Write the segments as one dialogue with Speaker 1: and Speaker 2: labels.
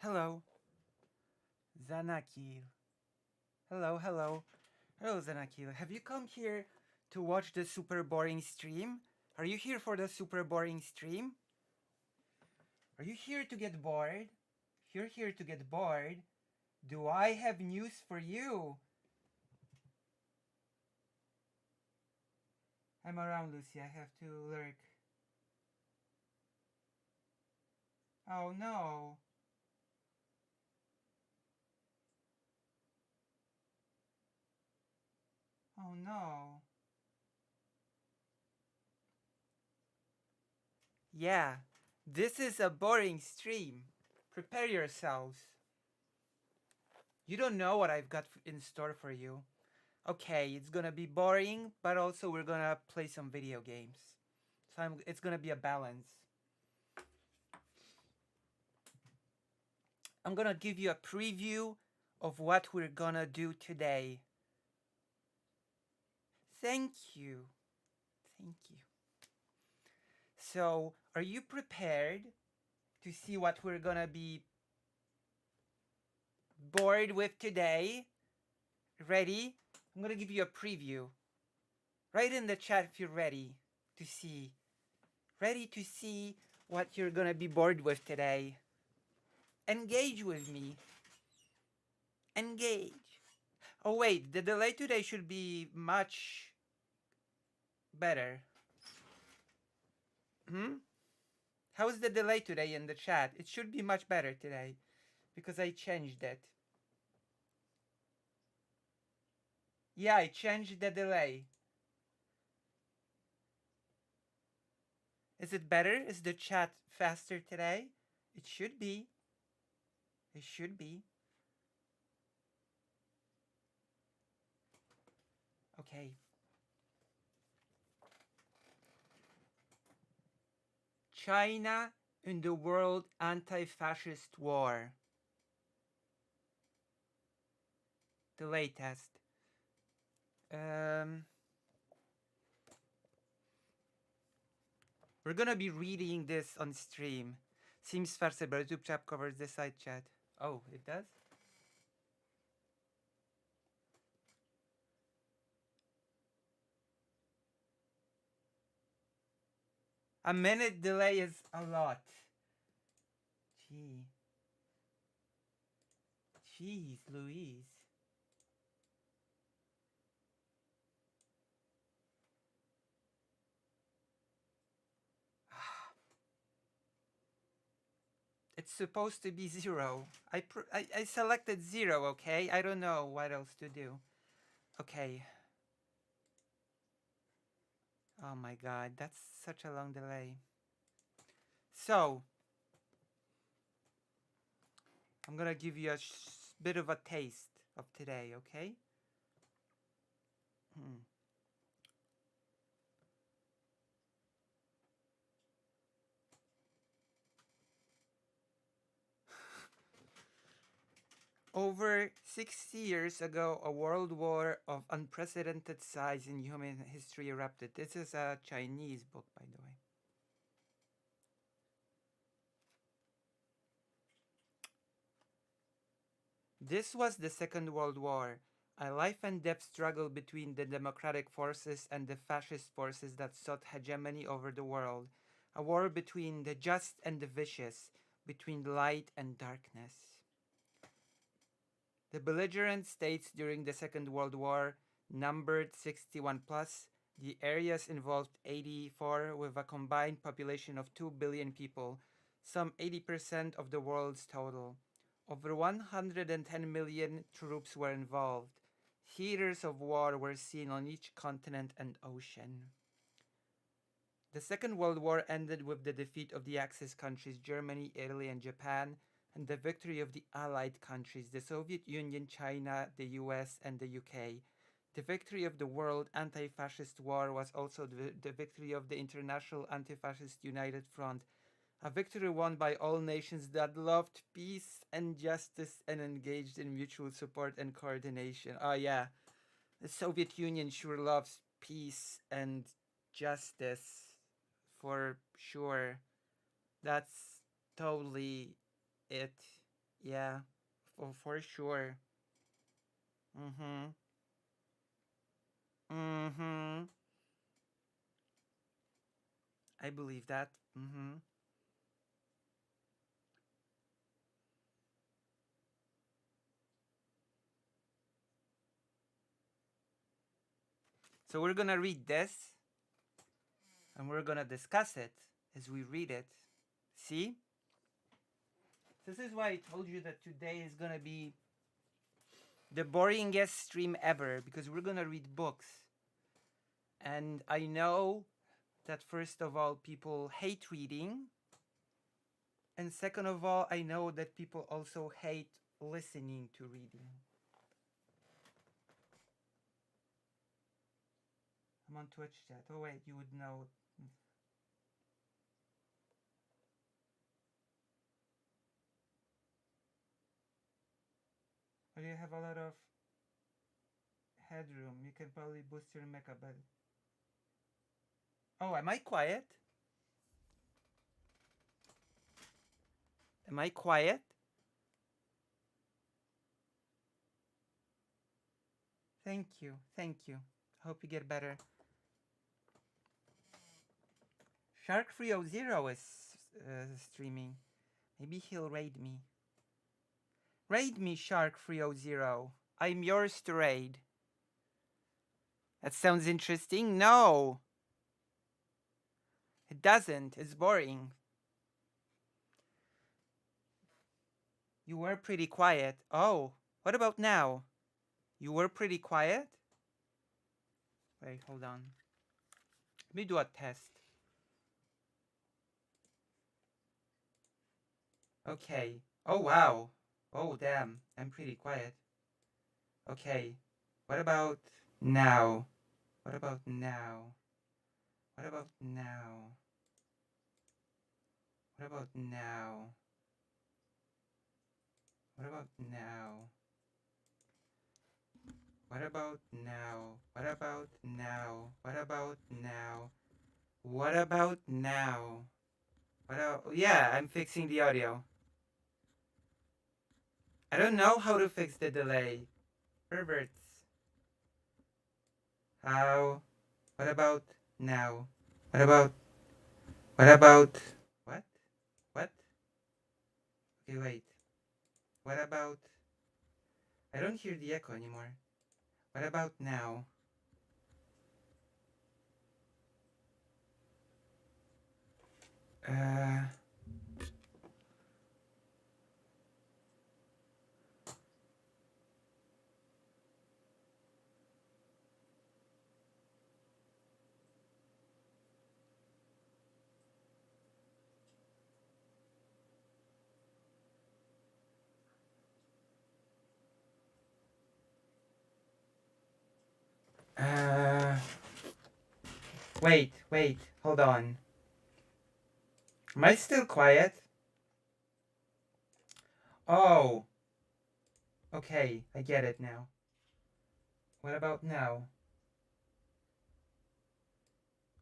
Speaker 1: Hello, Zanakil. Hello, hello. Hello, Zanakil. Have you come here to watch the super boring stream? Are you here for the super boring stream? Are you here to get bored? If you're here to get bored, do I have news for you? I'm around, Lucy. I have to lurk. Oh no. Oh no. Yeah, this is a boring stream. Prepare yourselves. You don't know what I've got in store for you. Okay, it's gonna be boring, but also we're gonna play some video games. So it's gonna be a balance. I'm gonna give you a preview of what we're gonna do today. Thank you. Thank you. So, are you prepared to see what we're gonna be bored with today? Ready? I'm gonna give you a preview. Write in the chat if you're ready to see. Ready to see what you're gonna be bored with today. Engage with me. Engage. Oh wait, the delay today should be much better. How's the delay today in the chat? It should be much better today because I changed it. Yeah, I changed the delay. Is it better? Is the chat faster today? It should be. It should be. Okay. China in the World Anti-Fascist War. The latest. We're gonna be reading this on stream. Seems faster, but YouTube chat covers the side chat. Oh, it does? A minute delay is a lot. Gee. Jeez, Louise. It's supposed to be 0. I selected 0, okay? I don't know what else to do. Okay. Oh my god, that's such a long delay. So, I'm gonna give you a bit of a taste of today, okay? Over 60 years ago, a world war of unprecedented size in human history erupted. This is a Chinese book, by the way. This was the Second World War, a life and death struggle between the democratic forces and the fascist forces that sought hegemony over the world, a war between the just and the vicious, between light and darkness. The belligerent states during the Second World War numbered 61 plus. The areas involved 84 with a combined population of 2 billion people, some 80% of the world's total. Over 110 million troops were involved. Theaters of war were seen on each continent and ocean. The Second World War ended with the defeat of the Axis countries Germany, Italy, and Japan, and the victory of the Allied countries, the Soviet Union, China, the US, and the UK. The victory of the World Anti-Fascist War was also the victory of the International Anti-Fascist United Front, a victory won by all nations that loved peace and justice and engaged in mutual support and coordination. Oh yeah, the Soviet Union sure loves peace and justice for sure. That's totally it. Yeah, for sure. Mm-hmm. Mm-hmm. I believe that. Mm-hmm. So we're gonna read this and we're gonna discuss it as we read it. See? This is why I told you that today is gonna be the boringest stream ever because we're gonna read books. And I know that first of all, people hate reading. And second of all, I know that people also hate listening to reading. I'm on Twitch chat. Oh, wait, you would know. But you have a lot of headroom. You can probably boost your mecha, but. Oh, am I quiet? Am I quiet? Thank you. Thank you. Hope you get better. Shark300 is streaming. Maybe he'll raid me. Raid me, Shark300. I'm yours to raid. That sounds interesting. No, it doesn't. It's boring. You were pretty quiet. Oh, what about now? You were pretty quiet? Wait, hold on. Let me do a test. Okay. Oh, wow. Oh, damn. I'm pretty quiet. Okay. What about now? What about now? What about now? What about now? What about now? What about now? What about now? What about now? What about now? Yeah, I'm fixing the audio. I don't know how to fix the delay. Perverts. How? What about now? What about? What about? What? What? Okay, wait. What about? I don't hear the echo anymore. What about now? Uh. Uh. Wait. Hold on. Am I still quiet? Oh. Okay, I get it now. What about now?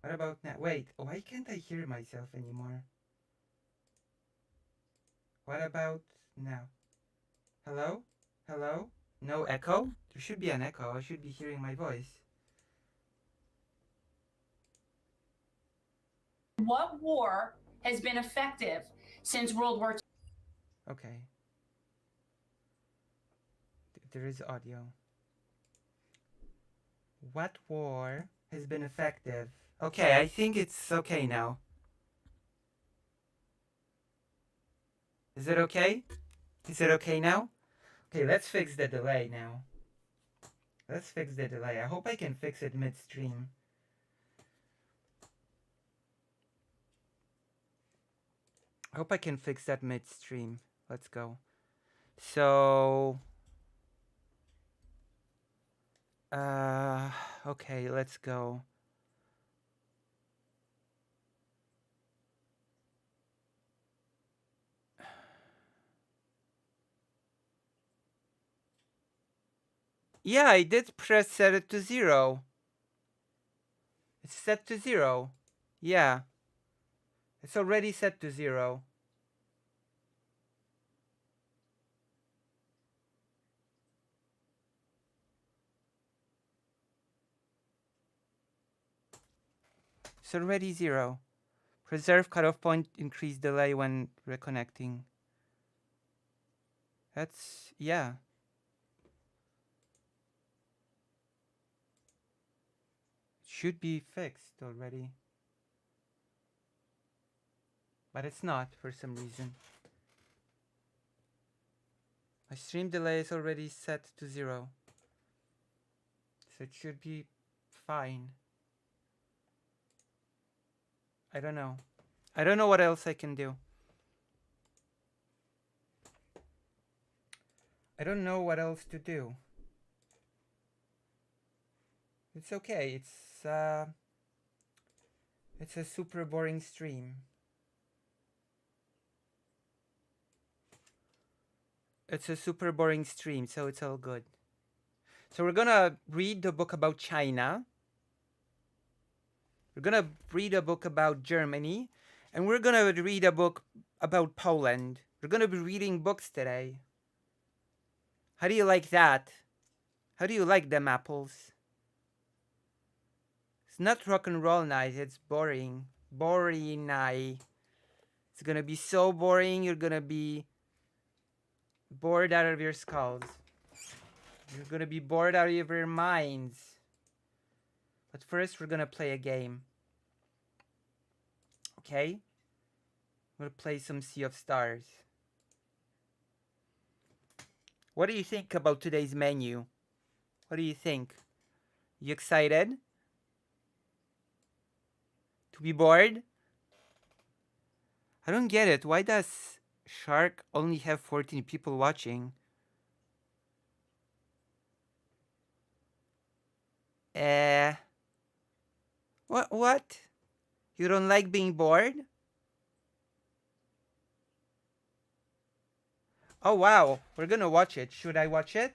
Speaker 1: What about now? Wait, why can't I hear myself anymore? What about now? Hello? Hello? No echo? There should be an echo. I should be hearing my voice.
Speaker 2: What war has been effective since World War II?
Speaker 1: Okay. There is audio. What war has been effective? Okay, I think it's okay now. Is it okay? Is it okay now? Okay, let's fix the delay now. Let's fix the delay. I hope I can fix it midstream. I hope I can fix that midstream. Let's go. So, okay, let's go. Yeah, I did press set it to 0. It's set to 0. Yeah. It's already set to 0. It's already 0. Preserve cutoff point, increase delay when reconnecting. That's, yeah. It should be fixed already. But it's not for some reason. My stream delay is already set to 0. So it should be fine. I don't know. I don't know what else I can do. I don't know what else to do. It's okay. It's a super boring stream. It's a super boring stream, so it's all good. So we're gonna read the book about China. We're gonna read a book about Germany. And we're gonna read a book about Poland. We're gonna be reading books today. How do you like that? How do you like them apples? It's not rock and roll night, it's boring. Boring night. It's gonna be so boring, you're gonna be bored out of your skulls. You're gonna be bored out of your minds. But first, we're gonna play a game. Okay? I'm gonna play some Sea of Stars. What do you think about today's menu? What do you think? You excited? To be bored? I don't get it. Why does Shark only have 14 people watching? What? You don't like being bored? Oh wow, we're gonna watch it. Should I watch it?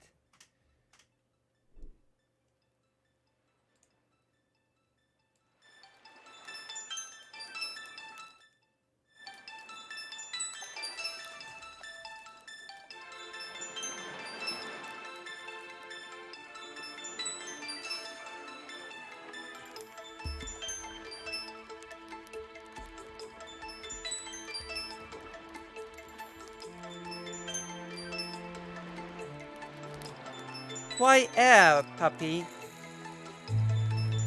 Speaker 1: Why, puppy?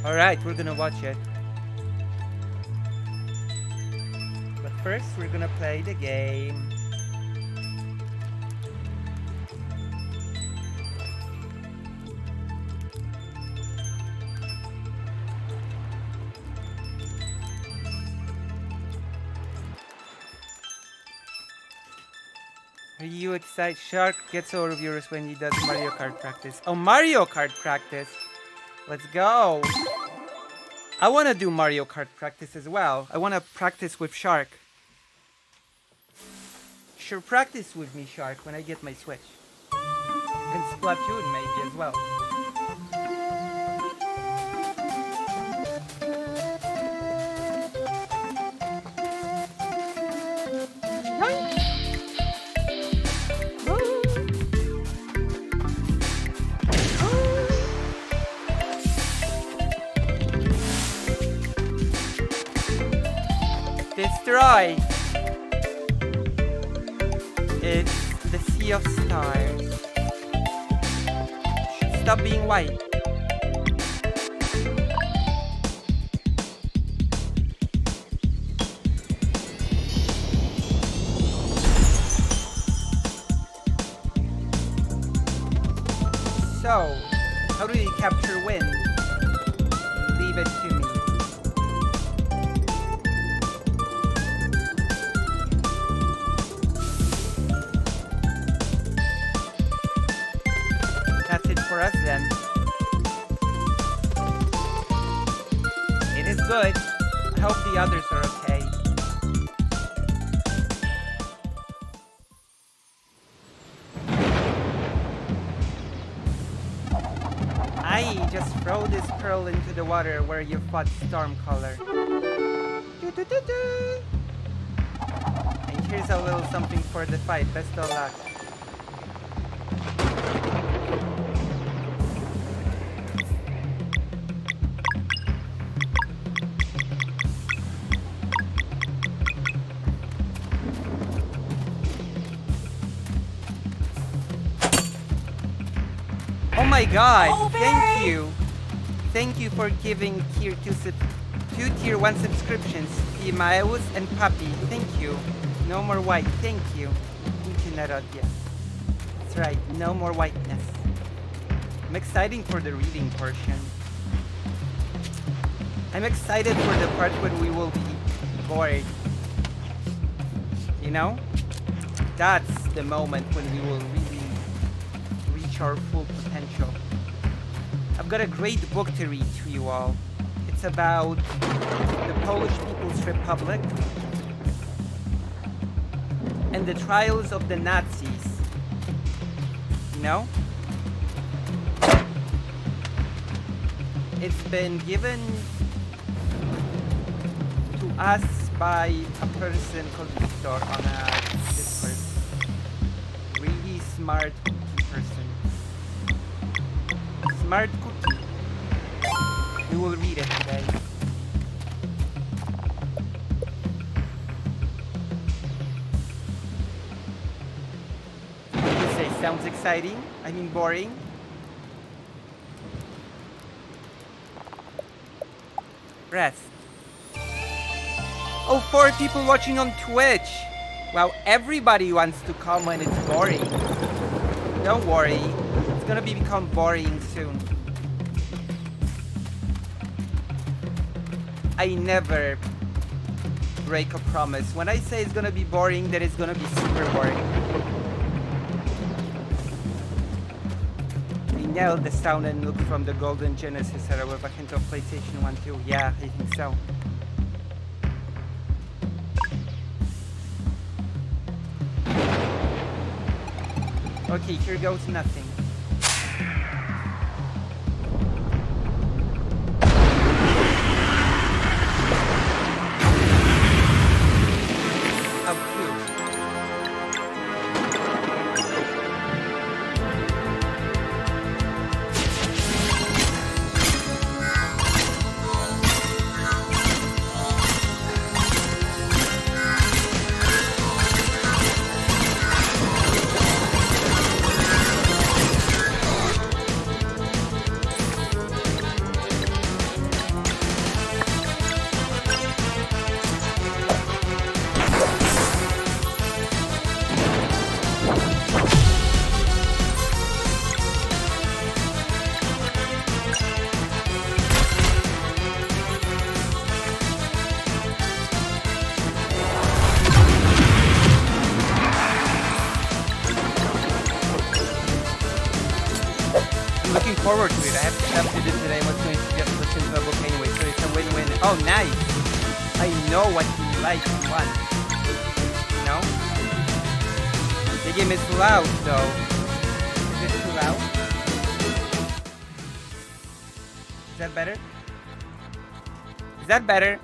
Speaker 1: Alright, we're gonna watch it. But first, we're gonna play the game. Are you excited? Shark gets over viewers when he does Mario Kart practice. Oh, Mario Kart practice! Let's go! I want to do Mario Kart practice as well. I want to practice with Shark. Sure, practice with me, Shark, when I get my Switch. And Splatoon maybe as well. Destroy! It's the Sea of Stars. Should stop being white. So, how do you capture wind? Leave it to me. That's it for us then. It is good. I hope the others are okay. I just throw this pearl into the water where you fought Stormcaller. And here's a little something for the fight. Best of luck. my god!
Speaker 2: Oh,
Speaker 1: Thank
Speaker 2: Barry!
Speaker 1: you! Thank you for giving two tier 1 subscriptions, Timaeus and Papi. Thank you. No more white. Thank you. Thank you, Narod. Yes. That's right. No more whiteness. I'm excited for the reading portion. I'm excited for the part when we will be bored. You know? That's the moment when we will really reach our full potential. I've got a great book to read to you all. It's about the Polish People's Republic and the trials of the Nazis. You know? It's been given to us by a person called Victor on a Discord. Really smart person. Smart cookie. We will read it today. What do you say? Sounds exciting? I mean boring? Rest. Oh, 4 people watching on Twitch. Wow, everybody wants to come when it's boring. Don't worry. It's gonna become boring soon. I never break a promise. When I say it's gonna be boring, then it's gonna be super boring. I nailed the sound and look from the Golden Genesis era with a hint of PlayStation 1 too. Yeah, I think so. Okay, here goes nothing. How cute. I'm looking forward to it. I have stuff to do today. I was going to just listen to a book anyway, so it's a win-win. Oh, nice. I know what you like and want. You know? The game is loud, though. Is it too loud? Is that better? Is that better?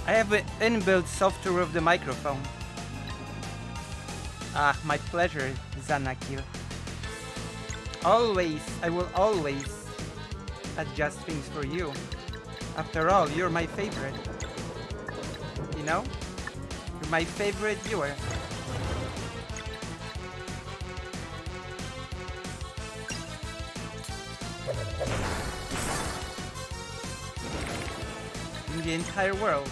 Speaker 1: I have an inbuilt software of the microphone. Ah, my pleasure, Zanakil. Always, I will always adjust things for you. After all, you're my favorite. You know? You're my favorite viewer. In the entire world.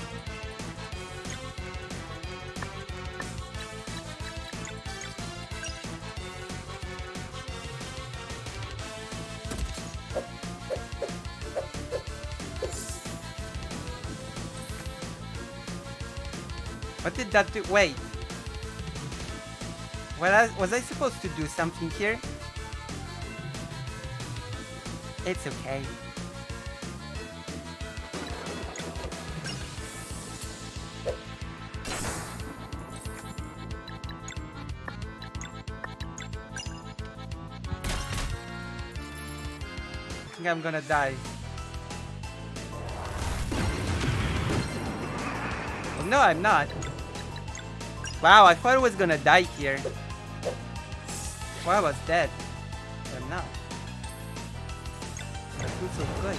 Speaker 1: What did that do? Wait. Was I supposed to do something here? It's okay. I think I'm gonna die. No, I'm not. Wow, I thought I was gonna die here. Well, I was dead. But I'm not. That feels so good.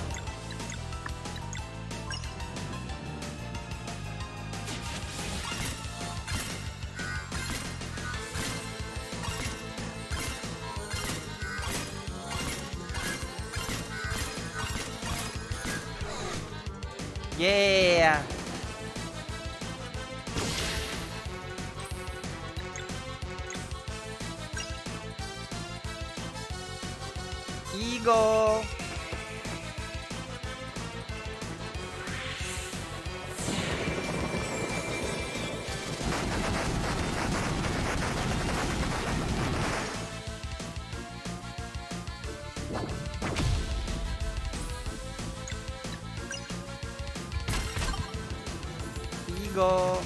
Speaker 1: Yeah! Eagle! Eagle!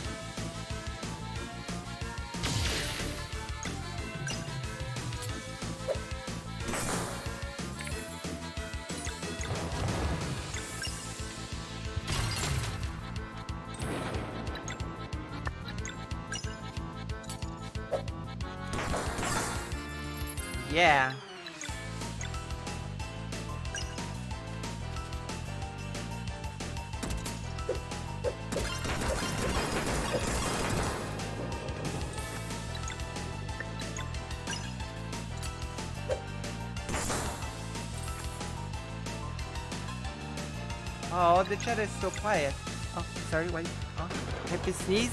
Speaker 1: Yeah. Oh, the chat is so quiet. Oh, sorry, wait. Oh, happy sneeze?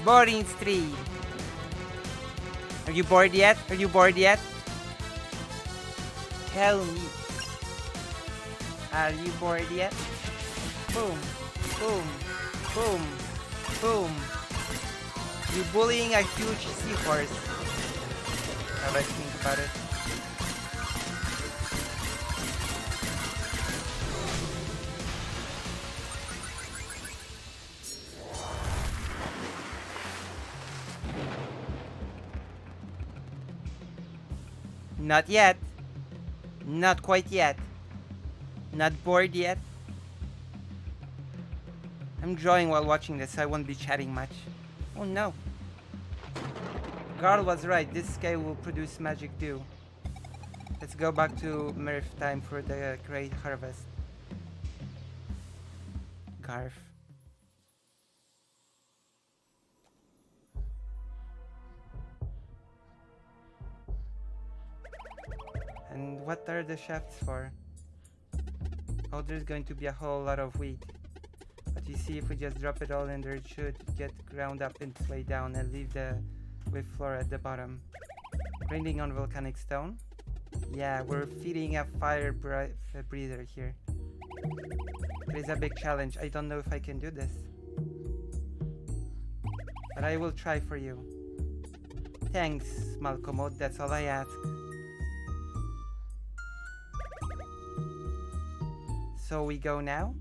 Speaker 1: Boring stream. Are you bored yet? Are you bored yet? Tell me. Are you bored yet? Boom, boom, boom, boom. You bullying a huge seahorse. Now let's think about it. Not yet. Not quite yet. Not bored yet. I'm drawing while watching this, so I won't be chatting much. Oh no. Garl was right, this guy will produce magic dew. Let's go back to Mirth time for the great harvest. Garf. And what are the shafts for? Oh, there's going to be a whole lot of wheat. But you see, if we just drop it all in there, it should get ground up and lay down and leave the wheat floor at the bottom. Grinding on volcanic stone. Yeah, we're feeding a fire breather here. It is a big challenge. I don't know if I can do this. But I will try for you. Thanks, Malcolm. That's all I ask. So we go now?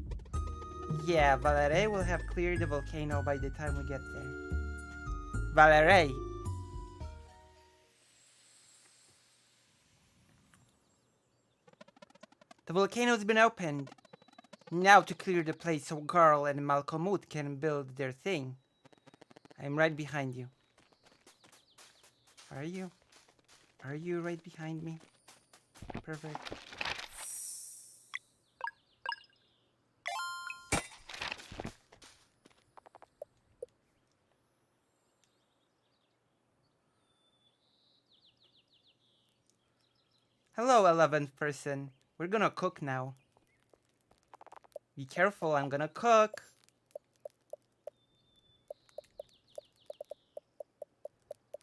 Speaker 1: Yeah, Valerie will have cleared the volcano by the time we get there. Valerie! The volcano's been opened. Now to clear the place so Garl and Malcolmut can build their thing. I'm right behind you. Are you? Are you right behind me? Perfect. Hello, 11th person. We're gonna cook now. Be careful, I'm gonna cook.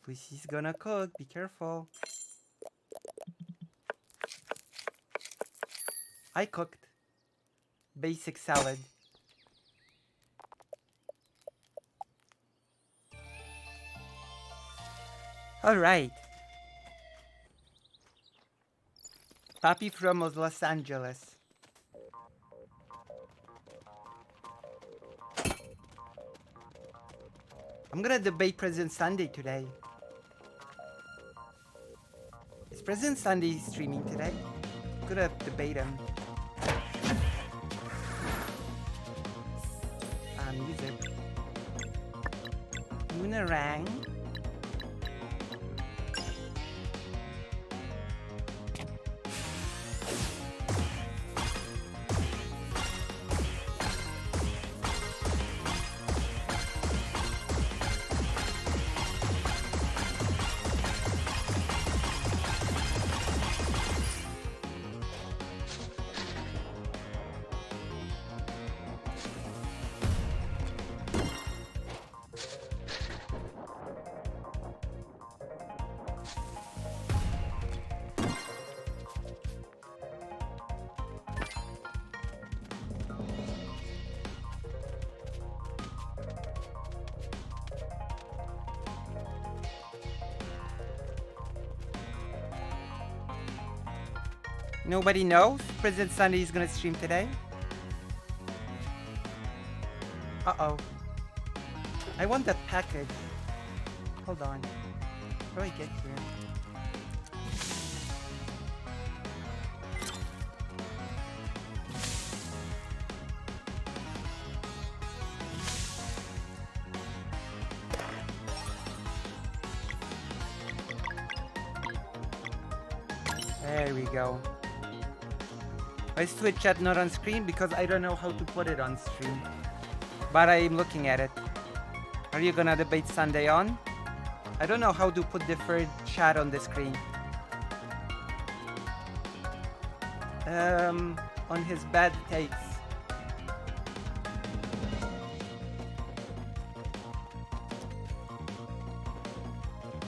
Speaker 1: Pussy's gonna cook, be careful. I cooked. Basic salad. Alright. Papi from Los Angeles. I'm gonna debate President Sunday today. Is President Sunday streaming today? I'm gonna debate him. Music. Moonerang. Nobody knows President Sunday is gonna stream today? Uh-oh. I want that package. Hold on. How do I get here? There we go. Why is Twitch chat not on screen? Because I don't know how to put it on stream. But I'm looking at it. Are you gonna debate Sunday on? I don't know how to put deferred chat on the screen. On his bad takes.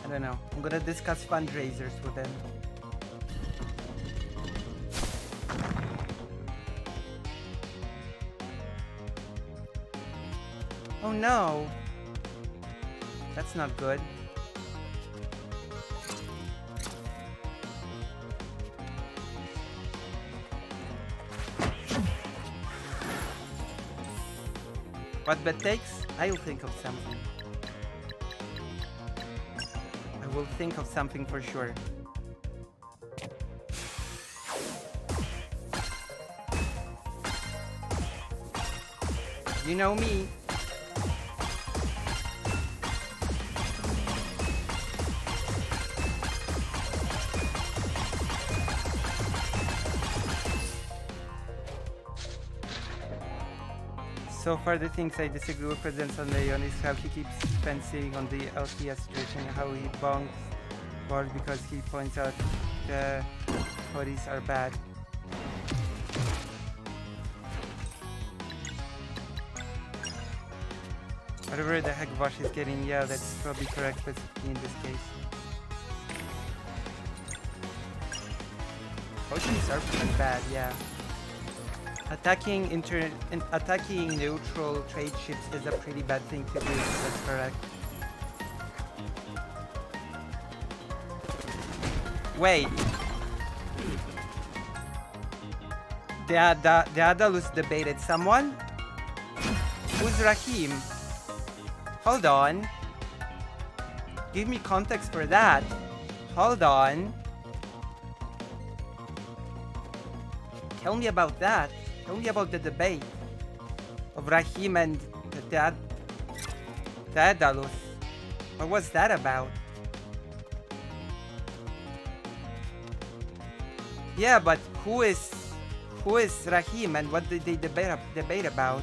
Speaker 1: I don't know. I'm gonna discuss fundraisers with him. Oh no! That's not good. What bet takes? I'll think of something. I will think of something for sure. You know me. So far, the things I disagree with President Sunday on is how he keeps fencing on the LTS situation, how he bonks board because he points out the bodies are bad. Whatever the heck Vosh is getting, yeah, that's probably correct specifically in this case. Oceans are pretty bad, yeah. Attacking neutral trade ships is a pretty bad thing to do, that's correct. Wait. The Adalus debated someone? Who's Rahim? Hold on. Give me context for that. Hold on. Tell me about that. Tell me about the debate of Rahim and the Adalus. What was that about? Yeah, but who is Rahim and what did they debate about?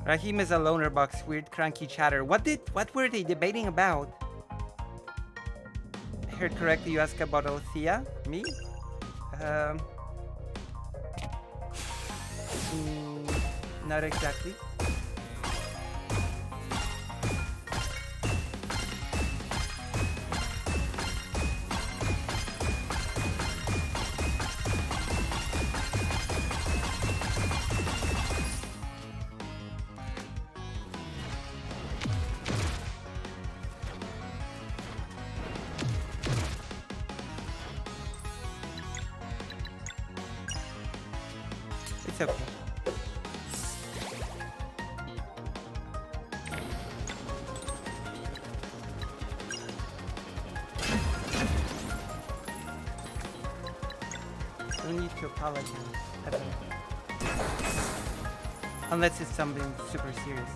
Speaker 1: Rahim is a loner box, weird cranky chatter. What were they debating about? I heard correctly you asked about Althea? Me? Not exactly. to apologize. Ever. Unless it's something super serious.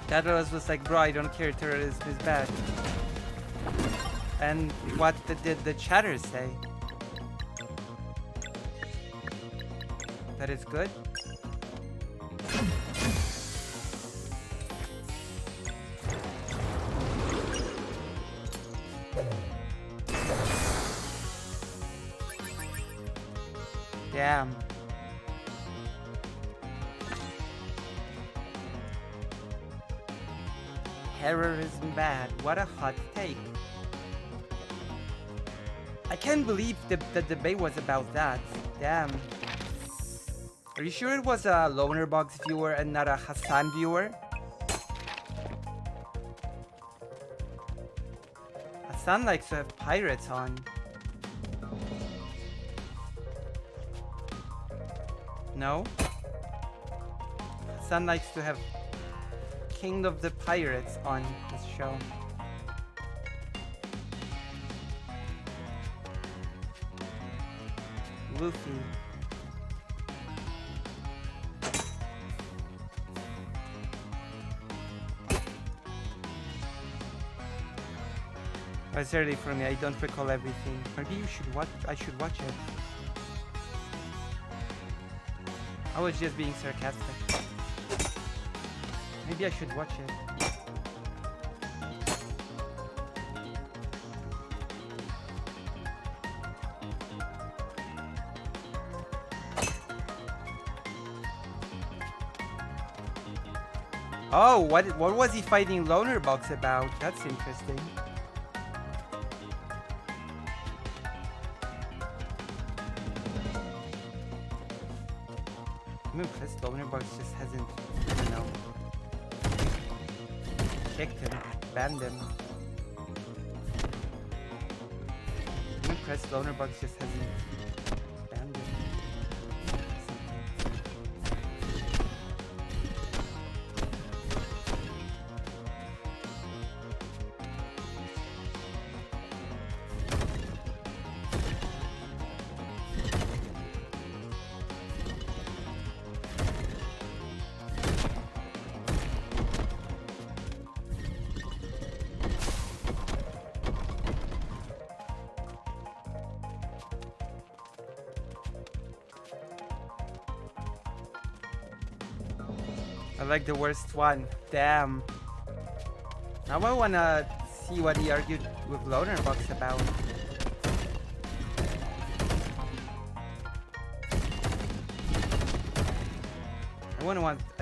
Speaker 1: Daedalus was like, bro, I don't care, terrorism is bad. And what did the chatter say? That it's good? Damn. Terrorism bad. What a hot take. I can't believe the debate was about that. Damn. Are you sure it was a Loner Box viewer and not a Hassan viewer? Hassan likes to have pirates on. No? Hassan likes to have King of the Pirates on this show. Luffy. Oh, it's early for me, I don't recall everything. Maybe you should watch, I should watch it. I was just being sarcastic. Maybe I should watch it. Oh, what was he fighting Loner Box about? That's interesting. I'm impressed Loner Box just hasn't, you know, kicked him, banned him. I'm impressed Loner Box just hasn't banned him. I like the worst one. Damn. Now I wanna see what he argued with Loner Box about.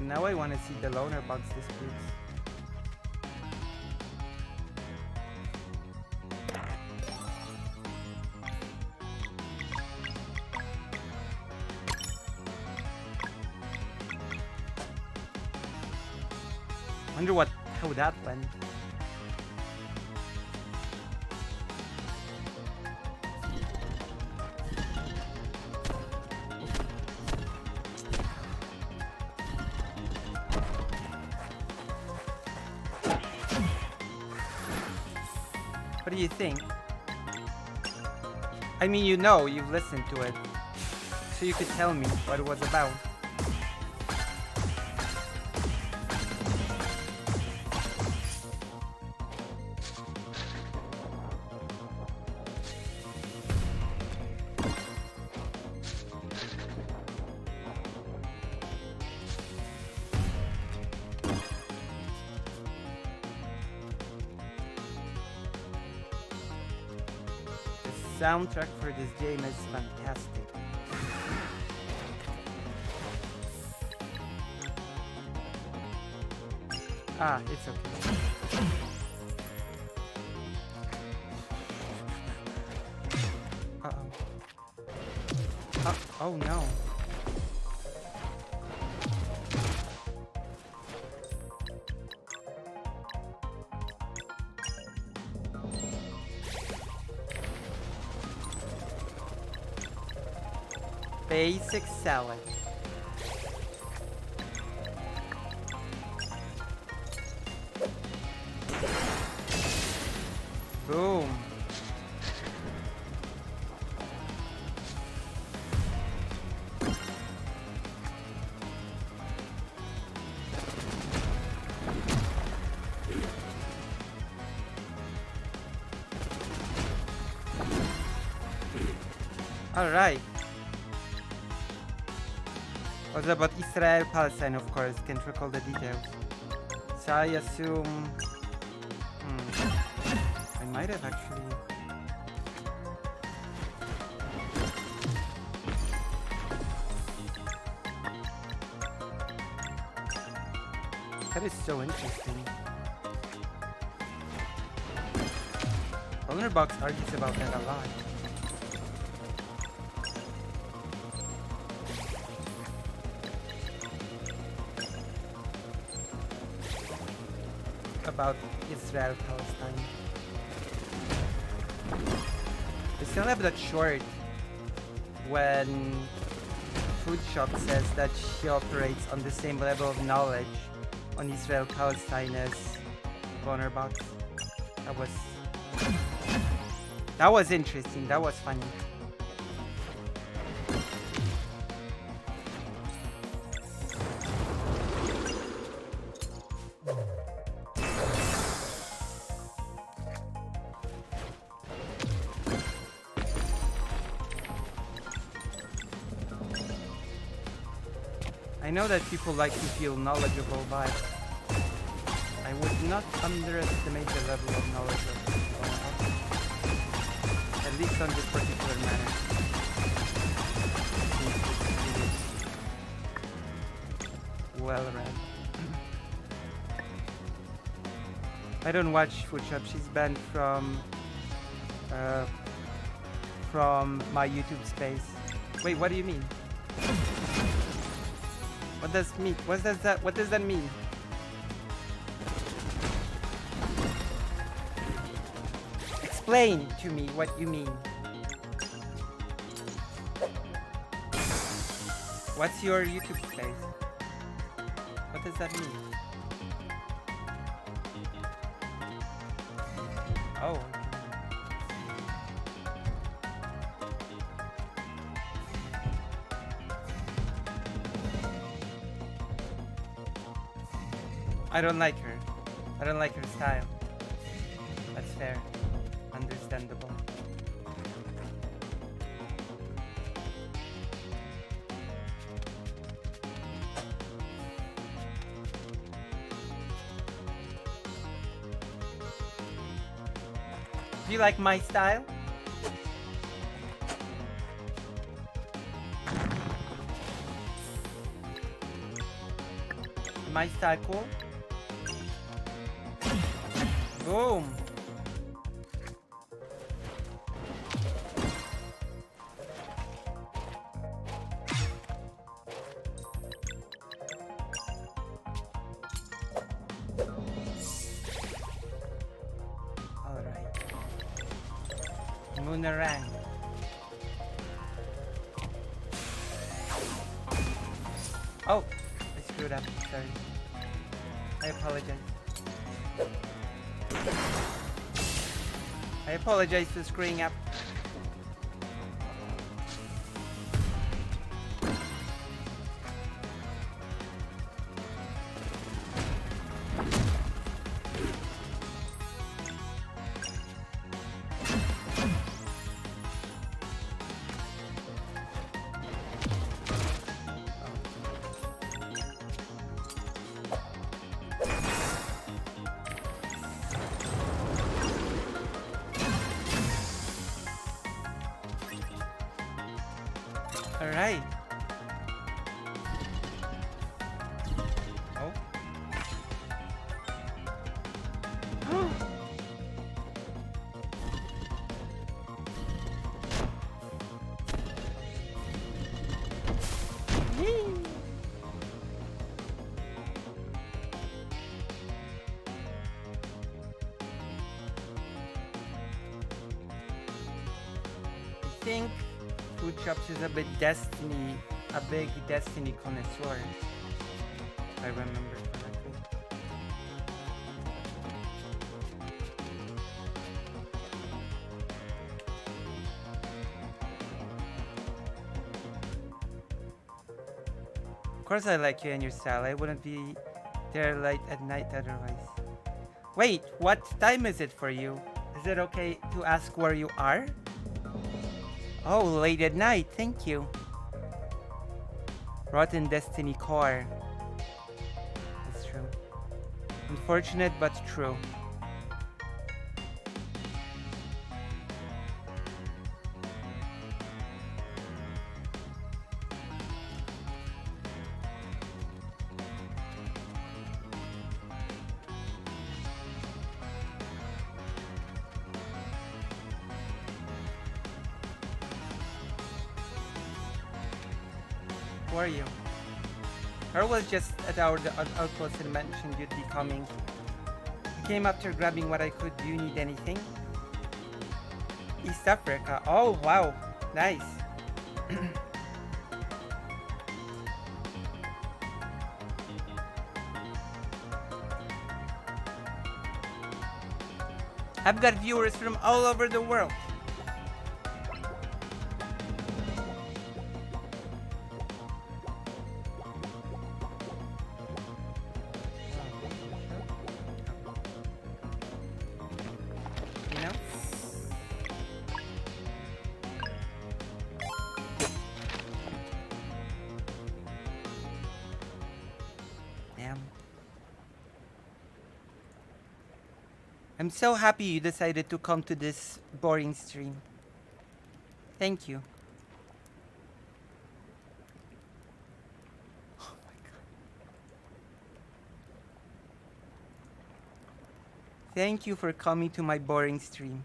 Speaker 1: Now I wanna see the Loner Box disputes. Wonder how that went. What do you think? I mean, you know, you've listened to it, so you could tell me what it was about. Soundtrack for this game is fantastic. Ah, it's okay. Uh-oh. Oh no. Basic salad. Boom. Alright. Was about Israel, Palestine, of course. Can't recall the details. So I assume... I might have actually... That is so interesting. Vulnerbox argues about that a lot. About Israel, Palestine. We still have that short when Food Shop says that she operates on the same level of knowledge on Israel, Palestine as Vulnerbox. That was interesting. That was funny. I know that people like to feel knowledgeable, but I would not underestimate the level of knowledge of Vulnerbox. At least on this particular matter. Well read. I don't watch Food Shop. She's banned from my YouTube space. Wait, what do you mean? What does that mean? Explain to me what you mean. What's your YouTube space? What does that mean? Oh. I don't like her. I don't like her style. That's fair. Understandable. Do you like my style? My style cool? Boom! Alright. Moonerang. Oh! I screwed up. Sorry. I apologize. I apologize for screwing up. Alright. Oh. I think Food Shops is a big Destiny connoisseur, if I remember correctly. Of course I like you and your style. I wouldn't be there late at night otherwise. Wait, what time is it for you? Is it okay to ask where you are? Oh, late at night, thank you. Rotten Destiny core. That's true. Unfortunate but true. Who are you? Earl was just at our outpost and mentioned you'd be coming. I came after grabbing what I could. Do you need anything? East Africa. Oh, wow. Nice. I've got viewers from all over the world. You know? Damn. I'm so happy you decided to come to this boring stream. Thank you. Oh my god. Thank you for coming to my boring stream.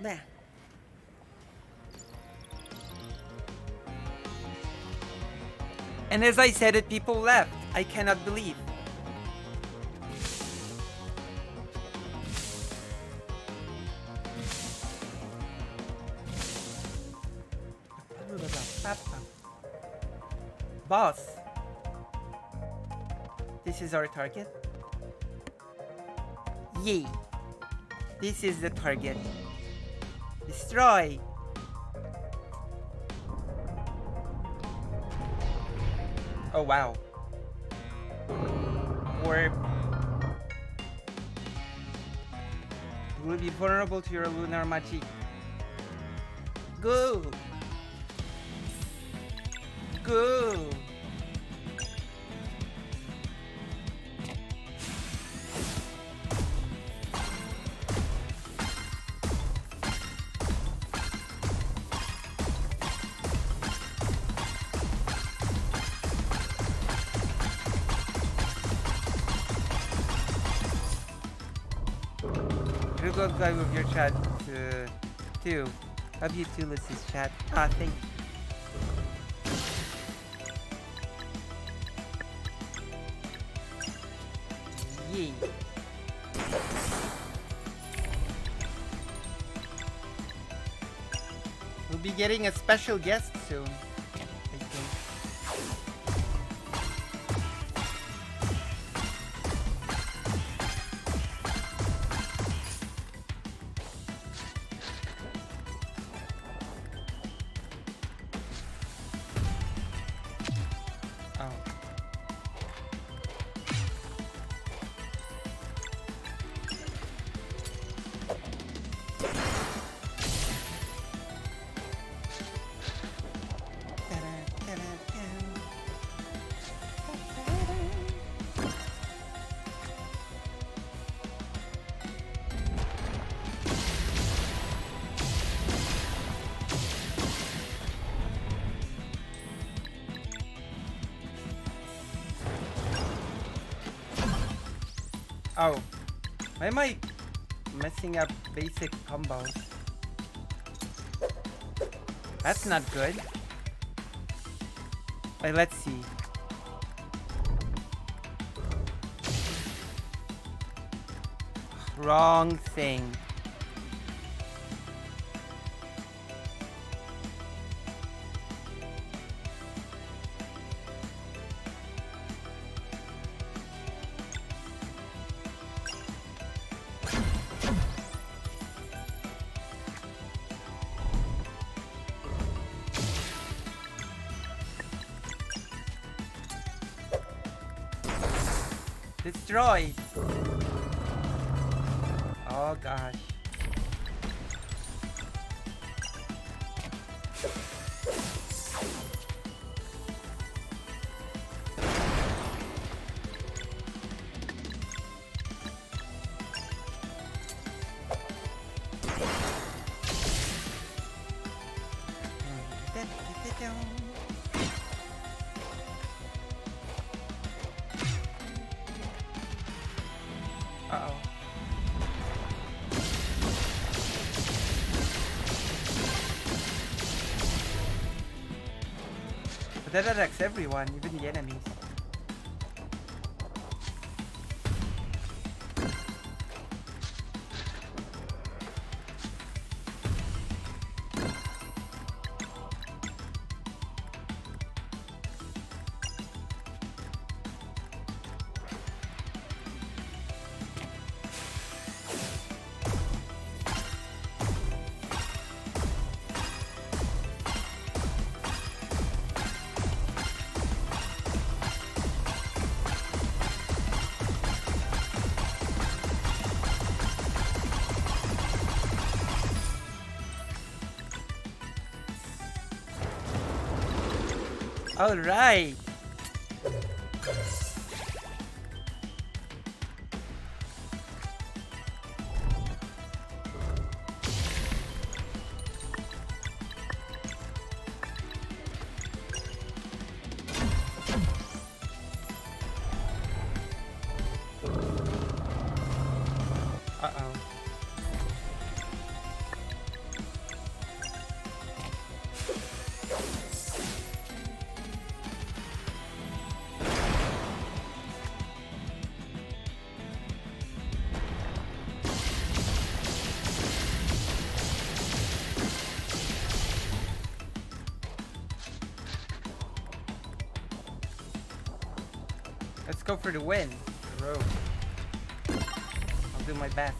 Speaker 1: Nah. And as I said it, people left. I cannot believe. Boss. This is our target. Yay. This is the target. Destroy. Oh wow. You will be vulnerable to your lunar magic. Go! Go! Google Drive with your chat too. Love you too, Lizzie's chat. Ah, thank you. Yay. We'll be getting a special guest soon, I think. Oh. Oh, why am I messing up basic combos? That's not good. Wait, let's see. Wrong thing. Destroyed! Oh gosh. Uh-oh. But that attacks everyone, even the enemies. All right. Uh-oh. Let's go for the win. Rogue. I'll do my best.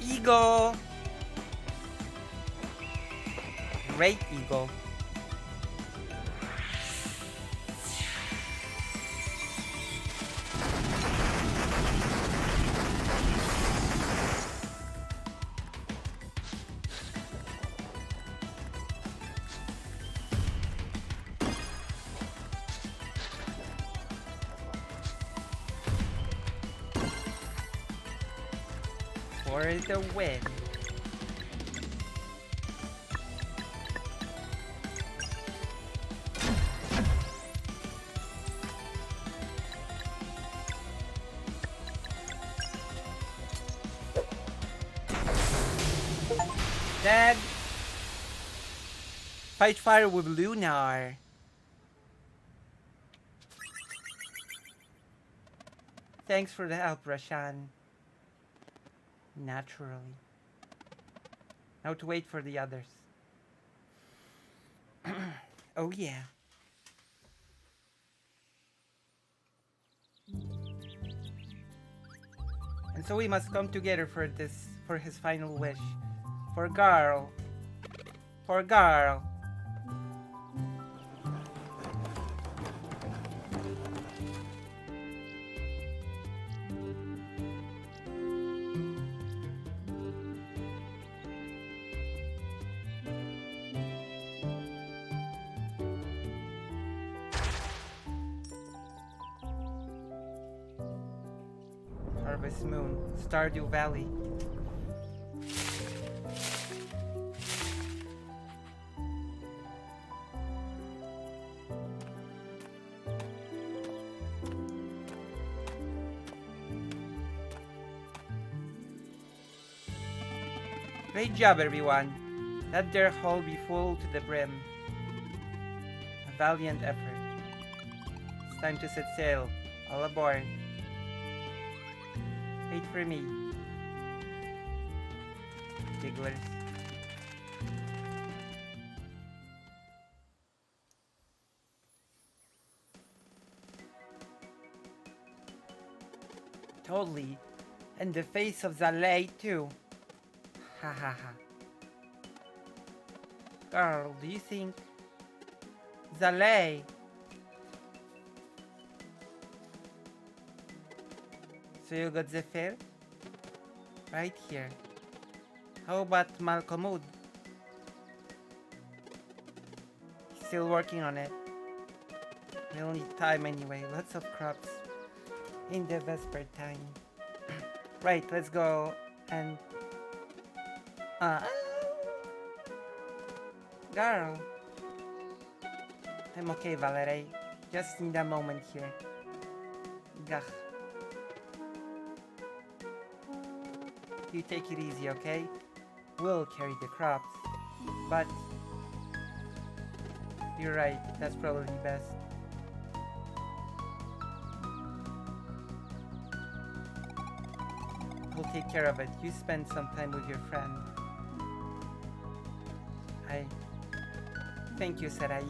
Speaker 1: Eagle! Great eagle. For the win. Dead. Fight fire with Lunar. Thanks for the help, Rashan. Naturally. Now to wait for the others. Oh yeah. And so we must come together for this, for his final wish. For Garl. For Garl. Harvest Moon, Stardew Valley. Great job, everyone. Let their hull be full to the brim. A valiant effort. It's time to set sail. All aboard. Wait for me. Gigglers. Totally. And the face of Zalei too. Ha ha ha. Girl, do you think... Zalei! So you got Zephyr? Right here. How about Malcolmud? Still working on it. We'll need time anyway. Lots of crops in the Vesper time. Right, let's go and... Girl. I'm okay, Valerie. Just need a moment here. Gah. You take it easy, okay? We'll carry the crops. But... You're right, that's probably best. We'll take care of it. You spend some time with your friend. Thank you, Sarai.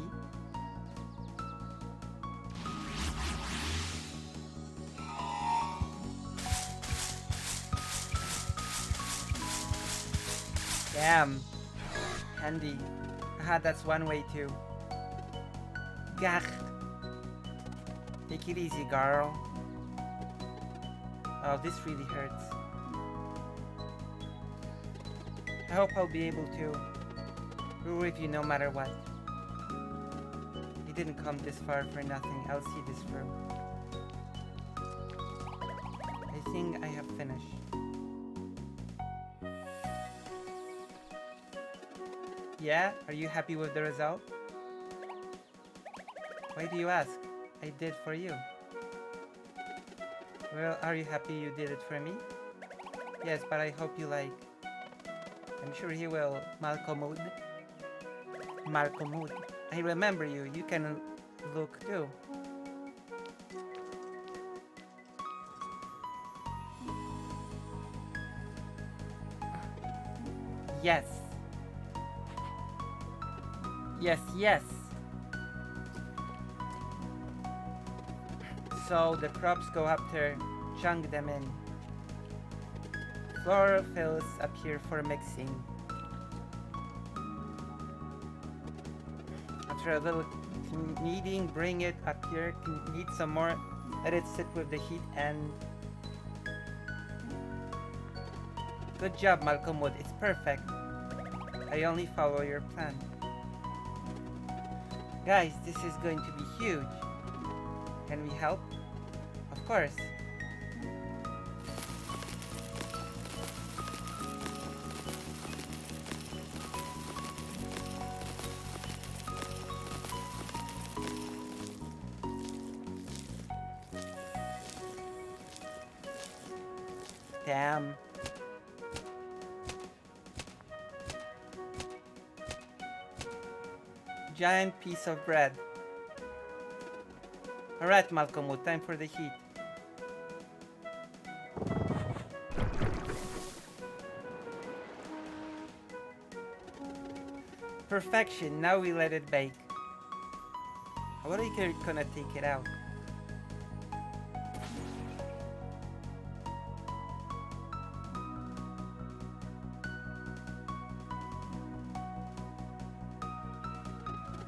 Speaker 1: Damn. Handy. Aha, that's one way too. Gah. Take it easy, girl. Oh, this really hurts. I hope I'll be able to rule with you no matter what. You didn't come this far for nothing. I'll see this through. I think I have finished. Yeah? Are you happy with the result? Why do you ask? I did for you. Well, are you happy you did it for me? Yes, but I hope you like. I'm sure he will. Malcolmud. Malcolmud. I remember you. You can look too. Yes. Yes, yes. So the crops go up there, chunk them in. Chlorophylls appear for mixing. After a little kneading, bring it up here. Knead some more. Let it sit with the heat and... Good job, Malcolmud. It's perfect. I only follow your plan. Guys, this is going to be huge. Can we help? Of course. Damn. Giant piece of bread. Alright, Malcolmud, time for the heat. Perfection, now we let it bake. How are we gonna take it out?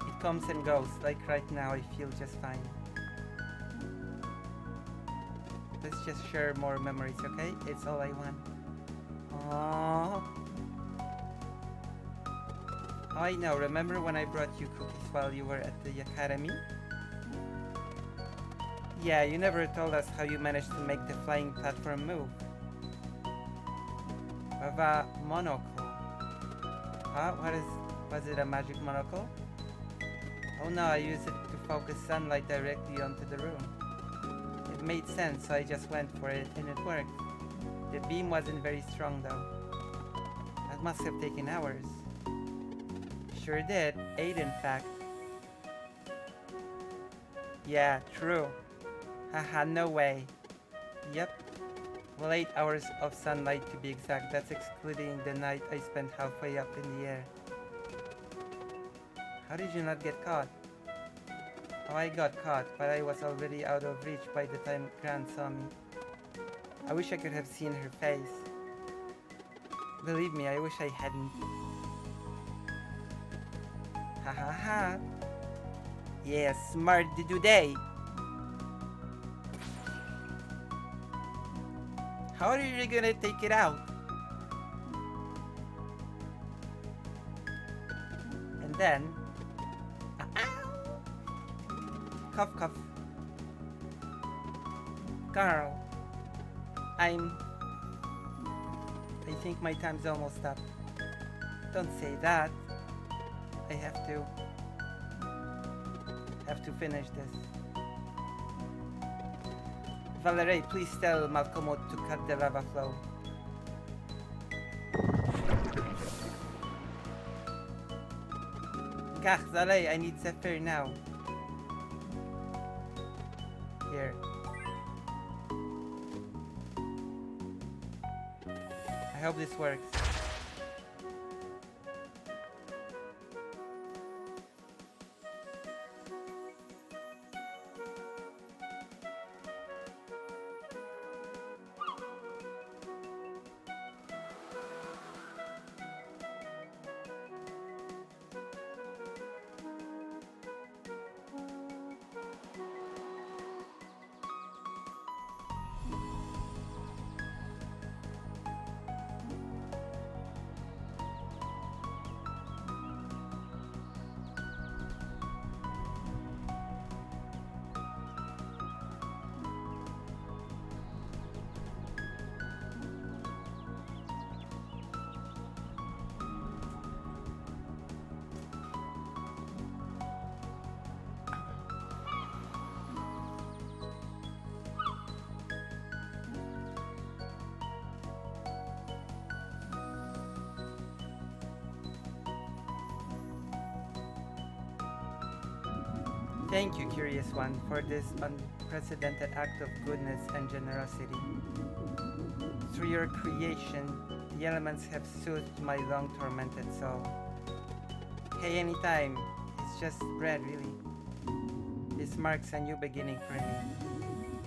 Speaker 1: It comes and goes, like right now I feel just fine. Let's just share more memories, okay? It's all I want. Aww. Oh, I know. Remember when I brought you cookies while you were at the academy? Yeah, you never told us how you managed to make the flying platform move. With a monocle. Huh? Was it a magic monocle? Oh no, I used it to focus sunlight directly onto the room. It made sense, so I just went for it and it worked. The beam wasn't very strong though. That must have taken hours. Sure did. 8 in fact. Yeah, true. Haha, no way. Yep. Well, 8 hours of sunlight to be exact. That's excluding the night I spent halfway up in the air. How did you not get caught? Oh, I got caught, but I was already out of reach by the time Grant saw me. I wish I could have seen her face. Believe me, I wish I hadn't. Ha ha ha. Yeah, smart today. How are you gonna take it out? And then... Cough, cough. Carl, I think my time's almost up. Don't say that. I have to finish this. Valerie, please tell Malcolm to cut the lava flow. Gah, Zalei, I need Zephyr now. Here. I hope this works. Thank you, Curious One, for this unprecedented act of goodness and generosity. Through your creation, the elements have soothed my long-tormented soul. Hey, anytime. It's just bread, really. This marks a new beginning for me.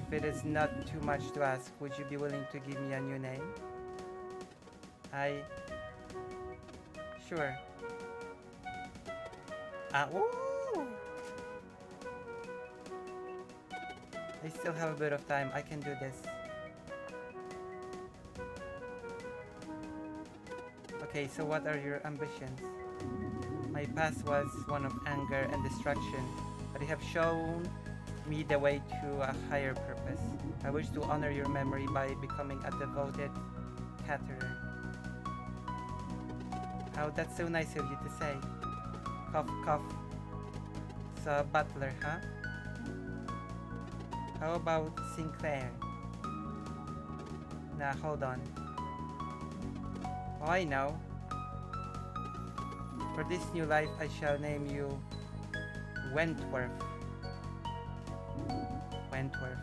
Speaker 1: If it is not too much to ask, would you be willing to give me a new name? Sure. Ooh! I still have a bit of time. I can do this. Okay, so what are your ambitions? My past was one of anger and destruction, but you have shown me the way to a higher purpose. I wish to honor your memory by becoming a devoted caterer. Oh, that's so nice of you to say. Cough, cough. So, butler, huh? How about Sinclair? Nah, hold on. Oh, I know. For this new life, I shall name you Wentworth. Wentworth.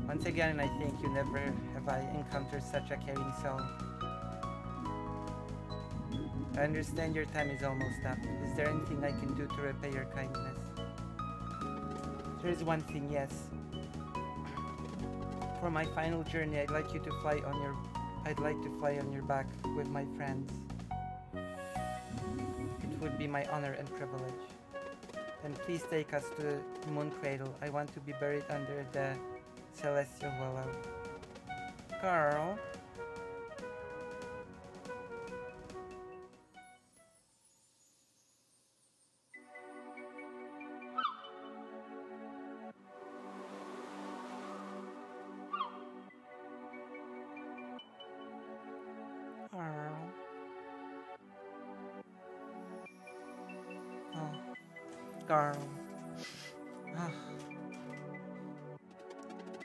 Speaker 1: Once again, I think you never have I encountered such a caring soul. I understand your time is almost up. Is there anything I can do to repay your kindness? There is one thing, yes. For my final journey, I'd like to fly on your back with my friends. It would be my honor and privilege. Then please take us to Moon Cradle. I want to be buried under the celestial willow. Carl. Carl.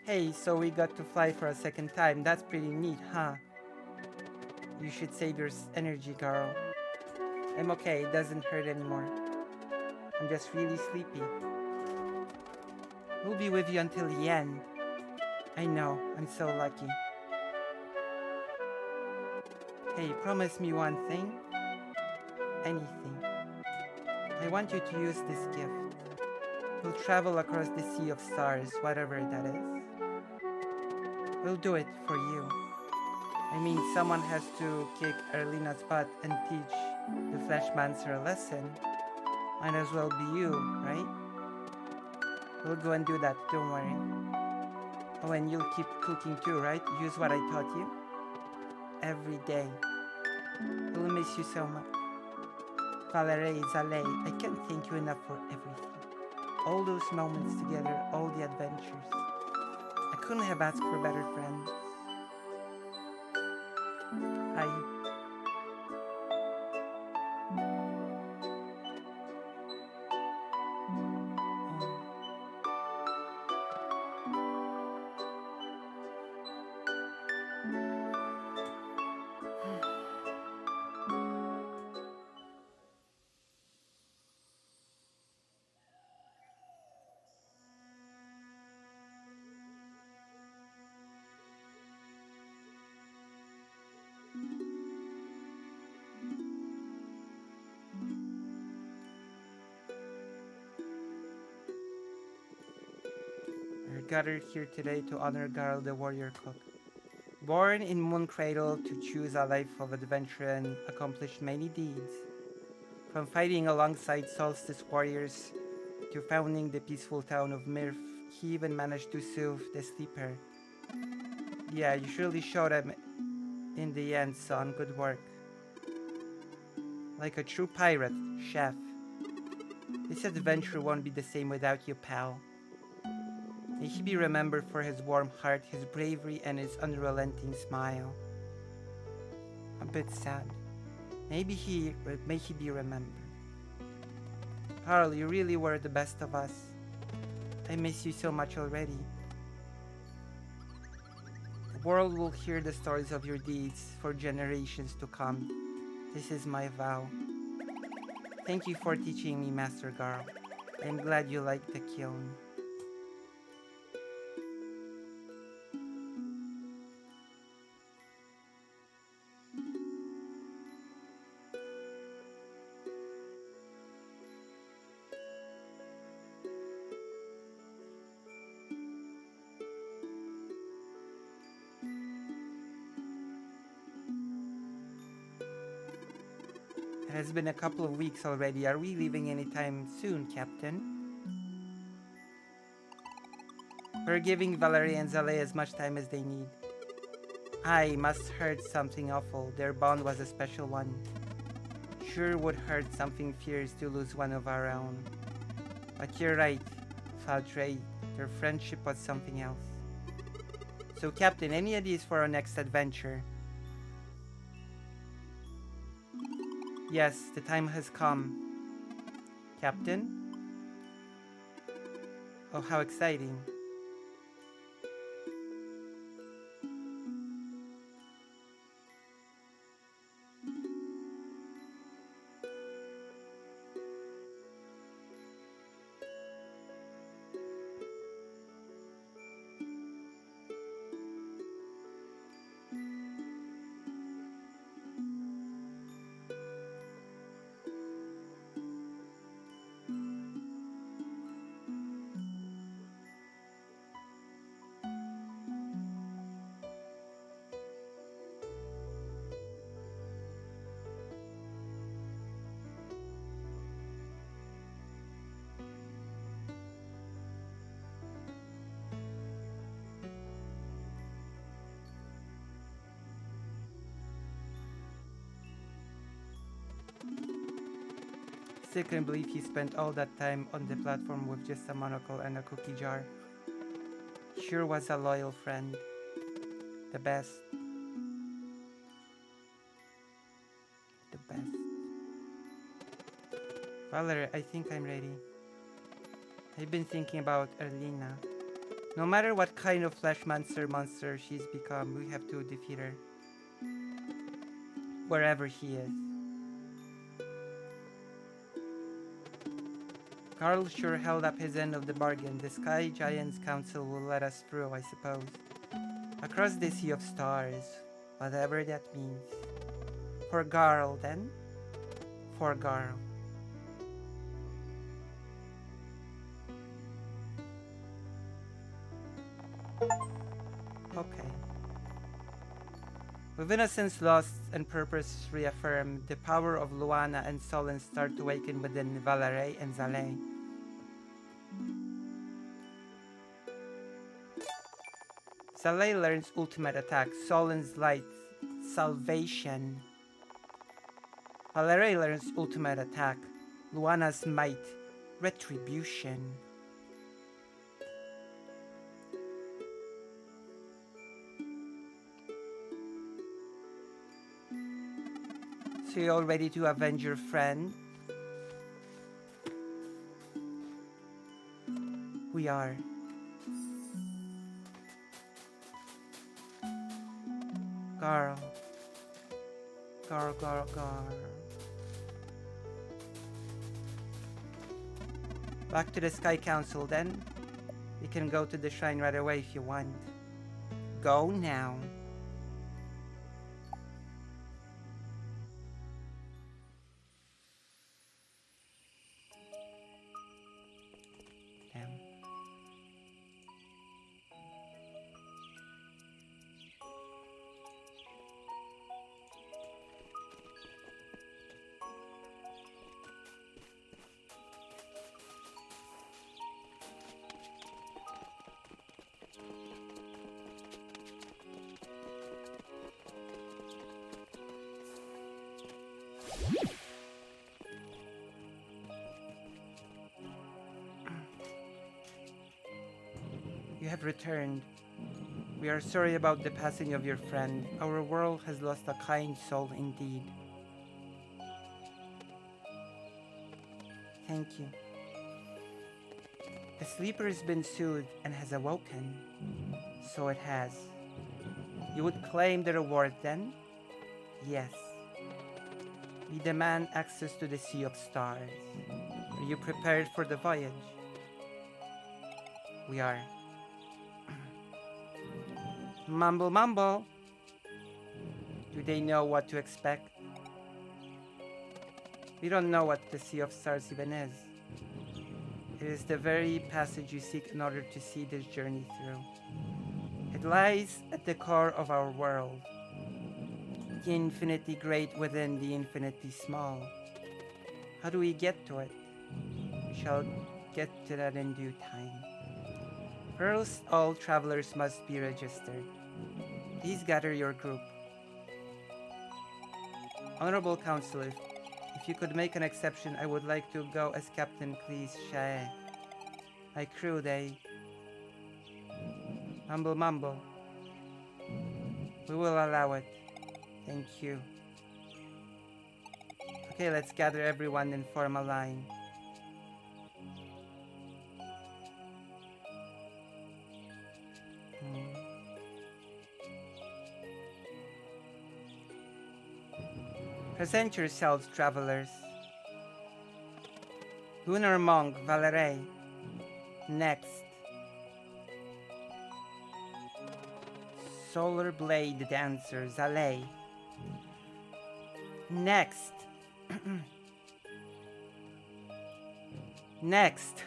Speaker 1: Hey, so we got to fly for a second time. That's pretty neat, huh? You should save your energy, Carl. I'm okay, it doesn't hurt anymore. I'm just really sleepy. We'll be with you until the end. I know, I'm so lucky. Hey, promise me one thing. Anything. I want you to use this gift. We'll travel across the sea of stars, whatever that is. We'll do it for you. I mean, someone has to kick Erlina's butt and teach the Fleshmancer a lesson. Might as well be you, right? We'll go and do that, don't worry. Oh, and you'll keep cooking too, right? Use what I taught you. Every day. We'll miss you so much. Valerie, Zalei, I can't thank you enough for everything. All those moments together, all the adventures. I couldn't have asked for better friends. I... We're gathered here today to honor Garl the warrior cook. Born in Mooncradle to choose a life of adventure and accomplish many deeds. From fighting alongside Solstice warriors to founding the peaceful town of Mirf, he even managed to soothe the sleeper. Yeah, you surely showed him in the end, son. Good work. Like a true pirate, chef. This adventure won't be the same without you, pal. May he be remembered for his warm heart, his bravery, and his unrelenting smile. A bit sad. May he be remembered. Carl, you really were the best of us. I miss you so much already. The world will hear the stories of your deeds for generations to come. This is my vow. Thank you for teaching me, Master Garl. I'm glad you liked the kiln. It has been a couple of weeks already. Are we leaving anytime soon, Captain? We're giving Valerie and Zalei as much time as they need. I must heard something awful. Their bond was a special one. Sure would hurt something fierce to lose one of our own. But you're right, Faltray. Their friendship was something else. So, Captain, any ideas for our next adventure? Yes, the time has come. Captain? Oh, how exciting. Still can't believe he spent all that time on the platform with just a monocle and a cookie jar. Sure was a loyal friend. The best. The best. Valerie, I think I'm ready. I've been thinking about Erlina. No matter what kind of monster she's become, we have to defeat her. Wherever he is. Carl sure held up his end of the bargain. The Sky Giants Council will let us through, I suppose. Across the sea of stars, whatever that means. For Garl, then? For Garl. Okay. With innocence lost and purpose reaffirmed, the power of Luana and Solon start to awaken within Valere and Zalay. Zalay learns ultimate attack, Solon's light, salvation. Valere learns ultimate attack, Luana's might, retribution. So you're all ready to avenge your friend? We are. Garl. Garl, Garl, Garl. Back to the Sky Council then. You can go to the shrine right away if you want. Go now. Damn. You have returned. We are sorry about the passing of your friend. Our world has lost a kind soul indeed. Thank you. The sleeper has been soothed and has awoken. So it has. You would claim the reward then? Yes. We demand access to the Sea of Stars. Are you prepared for the voyage? We are. Mumble mumble. Do they know what to expect? We don't know what the Sea of Stars even is. It is the very passage you seek in order to see this journey through. It lies at the core of our world. The infinity great within the infinity small. How do we get to it? We shall get to that in due time. First, all travelers must be registered. Please gather your group. Honorable Counselor, if you could make an exception, I would like to go as Captain Cleese Shae. My crew, they... Mumble mumble. We will allow it. Thank you. Okay, let's gather everyone and form a line. Present yourselves, travelers. Lunar Monk, Valere. Next. Solar Blade Dancer, Zalay. Next. Next.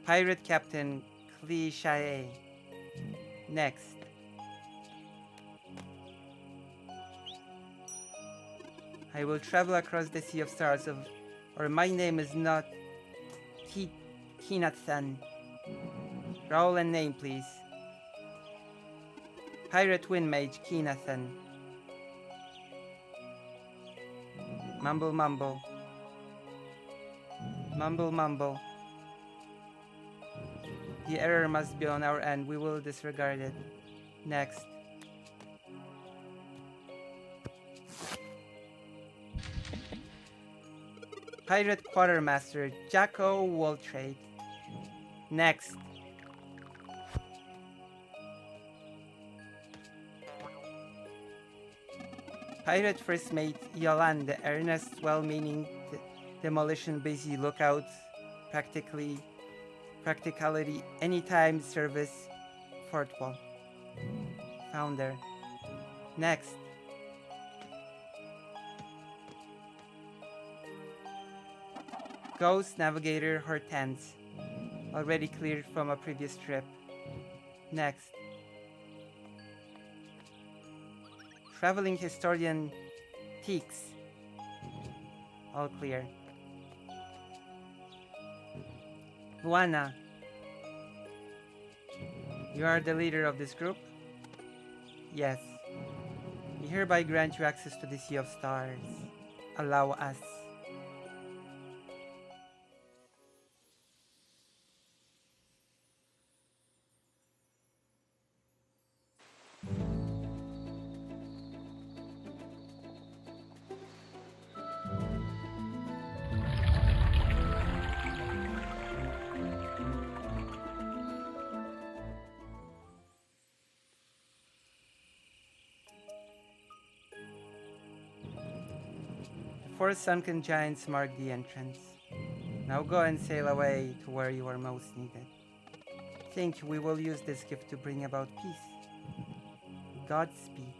Speaker 1: Pirate Captain Cliche. Next. I will travel across the Sea of Stars or my name is not Kinathan. Role and name, please. Pirate Wind Mage Kinathan. Mumble mumble. Mumble mumble. The error must be on our end. We will disregard it. Next. Pirate Quartermaster Jacko Waltrade. Next. Pirate First Mate Yolanda, earnest, well-meaning demolition busy lookouts, practicality, anytime service, Fort Wall. Founder. Next. Ghost Navigator Hortense. already cleared from a previous trip. Next. Traveling historian Teeks. All clear. Luana. You are the leader of this group? Yes. We hereby grant you access to the Sea of Stars. Allow us. The four sunken giants mark the entrance. Now go and sail away to where you are most needed. Think we will use this gift to bring about peace. Godspeed.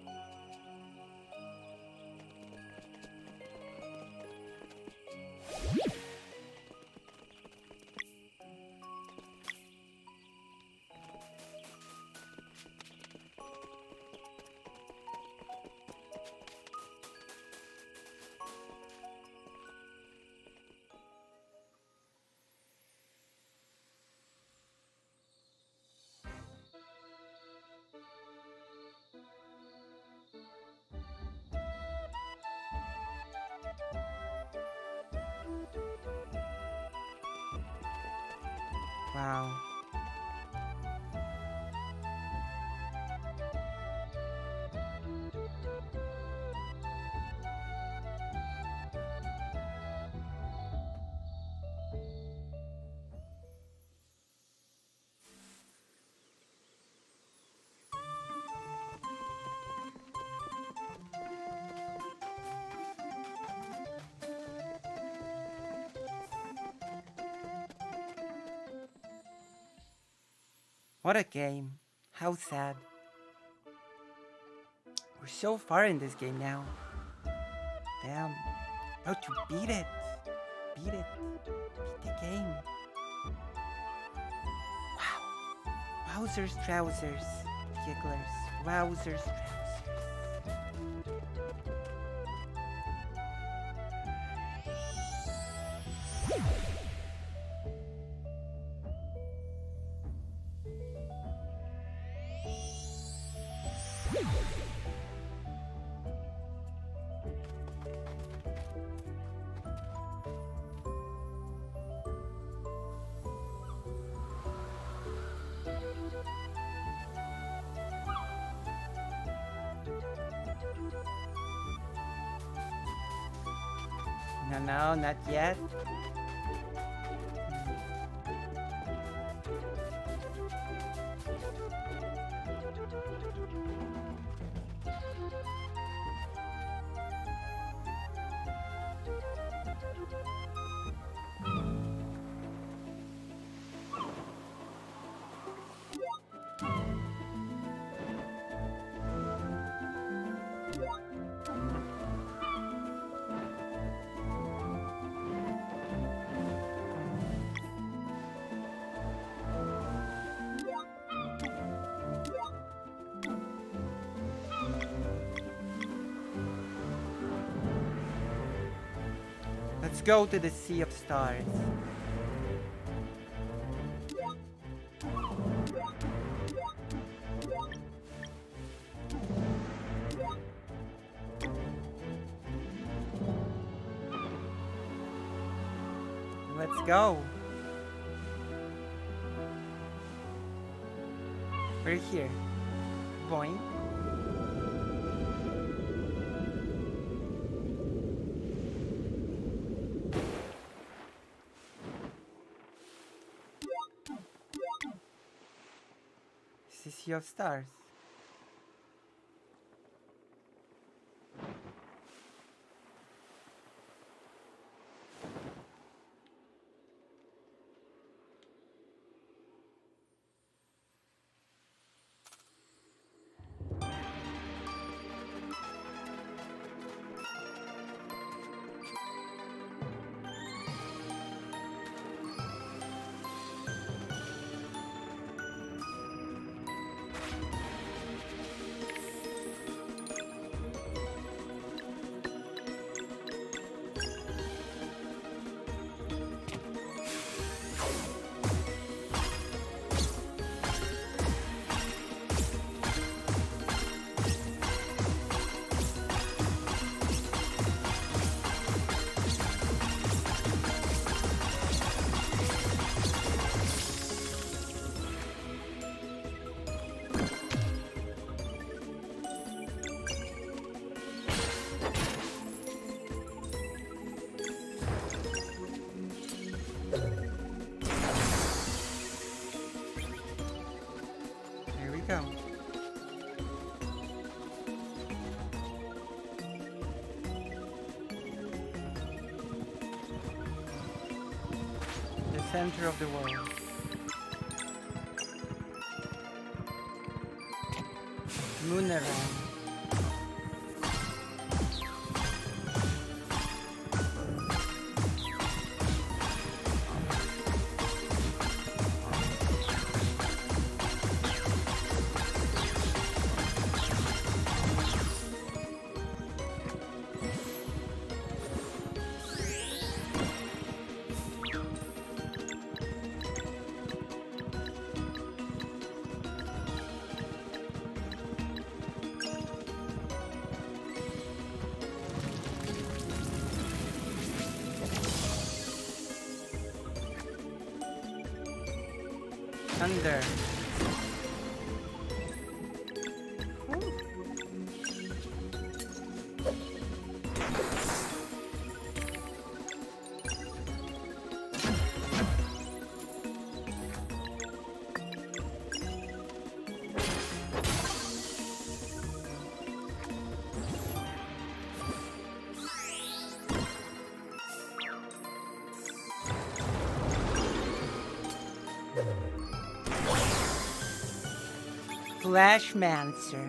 Speaker 1: Wow. What a game. How sad. We're so far in this game now. Damn. How to beat it. Beat it. Beat the game. Wow. Wowzers trousers. Gigglers. Wowzers trousers. No, not yet. Let's go to the Sea of Stars. Let's go. We're here. Boing. Sea of Stars. center of the world. Moonerang. Thunder. Flashmancer.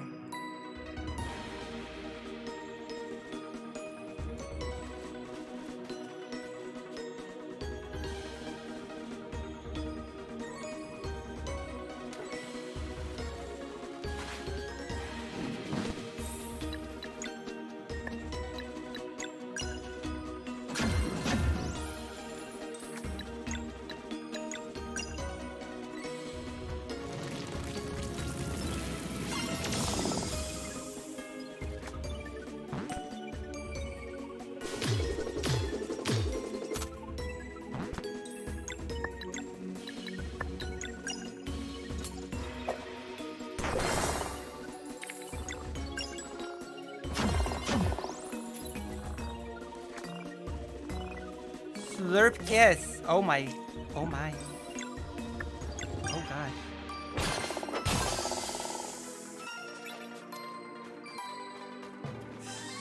Speaker 1: Slurp Kiss. Oh my. Oh my. Oh gosh.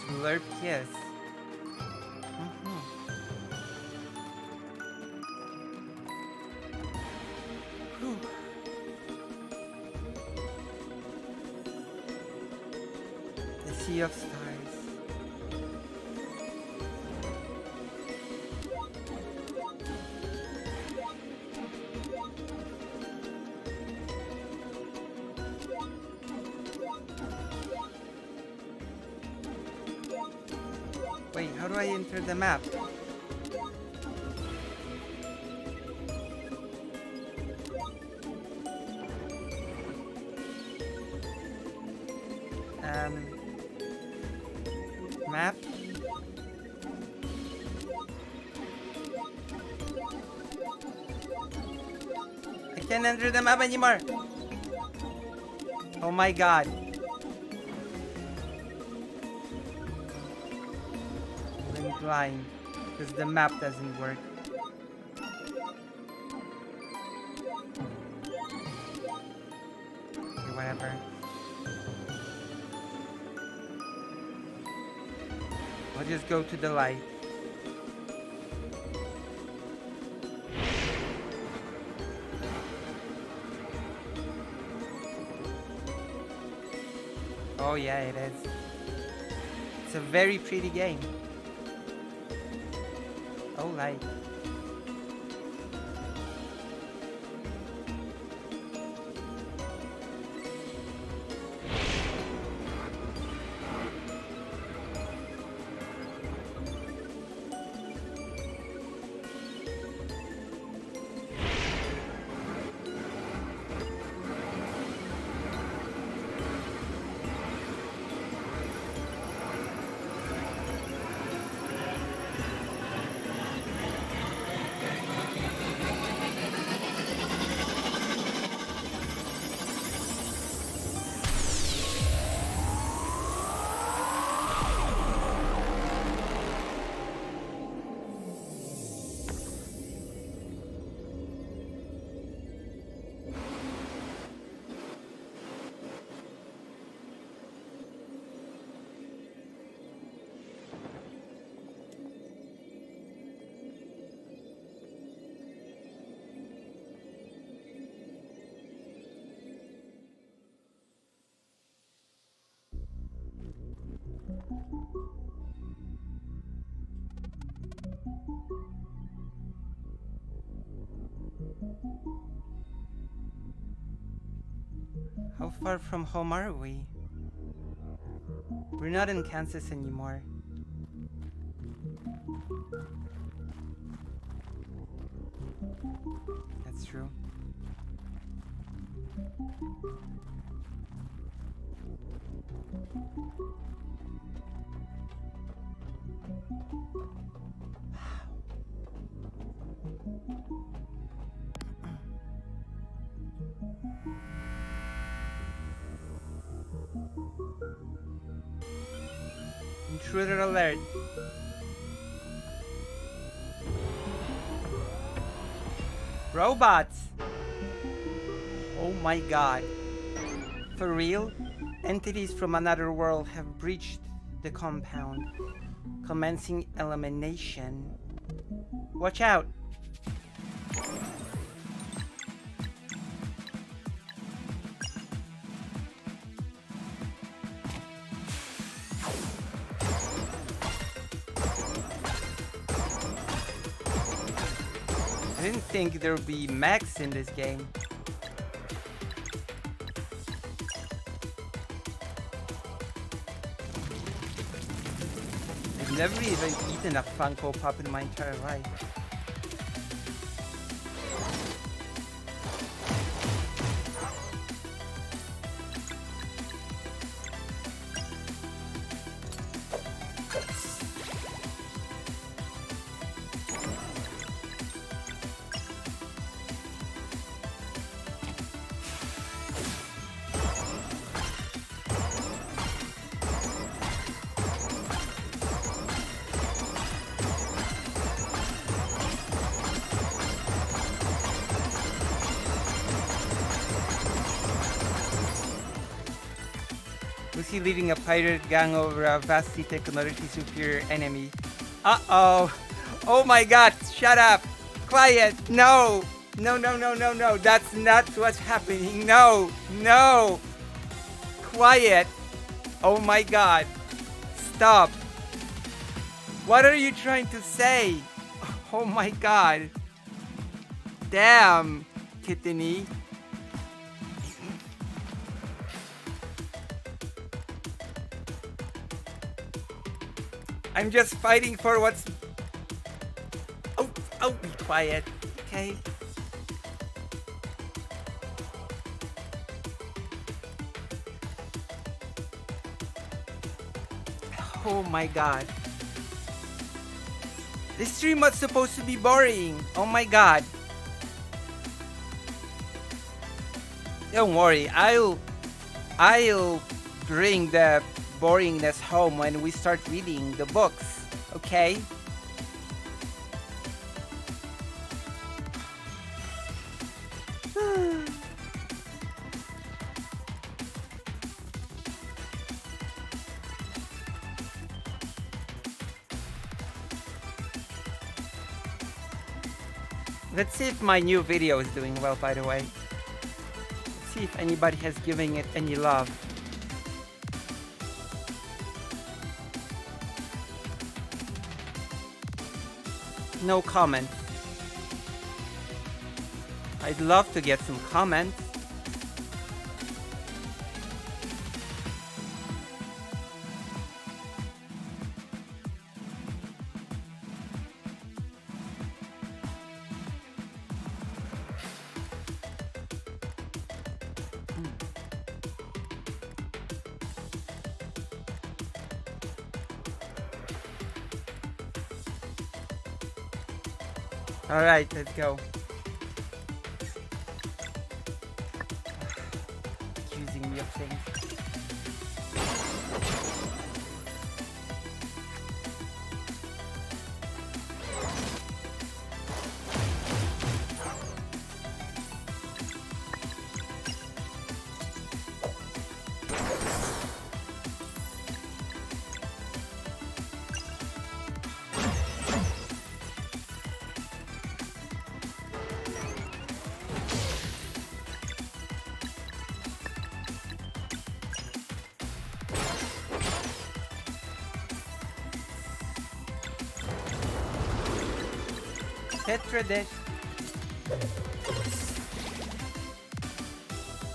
Speaker 1: Slurp Kiss. Whew. The Sea of Stars. Wait, how do I enter the map? Map? I can't enter the map anymore! Oh my god. I'm blind because the map doesn't work. Okay, whatever. I'll just go to the light. Oh yeah, it is. It's a very pretty game. Oh, light. How far from home are we? We're not in Kansas anymore. That's true. Intruder alert. Robots! Oh my god. For real? Entities from another world have breached the compound, commencing elimination. Watch out! I didn't think there would be mechs in this game. I've never even eaten a Funko Pop in my entire life. Lucy leading a pirate gang over a vastly technologically superior enemy. Uh-oh. Oh my god, shut up. Quiet. No. No, no, no, no, no. That's not what's happening. No. No. Quiet. Oh my god. Stop. What are you trying to say? Oh my god. Damn, Kittany. I'm just fighting for what's... Oh, be quiet, okay? Oh my god. This stream was supposed to be boring. Oh my god. Don't worry, I'll bring the boringness home when we start reading the books, okay? Let's see if my new video is doing well, by the way. Let's see if anybody has given it any love. No comment. I'd love to get some comments. Alright, let's go. Accusing me of things. Petri dish.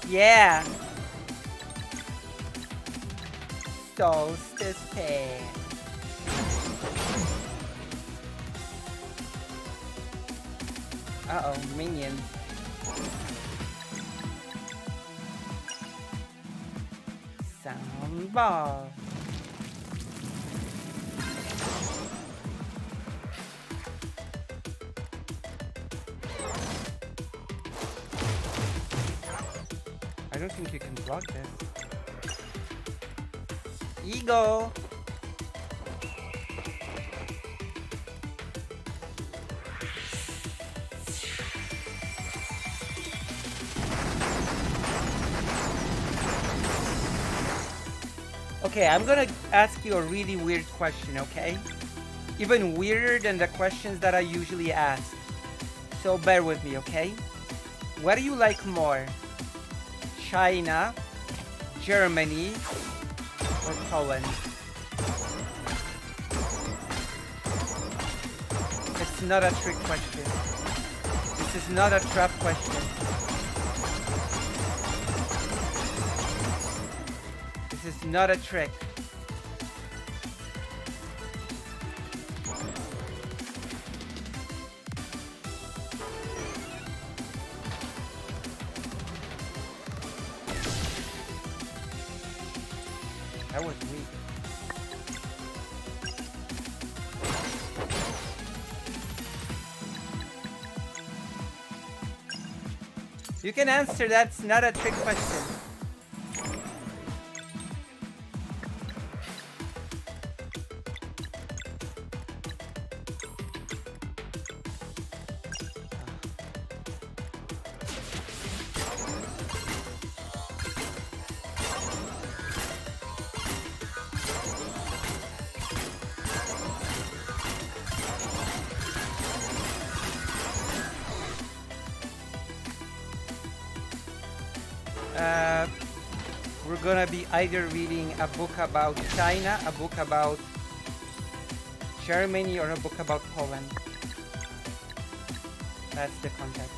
Speaker 1: Yeah. Solstice pan. Uh-oh, minions. Soundball. I don't think you can block this. Eagle! Okay, I'm gonna ask you a really weird question, okay? Even weirder than the questions that I usually ask. So bear with me, okay? What do you like more? China, Germany, or Poland? It's not a trick question. This is not a trap question. This is not a trick. That was weak. You can answer, that's not a trick question. We're gonna be either reading a book about China, a book about Germany, or a book about Poland. That's the context.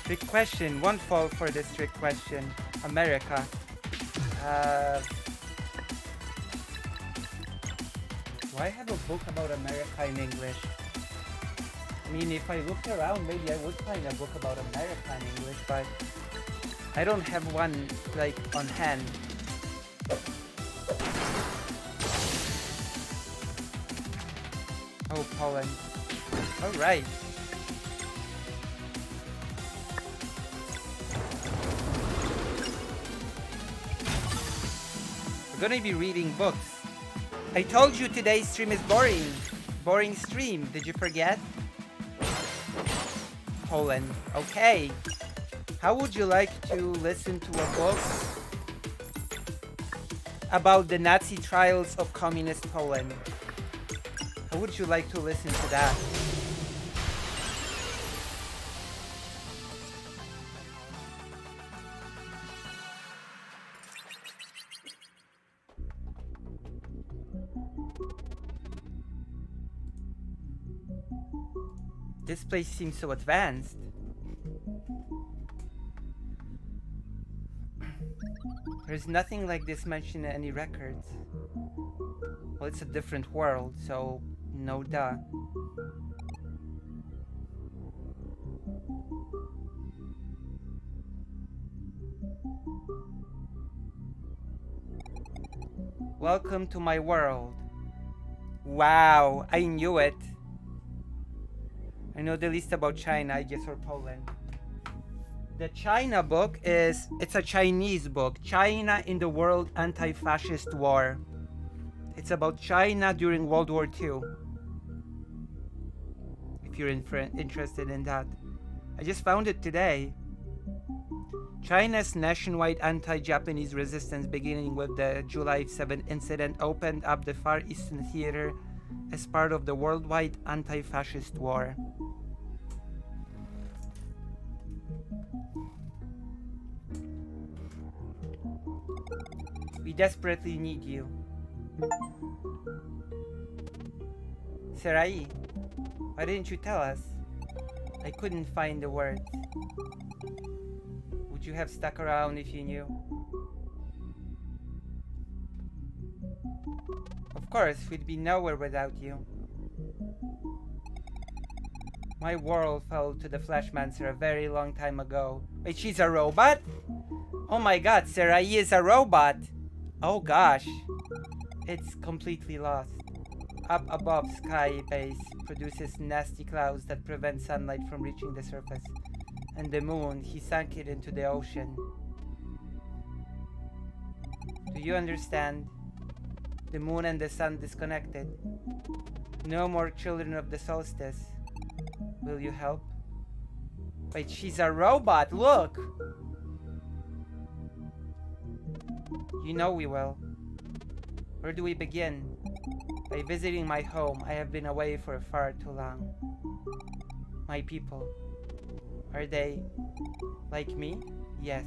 Speaker 1: Trick question, one fall for this trick question. America. Do I have a book about America in English? I mean, if I looked around, maybe I would find a book about America in English, but I don't have one, like, on hand. Oh, Poland. Alright. We're gonna be reading books. I told you today's stream is boring. Boring stream. Did you forget? Poland. Okay. How would you like to listen to a book about the Nazi trials of communist Poland? How would you like to listen to that? This place seems so advanced. There's nothing like this mentioned in any records. Well, it's a different world, so no duh. Welcome to my world. Wow, I knew it. I know the least about China, I guess, or Poland. The China book it's a Chinese book. China in the World Anti-Fascist War. It's about China during World War II. If you're interested in that. I just found it today. China's nationwide anti-Japanese resistance beginning with the July 7 incident opened up the Far Eastern theater as part of the worldwide anti-fascist war. We desperately need you. Serai, why didn't you tell us? I couldn't find the words. Would you have stuck around if you knew? Of course, we'd be nowhere without you. My world fell to the Flashmancer a very long time ago. Wait, she's a robot? Oh my god, Serai is a robot! Oh gosh. It's completely lost. Up above, Sky Base produces nasty clouds that prevent sunlight from reaching the surface. And the moon, he sank it into the ocean. Do you understand? The moon and the sun disconnected. No more children of the solstice. Will you help? Wait, she's a robot, look! You know we will. Where do we begin? By visiting my home. I have been away for far too long. My people. Are they like me? Yes.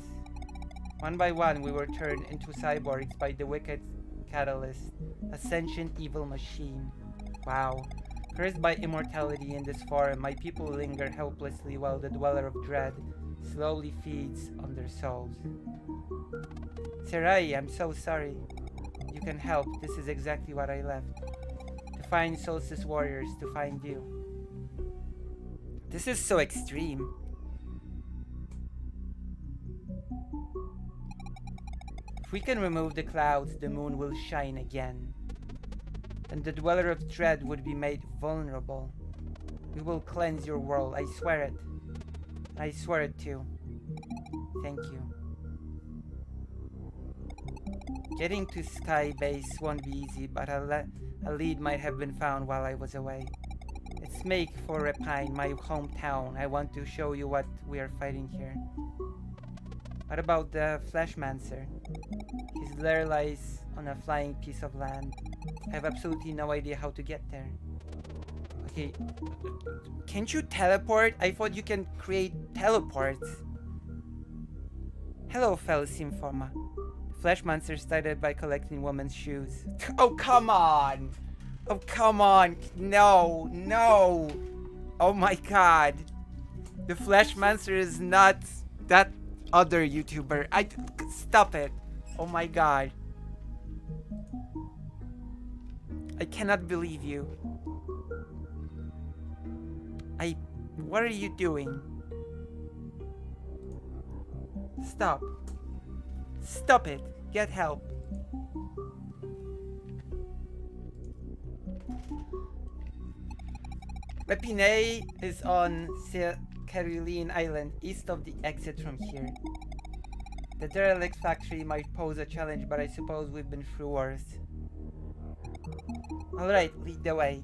Speaker 1: One by one we were turned into cyborgs by the wicked Catalyst, a sentient evil machine. Wow. Cursed by immortality in this form, my people linger helplessly while the Dweller of Dread slowly feeds on their souls. Serai, I'm so sorry. You can help. This is exactly what I left. To find Solstice Warriors, to find you. This is so extreme. If we can remove the clouds, the moon will shine again. And the Dweller of Dread would be made vulnerable. We will cleanse your world, I swear it. I swear it too. Thank you. Getting to Sky Base won't be easy, but a lead might have been found while I was away. Let's make for Repine, my hometown. I want to show you what we are fighting here. What about the Flashmancer? His lair lies on a flying piece of land. I have absolutely no idea how to get there. Okay, can't you teleport? I thought you can create teleports. Hello, fellow Symphoma. Flashmancer started by collecting women's shoes. Oh, come on! Oh, come on! No, no! Oh my god! The Flashmancer is not that other YouTuber. Stop it! Oh my god. I cannot believe you. What are you doing? Stop. Stop it. Get help. Repine is on Caroline Island, east of the exit from here. The derelict factory might pose a challenge, but I suppose we've been through worse. Alright, lead the way.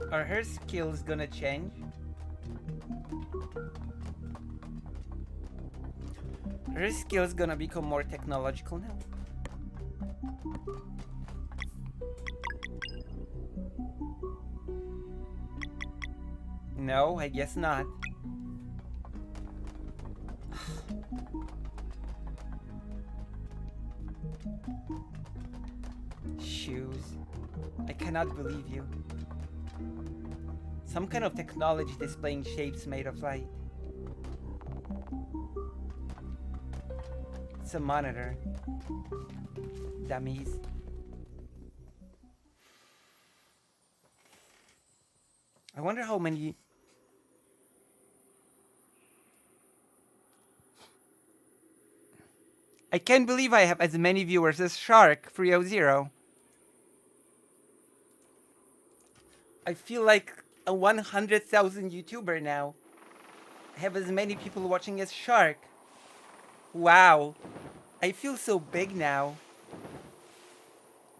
Speaker 1: Are her skills gonna change? Her skills gonna become more technological now? No, I guess not. Shoes. I cannot believe you. Some kind of technology displaying shapes made of light. It's a monitor. Dummies. I wonder how many... I can't believe I have as many viewers as Shark300. I feel like a 100,000 YouTuber now. I have as many people watching as Shark. Wow. I feel so big now.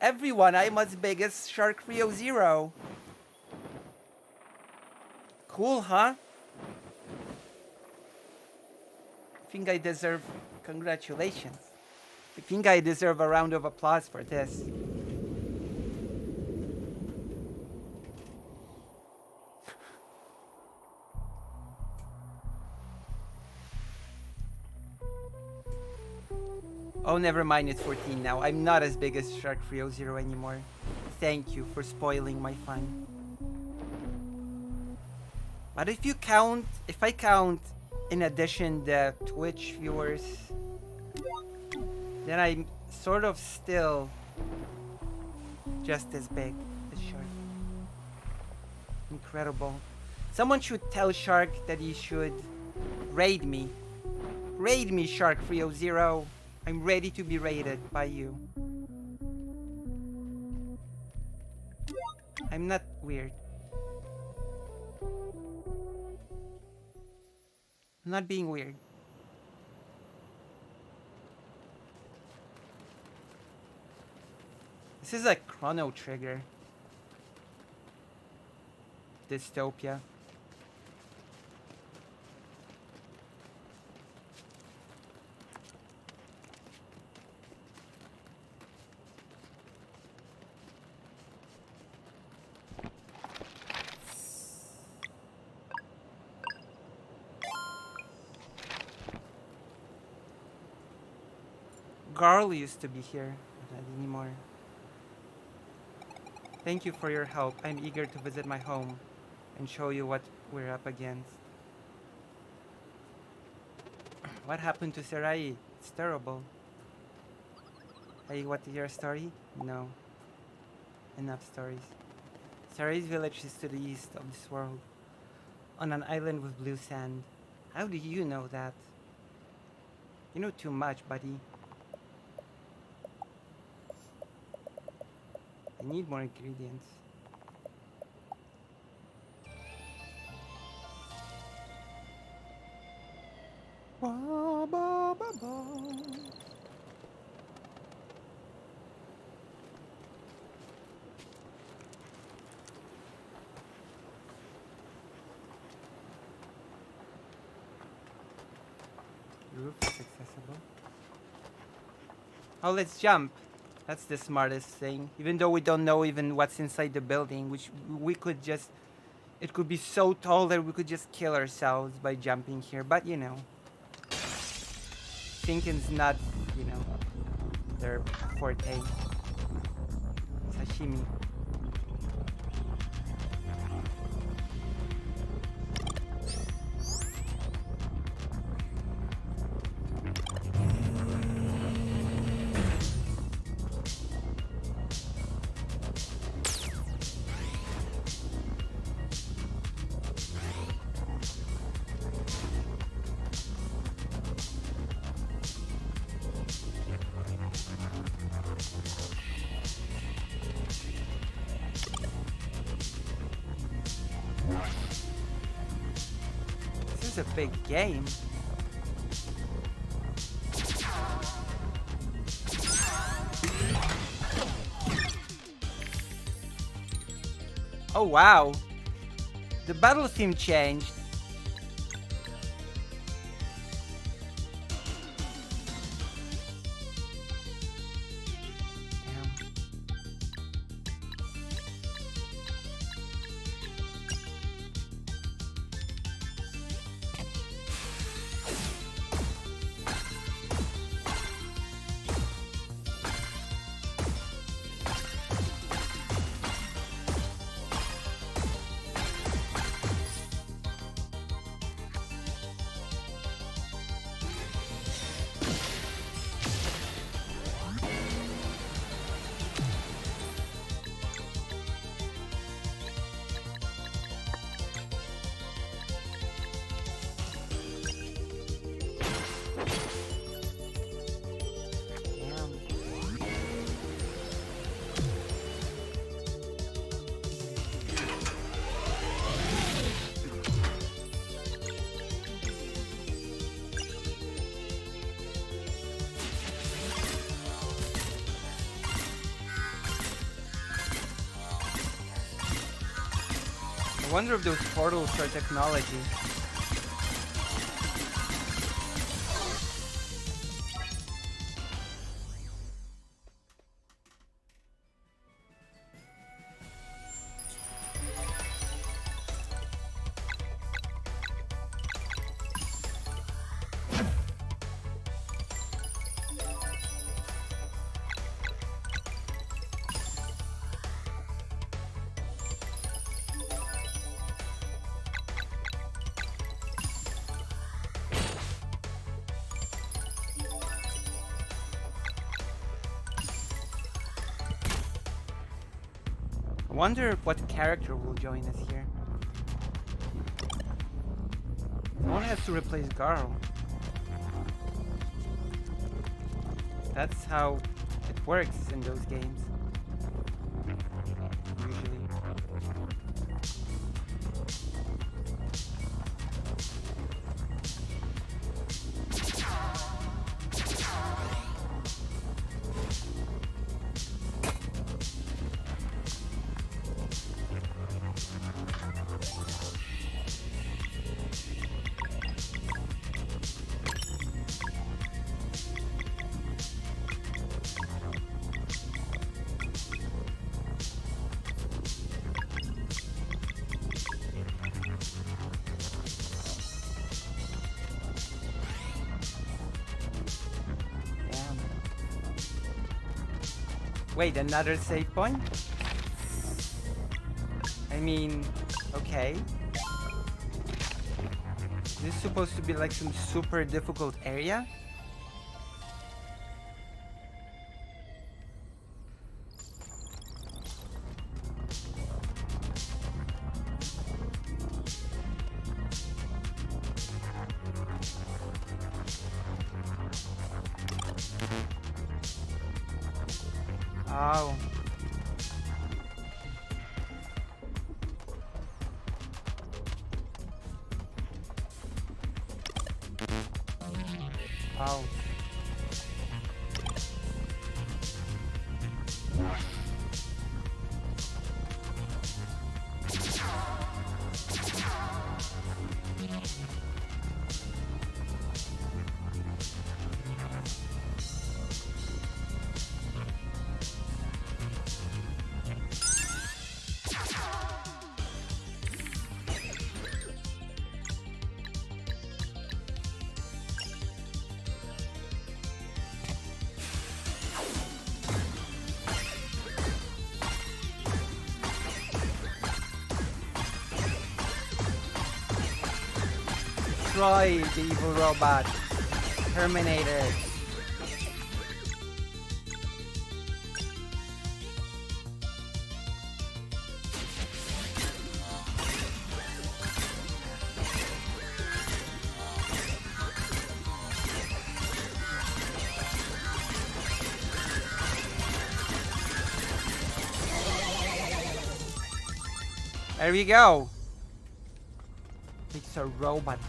Speaker 1: Everyone, I'm as big as Shark300. Cool, huh? I think I deserve congratulations. I think I deserve a round of applause for this. Oh, never mind, it's 14 now. I'm not as big as Shark 300 anymore. Thank you for spoiling my fun. But if I count in addition the Twitch viewers, then I'm sort of still just as big as Shark. Incredible. Someone should tell Shark that he should raid me. Raid me, Shark 300. I'm ready to be raided by you. I'm not weird. I'm not being weird. This is a Chrono Trigger. Dystopia. Garl used to be here, but not anymore. Thank you for your help. I'm eager to visit my home and show you what we're up against. What happened to Serai? It's terrible. Hey, want to hear a story? No. Enough stories. Serai's village is to the east of this world, on an island with blue sand. How do you know that? You know too much, buddy. I need more ingredients. Ba, ba, ba, ba. Roof is accessible. Oh, let's jump. That's the smartest thing. Even though we don't know even what's inside the building, which we could just... It could be so tall that we could just kill ourselves by jumping here. But, you know. Thinking's not, you know, their forte. Sashimi. This is a big game. Oh wow, the battle theme changed. I wonder if those portals are technology. Wonder what character will join us here. Someone has to replace Garl. That's how it works in those games. Usually. Wait, another save point? I mean, okay. This is supposed to be like some super difficult area? Oh. Oh. Destroy the evil robot. Terminate it. There we go. It's a robot.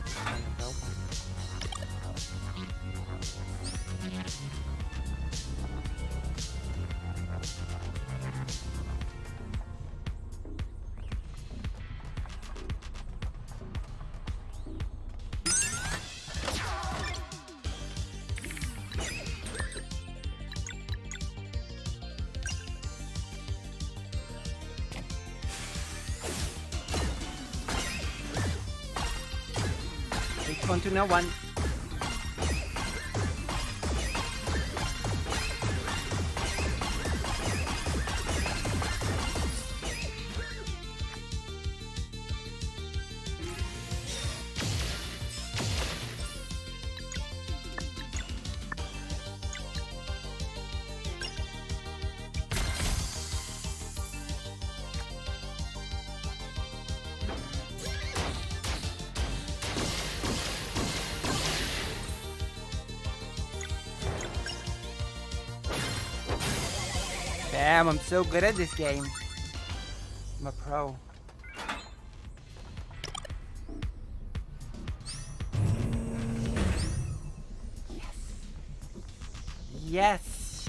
Speaker 1: One to no one. Damn, I'm so good at this game. I'm a pro. Yes.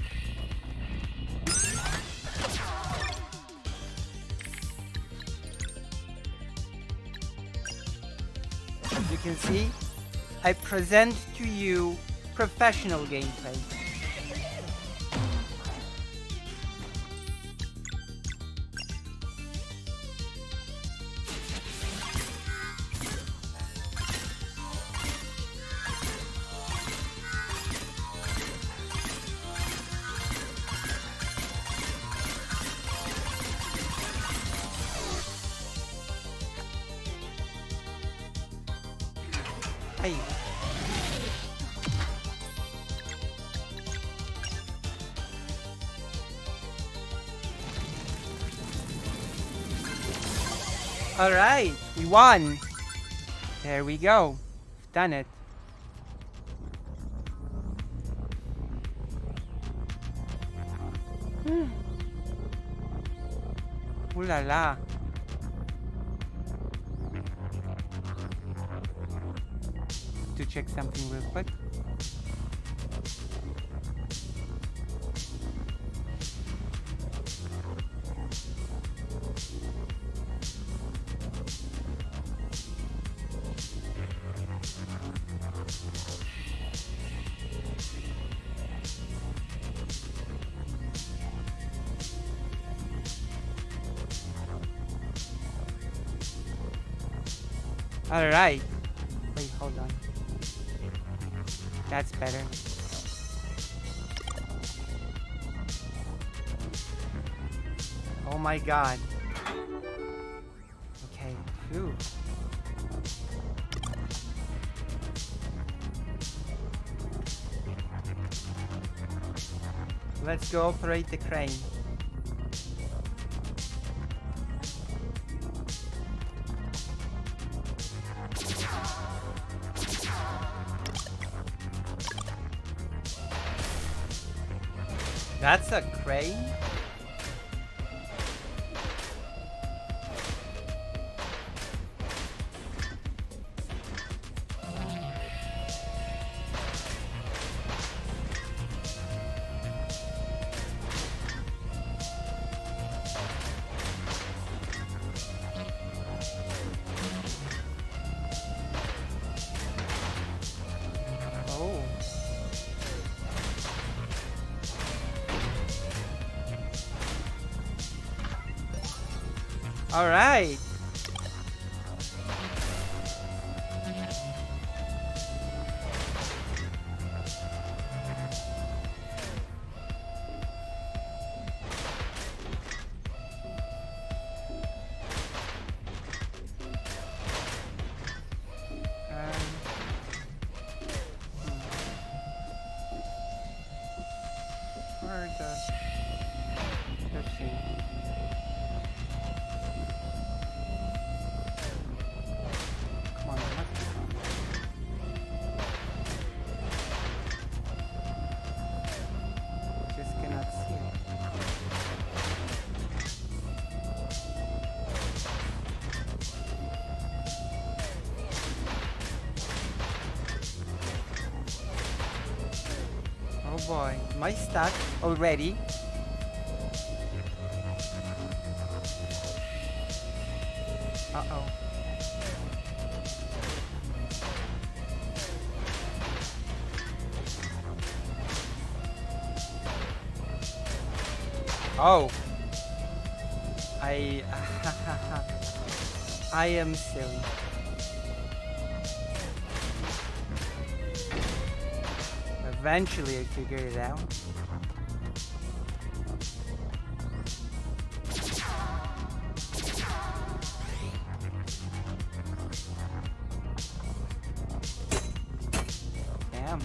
Speaker 1: As you can see, I present to you professional gameplay. Hey. Alright, we won. There we go. We've done it. Ooh la la. To check something real quick. Alright. Wait, hold on. That's better. Oh my god. Okay, phew. Let's go operate the crane. That's a crane? Oh. All right. Where let's see. Come on, there must be one. Just cannot see it. Oh boy, am I stuck already? Uh-oh. Oh. I am silly. Eventually I figured it out. Damn.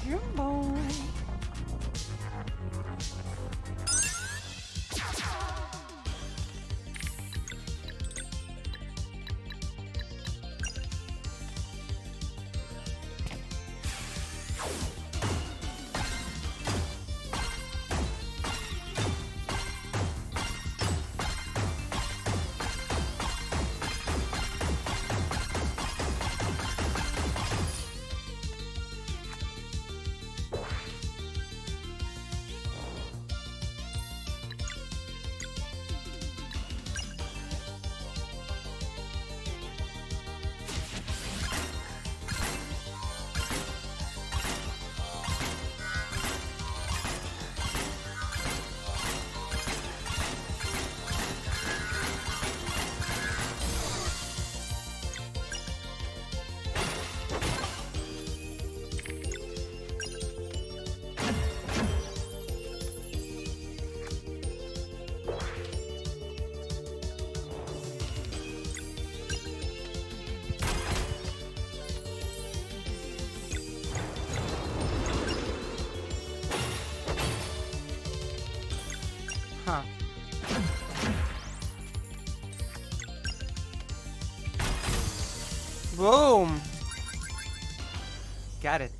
Speaker 1: Jumbo. Got it.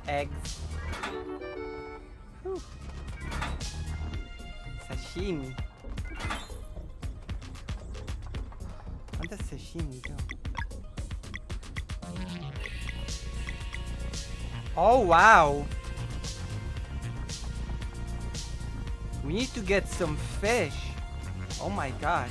Speaker 1: Eggs. Whew. Sashimi. Where does sashimi go? Oh wow! We need to get some fish. Oh my gosh.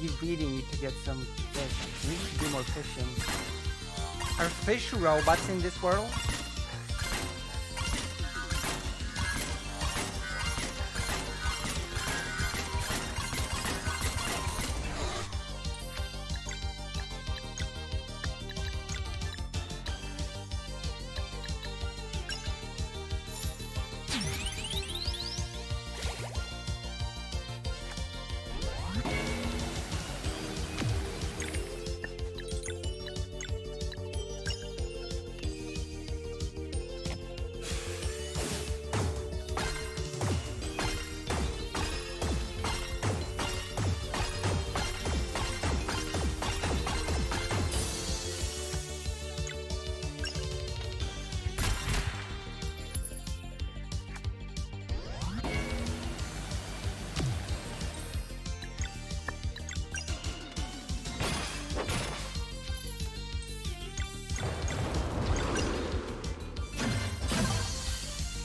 Speaker 1: You really need to get some fish. We need to do more fishing. Are fish robots in this world?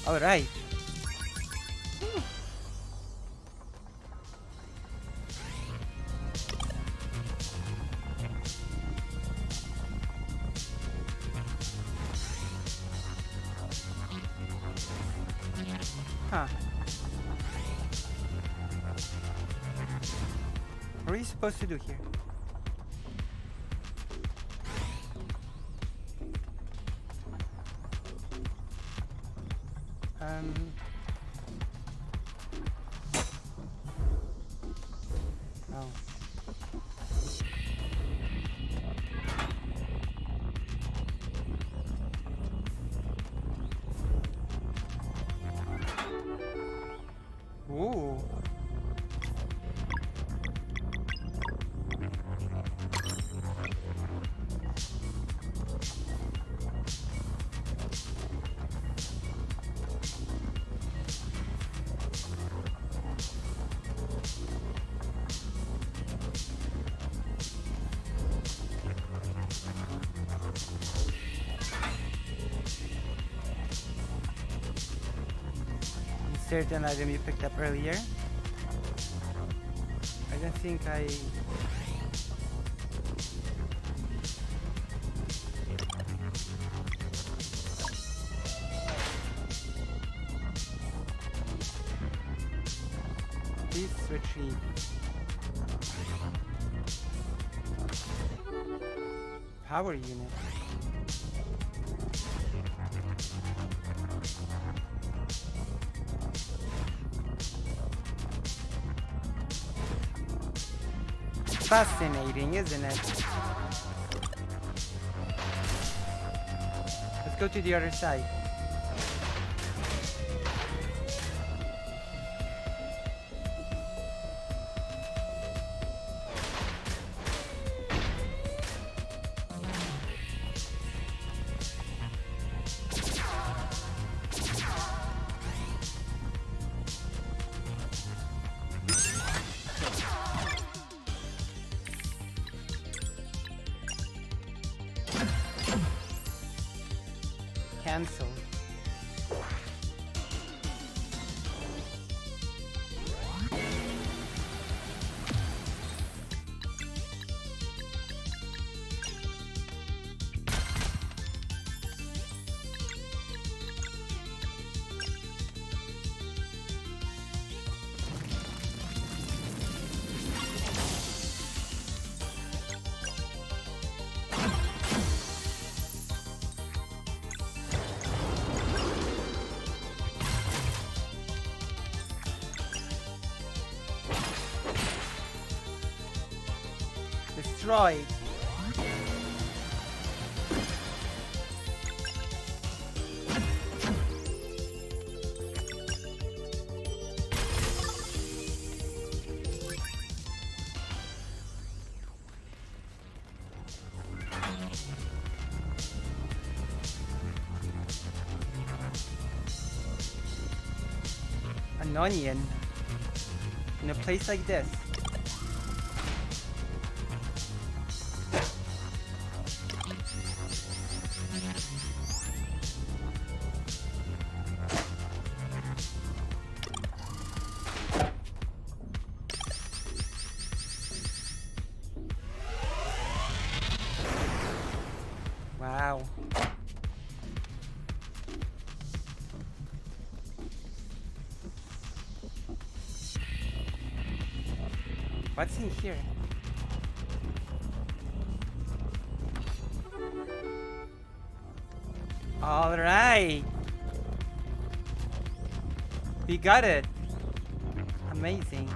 Speaker 1: All right. Huh. What are you supposed to do here? Oh. Ooh. Certain item you picked up earlier. I don't think I... Please retrieve. Power unit. Fascinating, isn't it? Let's go to the other side. Cancel. destroyed. An onion in a place like this. Wow. What's in here? All right. We got it. Amazing.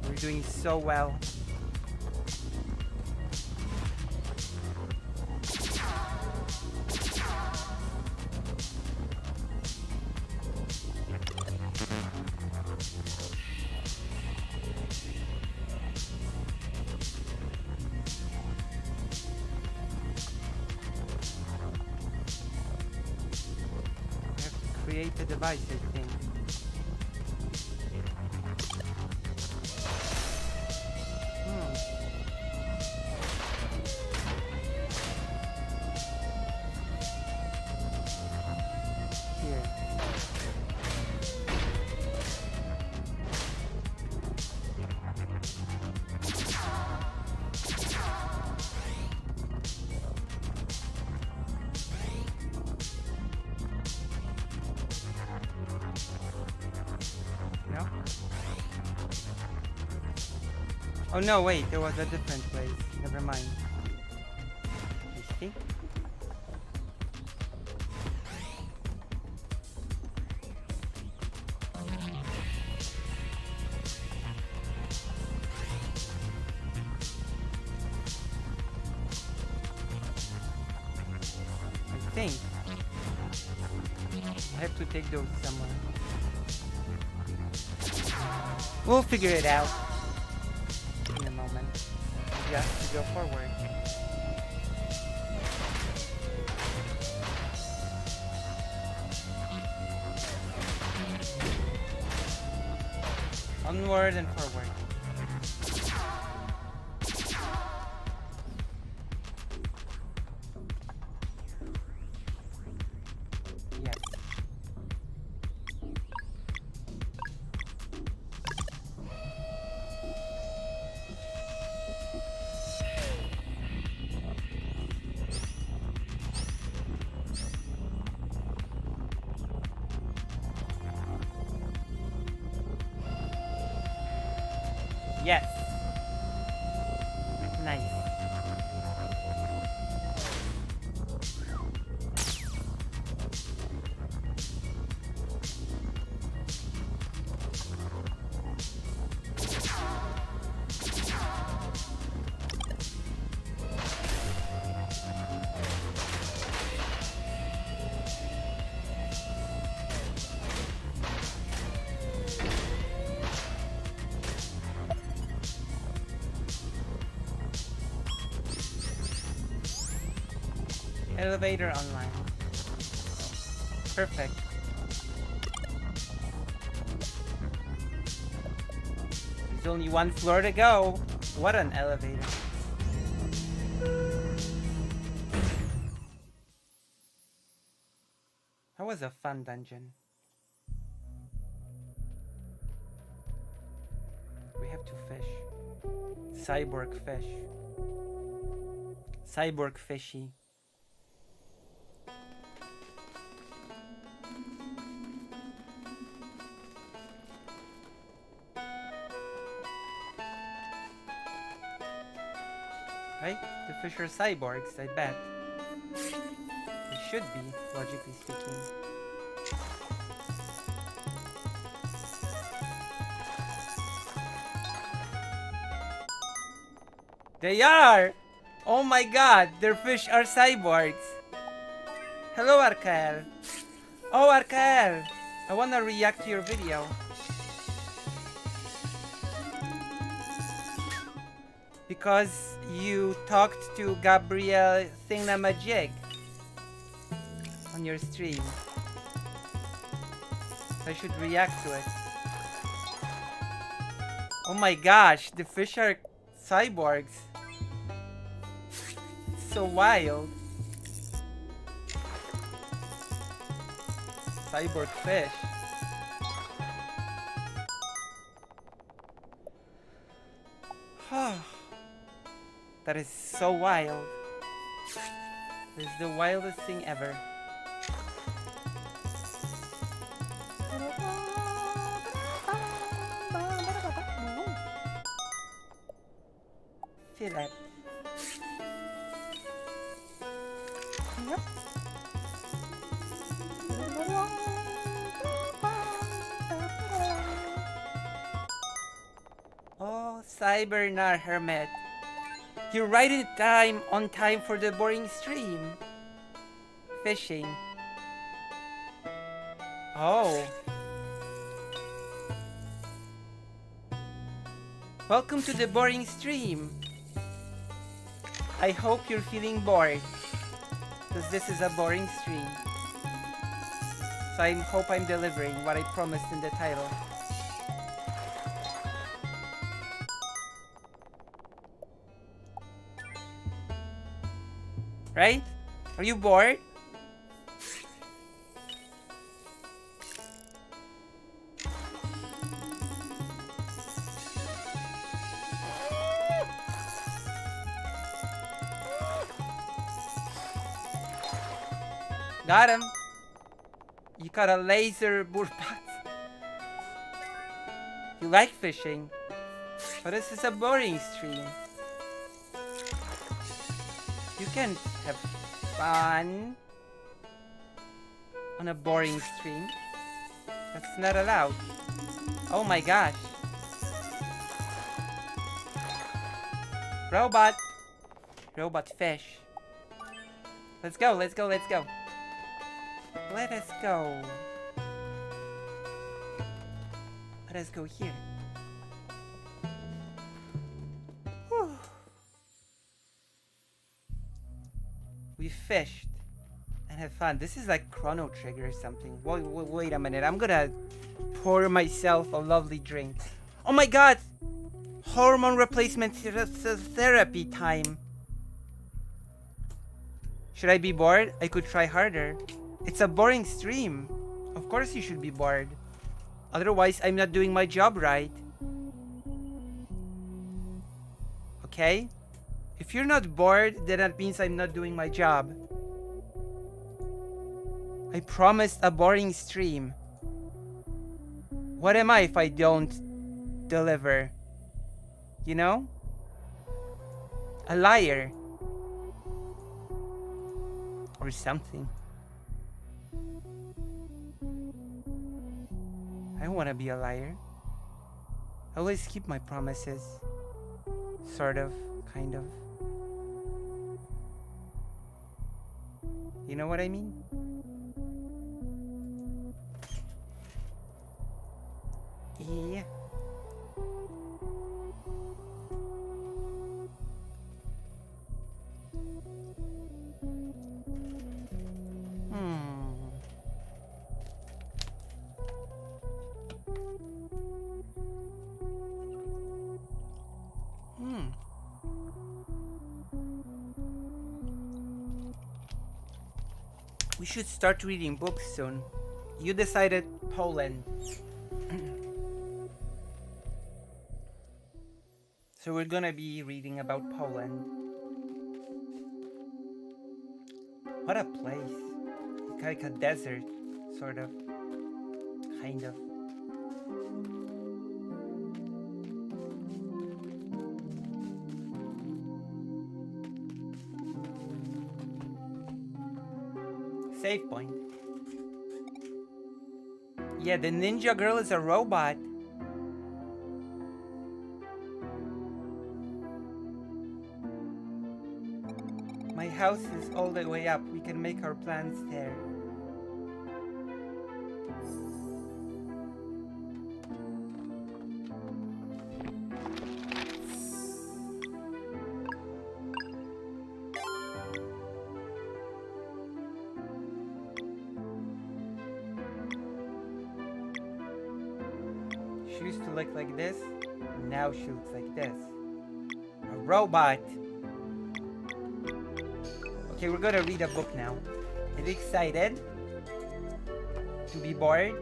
Speaker 1: We're doing so well. Create a device, I think. Here. No? Oh no, wait, there was a different place. Never mind. You see? I think I have to take those somewhere. We'll figure it out in a moment. We have to go forward. Onward and forward. Yes. Yes. Nice. Elevator online. Perfect. There's only one floor to go. What an elevator. That was a fun dungeon. We have to fish. Cyborg fish. Cyborg fishy. Right? The fish are cyborgs, I bet. They should be, logically speaking. They are! Oh my god, their fish are cyborgs. Hello, Arkael. Oh, Arkael, I wanna react to your video. Because you talked to Gabriel Thingamajig on your stream. So I should react to it. Oh my gosh, the fish are cyborgs. It's so wild. Cyborg fish. That is so wild. This is the wildest thing ever. Feel that. Yep. Oh, Cybernar Hermit. You're right on time for the boring stream. Fishing. Oh. Welcome to the boring stream. I hope you're feeling bored, because this is a boring stream. So I hope I'm delivering what I promised in the title. Right? Are you bored? Got him. You got a laser burpat. You like fishing, but this is a boring stream. You can't have fun on a boring stream. That's not allowed. Oh my gosh. Robot. Robot fish. Let's go, let's go, let's go. Let us go. Let us go here. Whew. We fished and had fun. This is like Chrono Trigger or something. Wait a minute. I'm gonna pour myself a lovely drink. Oh my god! Hormone replacement therapy time. Should I be bored? I could try harder. It's a boring stream. Of course you should be bored. Otherwise, I'm not doing my job right. Okay? If you're not bored, then that means I'm not doing my job. I promised a boring stream. What am I if I don't deliver? You know? A liar. Or something. I don't want to be a liar. I always keep my promises. Sort of, kind of. You know what I mean? Yeah. We should start reading books soon. You decided Poland. So we're gonna be reading about Poland. What a place. It's like a desert, sort of. Kind of. Save point. Yeah, the ninja girl is a robot. My house is all the way up. We can make our plans there. She used to look like this. Now she looks like this. A robot. Okay, we're gonna read a book now. Are you excited to be bored?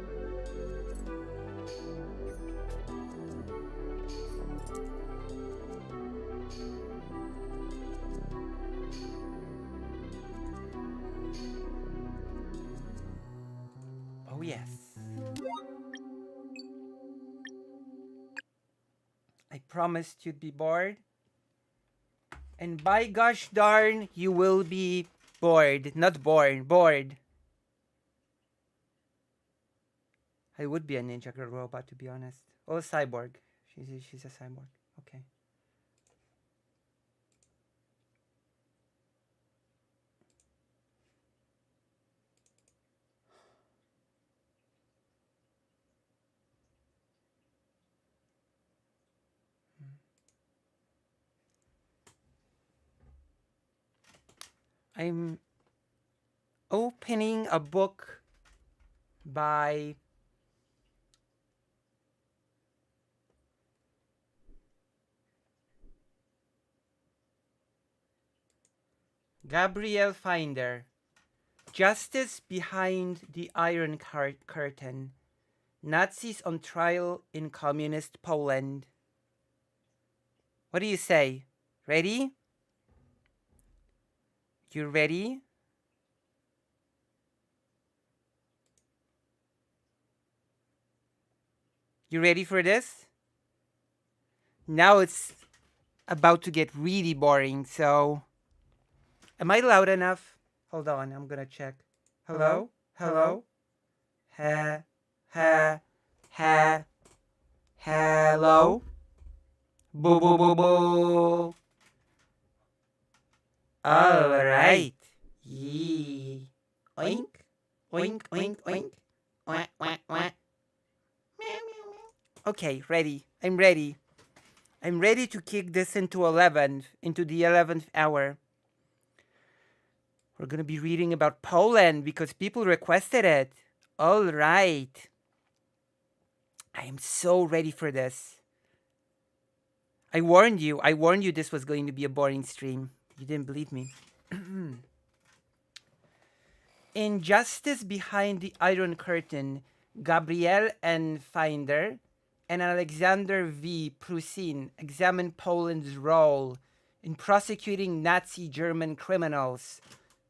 Speaker 1: Oh yes. I promised you'd be bored. And by gosh darn, you will be bored. Not born, bored. I would be a Ninja Girl robot, to be honest. Or a cyborg. She's a cyborg. Okay. I'm opening a book by Gabriel Finder. Justice Behind the Iron Curtain. Nazis on Trial in Communist Poland. What do you say? Ready? You ready? You ready for this? Now it's about to get really boring, so... Am I loud enough? Hold on, I'm gonna check. Hello? Hello? Ha, ha, ha. Hello? Boo, boo, boo, boo. All right. Yee. Oink. Oink, oink, oink. Wah, wah, wah. Okay, ready. I'm ready. I'm ready to kick this into the 11th hour. We're going to be reading about Poland because people requested it. All right. I am so ready for this. I warned you this was going to be a boring stream. You didn't believe me. In Justice Behind the Iron Curtain, Gabriel N. Finder and Alexander V. Prusin examine Poland's role in prosecuting Nazi German criminals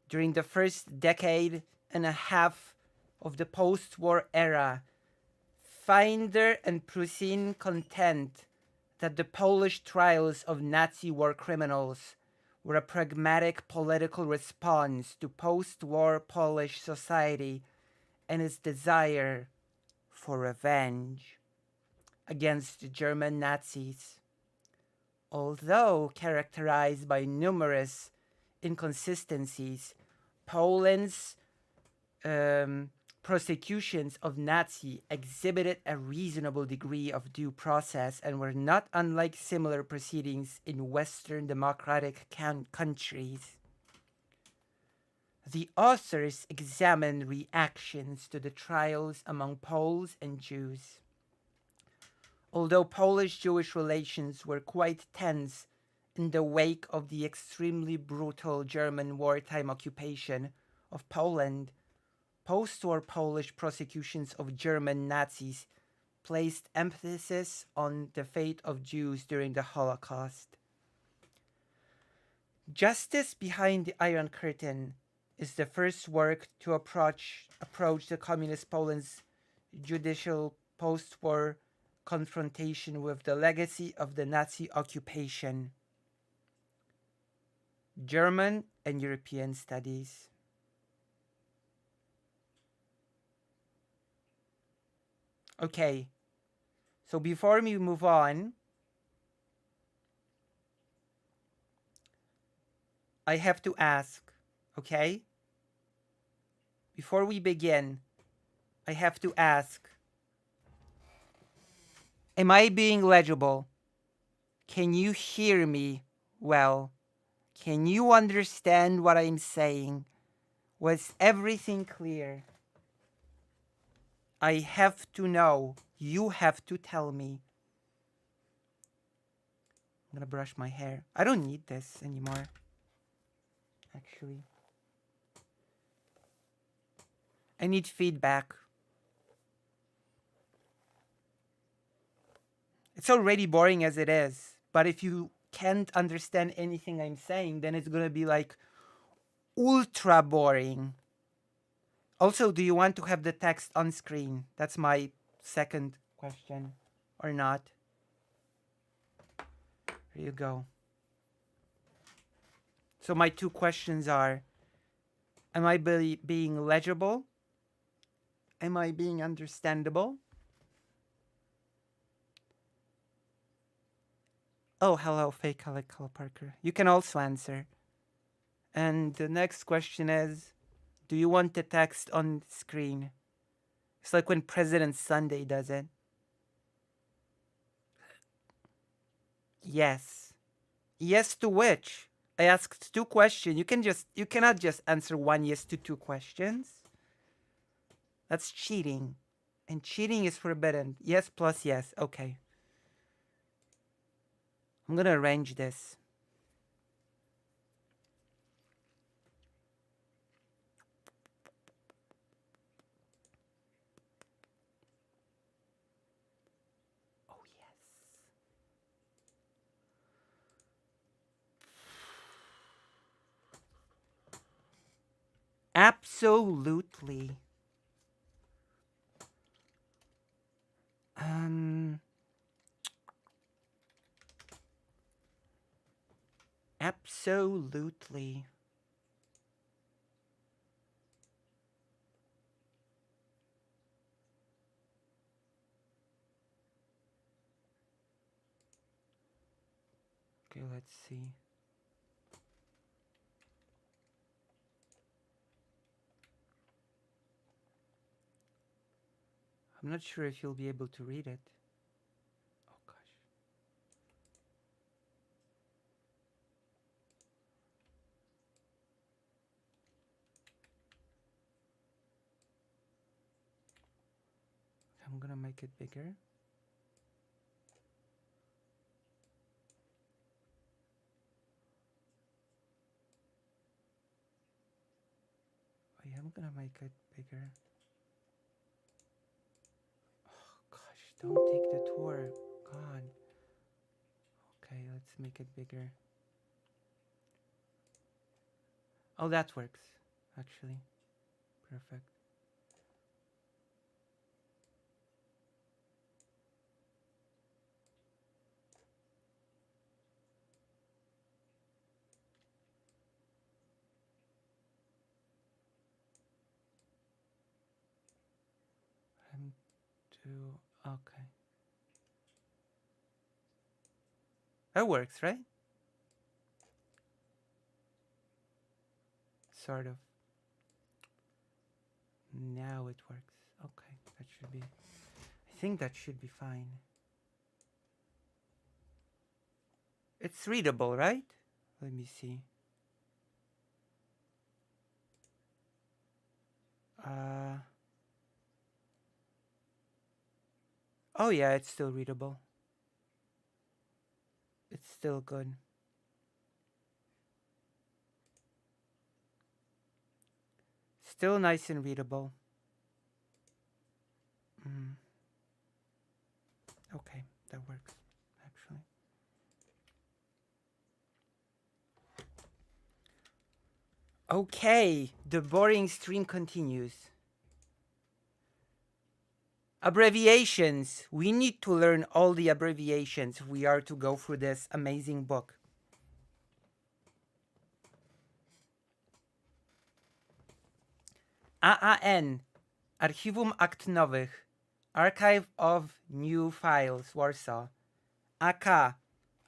Speaker 1: during the first decade and a half of the post-war era. Finder and Prusin contend that the Polish trials of Nazi war criminals were a pragmatic political response to post-war Polish society and its desire for revenge against the German Nazis. Although characterized by numerous inconsistencies, Poland's prosecutions of Nazi exhibited a reasonable degree of due process and were not unlike similar proceedings in Western democratic countries. The authors examined reactions to the trials among Poles and Jews. Although Polish-Jewish relations were quite tense in the wake of the extremely brutal German wartime occupation of Poland, post-war Polish prosecutions of German Nazis placed emphasis on the fate of Jews during the Holocaust. Justice Behind the Iron Curtain is the first work to approach the Communist Poland's judicial post-war confrontation with the legacy of the Nazi occupation. German and European Studies. Okay, so before we move on, I have to ask, okay? Before we begin, I have to ask, am I being legible? Can you hear me well? Can you understand what I'm saying? Was everything clear? I have to know. You have to tell me. I'm gonna brush my hair. I don't need this anymore, actually. I need feedback. It's already boring as it is, but if you can't understand anything I'm saying, then it's gonna be like ultra boring. Also, do you want to have the text on screen? That's my second question, or not? Here you go. So my two questions are, am I being legible? Am I being understandable? Oh, hello, fake Alec Parker. You can also answer. And the next question is, do you want the text on screen? It's like when President Sunday does it. Yes. Yes to which? I asked two questions. You cannot just answer one yes to two questions. That's cheating. And cheating is forbidden. Yes plus yes. Okay. I'm gonna arrange this. Oh yes. Absolutely. Absolutely. Okay, let's see. I'm not sure if you'll be able to read it. Oh gosh. I'm gonna make it bigger. I am gonna make it bigger. Oh gosh, don't take the tour. God. Okay, let's make it bigger. Oh, that works, actually. Perfect. Okay. That works, right? Sort of. Now it works. Okay, that should be... I think that should be fine. It's readable, right? Let me see. Oh yeah, it's still readable. It's still good. Still nice and readable. Okay, that works, actually. Okay, the boring stream continues. Abbreviations. We need to learn all the abbreviations if we are to go through this amazing book. AAN, Archiwum Akt Nowych, Archive of New Files, Warsaw. AK,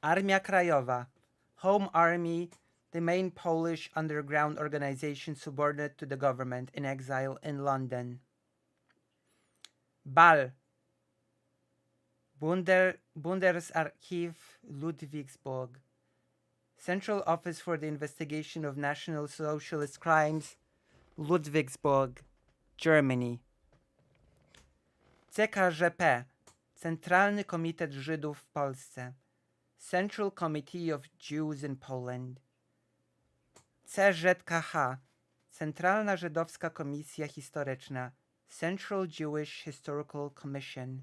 Speaker 1: Armia Krajowa, Home Army the main Polish underground organization subordinate to the government in exile in London. BAL, Bundesarchiv Ludwigsburg, Central Office for the Investigation of National Socialist Crimes, Ludwigsburg, Germany. CKŻP, Centralny Komitet Żydów w Polsce, Central Committee of Jews in Poland. CZKH, Centralna Żydowska Komisja Historyczna, Central Jewish Historical Commission.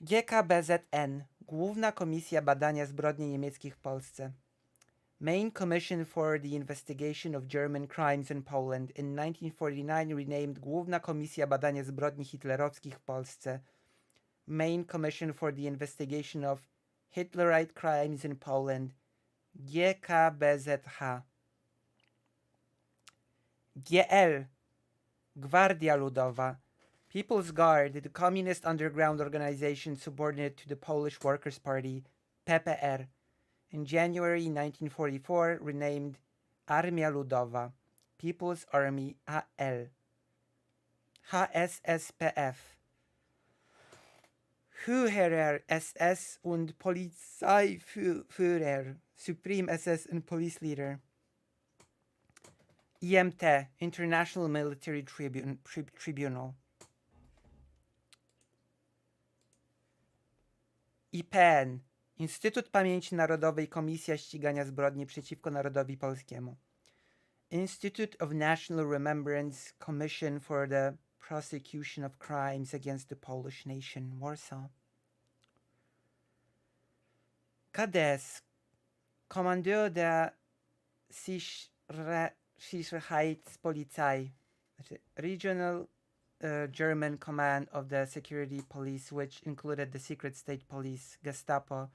Speaker 1: GKBZN, Główna Komisja Badania Zbrodni Niemieckich w Polsce. Main Commission for the Investigation of German Crimes in Poland, in 1949 renamed Główna Komisja Badania Zbrodni Hitlerowskich w Polsce. Main Commission for the Investigation of Hitlerite Crimes in Poland, GKBZH. GL, Gwardia Ludowa, People's Guard, the communist underground organization subordinate to the Polish Workers' Party, PPR, in January 1944 renamed Armia Ludowa, People's Army AL. HSSPF, Führer SS und Polizeiführer, Supreme SS and Police Leader. IMT, International Military Tribunal. IPN, Instytut Pamięci Narodowej, Komisja Ścigania Zbrodni przeciwko Narodowi Polskiemu. Institute of National Remembrance, Commission for the Prosecution of Crimes against the Polish Nation, Warsaw. KDS, Kommandeur der Sicherheitspolizei, Regional German Command of the Security Police, which included the Secret State Police, Gestapo,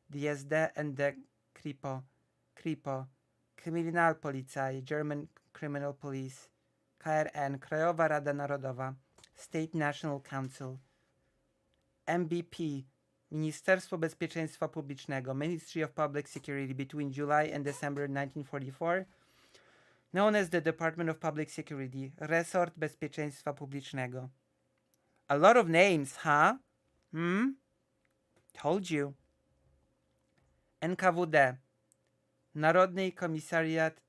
Speaker 1: the SD and the Kripo, Kriminalpolizei, German Criminal Police, KRN, Krajowa Rada Narodowa, State National Council, MBP, Ministerstwo Bezpieczeństwa Publicznego, Ministry of Public Security between July and December 1944, known as the Department of Public Security, Resort Bezpieczeństwa Publicznego. A lot of names, huh? Told you. NKWD, Narodny Komisariat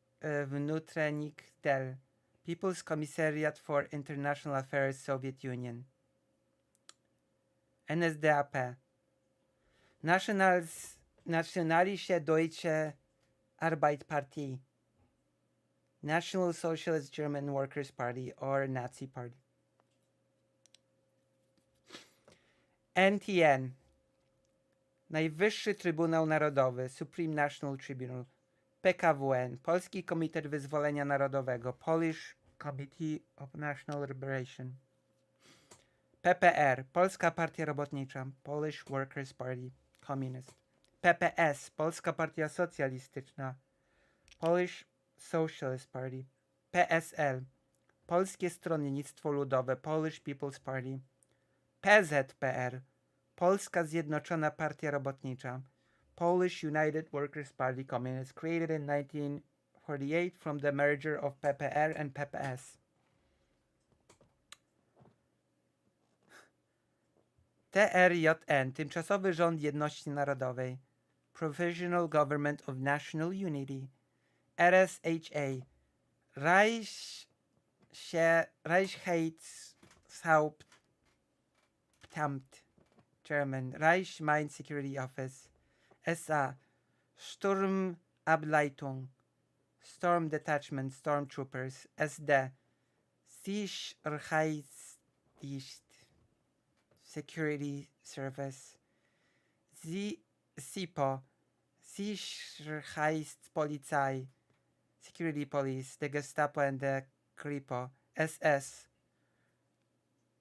Speaker 1: Vnutrenik Del, People's Commissariat for International Affairs, Soviet Union. NSDAP, Nationalische Deutsche Arbeiterpartei, National Socialist German Workers' Party, or Nazi Party. NTN, Najwyższy Trybunał Narodowy, Supreme National Tribunal. PKWN, Polski Komitet Wyzwolenia Narodowego, Polish Committee of National Liberation. PPR, Polska Partia Robotnicza, Polish Workers' Party, Communist. PPS, Polska Partia Socjalistyczna, Polish Socialist Party. PSL, Polskie Stronnictwo Ludowe, Polish People's Party. PZPR, Polska Zjednoczona Partia Robotnicza, Polish United Workers' Party Communist, created in 1948 from the merger of PPR and PPS. TRJN, Tymczasowy Rząd Jedności Narodowej, Provisional Government of National Unity. RSHA, Reichshauptamt, German, Reich Mine Security Office. SA, Sturmableitung, Storm Detachment, Stormtroopers. SD, Sicherheitsdienst, Security Service. SIPO, Sicherheitspolizei, Security Police, the Gestapo and the Kripo. SS,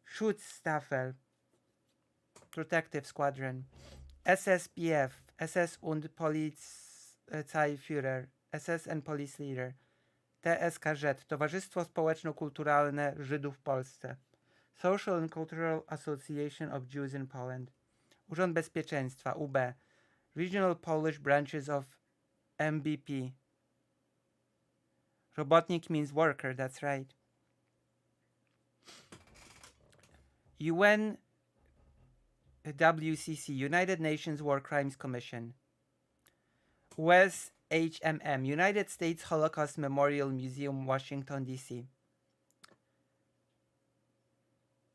Speaker 1: Schutzstaffel, Protective Squadron. SSPF, SS und Polizeiführer, SS and Police Leader. TSKZ, Towarzystwo Społeczno-Kulturalne Żydów w Polsce, Social and Cultural Association of Jews in Poland. Urząd Bezpieczeństwa, UB, Regional Polish Branches of MBP, Robotnik means worker, that's right. UN WCC, United Nations War Crimes Commission. USHMM, United States Holocaust Memorial Museum, Washington, D.C.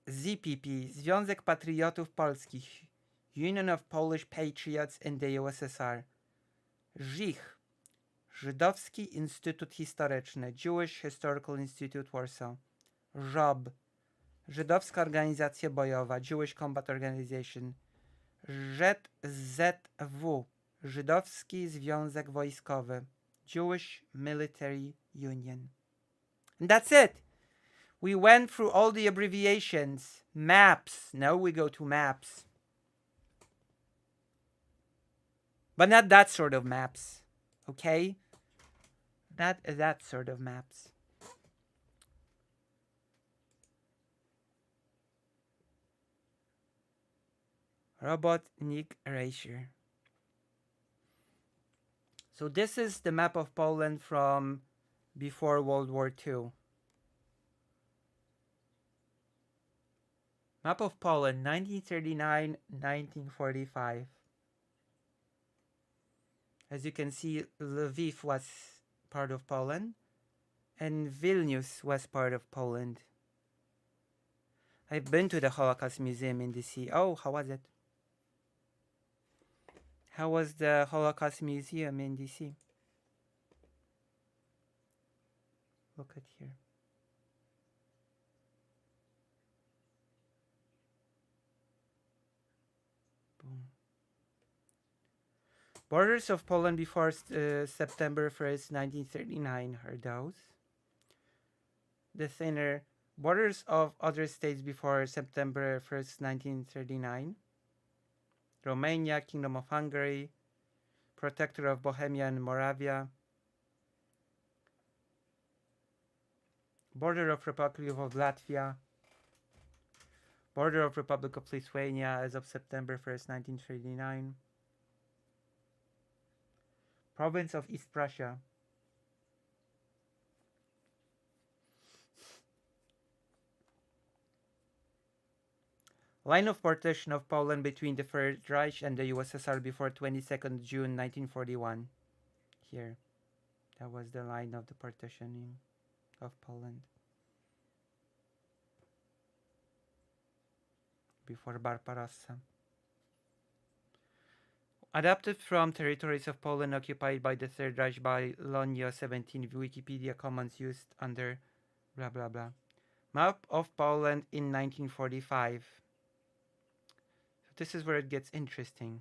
Speaker 1: ZPP, Związek Patriotów Polskich, Union of Polish Patriots in the USSR. Żich, Żydowski Instytut Historyczny, Jewish Historical Institute Warsaw. ŻOB, Żydowska Organizacja Bojowa, Jewish Combat Organization. ŻZW, Żydowski Związek Wojskowy, Jewish Military Union. And that's it. We went through all the abbreviations. Maps. Now we go to maps. But not that sort of maps. Okay? Not that sort of maps. Robotnik erasure. So this is the map of Poland from before World War II. Map of Poland, 1939-1945. As you can see, Lviv was part of Poland, and Vilnius was part of Poland. I've been to the Holocaust Museum in DC. Oh, how was it? How was the Holocaust Museum in DC? Look at here. Boom. Borders of Poland before September 1st, 1939 are those. The thinner borders of other states before September 1st, 1939. Romania, Kingdom of Hungary, Protector of Bohemia and Moravia, border of Republic of Latvia, border of Republic of Lithuania as of September 1st, 1939, province of East Prussia, line of partition of Poland between the Third Reich and the USSR before 22nd June 1941. Here, that was the line of the partitioning of Poland. Before Barbarossa. Adapted from Territories of Poland occupied by the Third Reich by Lonio 17, Wikipedia Commons used under blah blah blah. Map of Poland in 1945. This is where it gets interesting.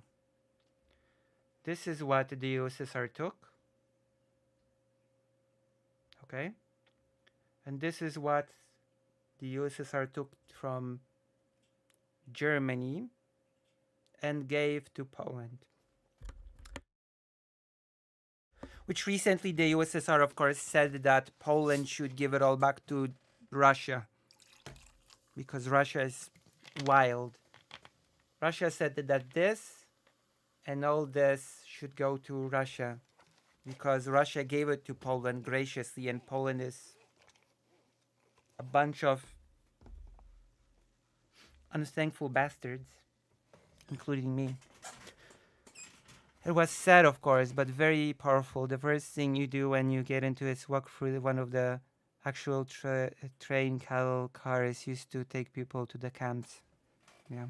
Speaker 1: This is what the USSR took. Okay? And this is what the USSR took from Germany and gave to Poland. Which recently the USSR, of course, said that Poland should give it all back to Russia. Because Russia is wild. Russia said that this and all this should go to Russia because Russia gave it to Poland graciously, and Poland is a bunch of unthankful bastards, including me. It was sad, of course, but very powerful. The first thing you do when you get into it is walk through one of the actual train cattle cars used to take people to the camps. Yeah.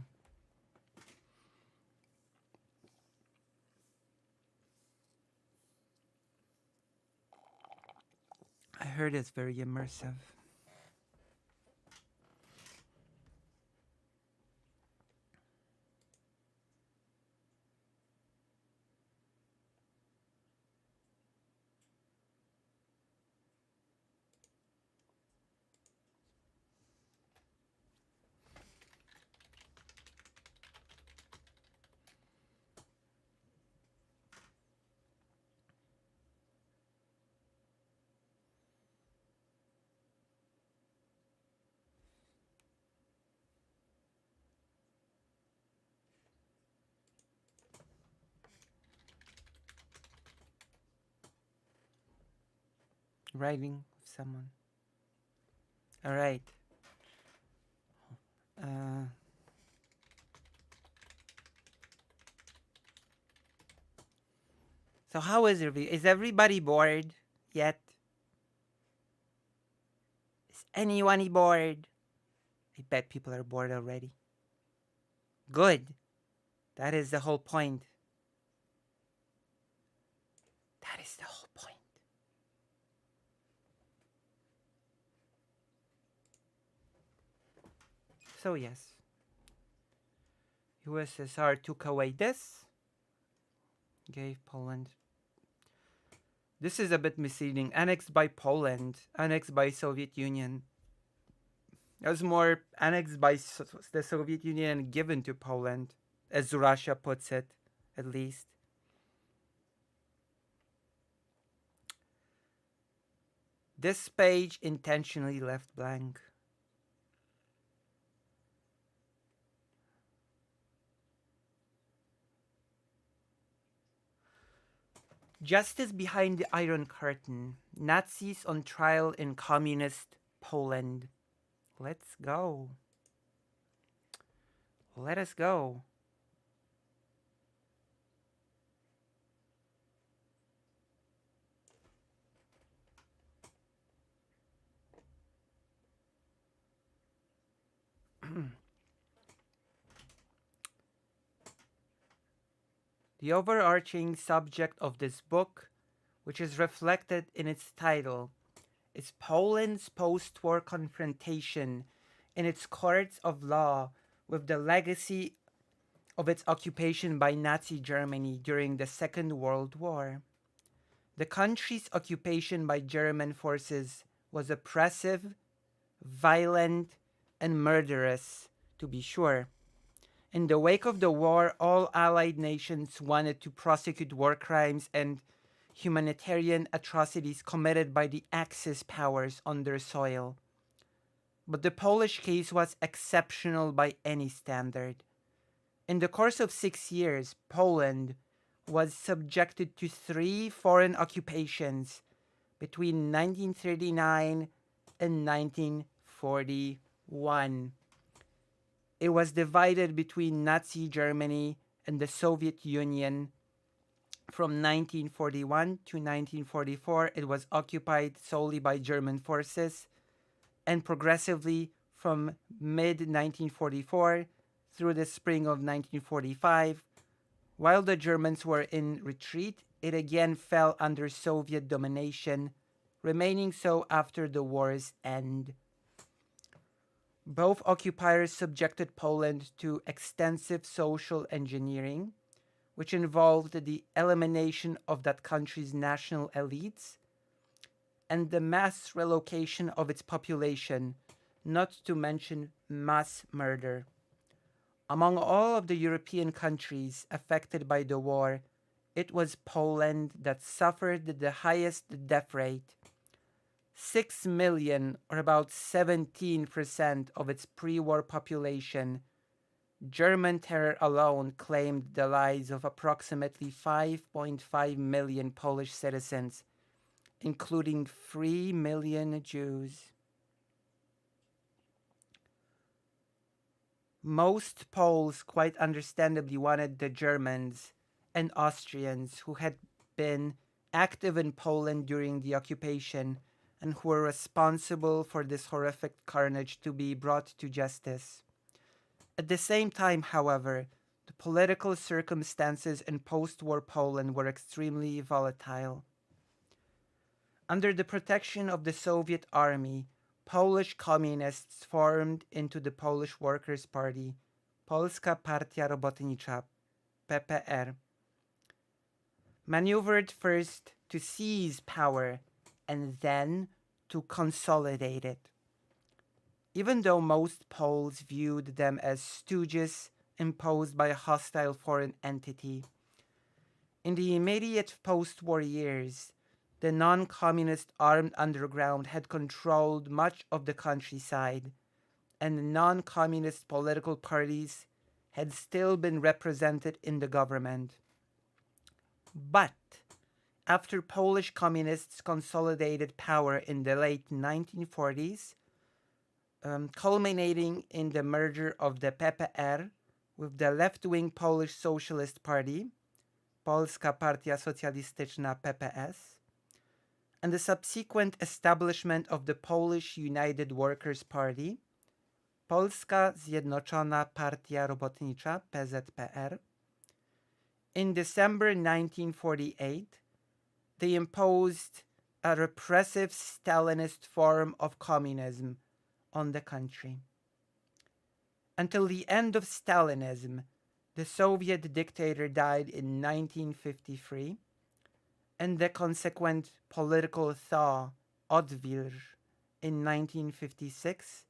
Speaker 1: I heard it's very immersive. writing with someone. All right. Uh, so how is it? Is everybody bored yet? Is anyone bored? I bet people are bored already. Good. That is the whole point. That is the whole point. So yes, USSR took away this, gave Poland. This is a bit misleading. Annexed by Poland, annexed by Soviet Union. It was more annexed by the Soviet Union and given to Poland, as Russia puts it, at least. This page intentionally left blank. Justice behind the Iron Curtain. Nazis on trial in communist Poland. Let's go. Let us go. The overarching subject of this book, which is reflected in its title, is Poland's post-war confrontation in its courts of law with the legacy of its occupation by Nazi Germany during the Second World War. The country's occupation by German forces was oppressive, violent, and murderous, to be sure. In the wake of the war, all Allied nations wanted to prosecute war crimes and humanitarian atrocities committed by the Axis powers on their soil. But the Polish case was exceptional by any standard. In the course of 6 years, Poland was subjected to 3 foreign occupations between 1939 and 1941. It was divided between Nazi Germany and the Soviet Union. From 1941 to 1944, it was occupied solely by German forces, and progressively from mid-1944 through the spring of 1945, while the Germans were in retreat, it again fell under Soviet domination, remaining so after the war's end. Both occupiers subjected Poland to extensive social engineering, which involved the elimination of that country's national elites and the mass relocation of its population, not to mention mass murder. Among all of the European countries affected by the war, it was Poland that suffered the highest death rate. 6 million, or about 17% of its pre-war population. German terror alone claimed the lives of approximately 5.5 million Polish citizens, including 3 million Jews. Most Poles quite understandably wanted the Germans and Austrians who had been active in Poland during the occupation and who were responsible for this horrific carnage to be brought to justice. At the same time, however, the political circumstances in post-war Poland were extremely volatile. Under the protection of the Soviet army, Polish communists formed into the Polish Workers' Party, Polska Partia Robotnicza, PPR, maneuvered first to seize power and then to consolidate it. Even though most Poles viewed them as stooges imposed by a hostile foreign entity, in the immediate post-war years, the non-communist armed underground had controlled much of the countryside, and non-communist political parties had still been represented in the government. But after Polish communists consolidated power in the late 1940s, culminating in the merger of the PPR with the left-wing Polish Socialist Party, Polska Partia Socjalistyczna PPS, and the subsequent establishment of the Polish United Workers' Party, Polska Zjednoczona Partia Robotnicza PZPR. In December 1948, they imposed a repressive Stalinist form of communism on the country. Until the end of Stalinism, the Soviet dictator died in 1953, and the consequent political thaw, Odwilż, in 1956,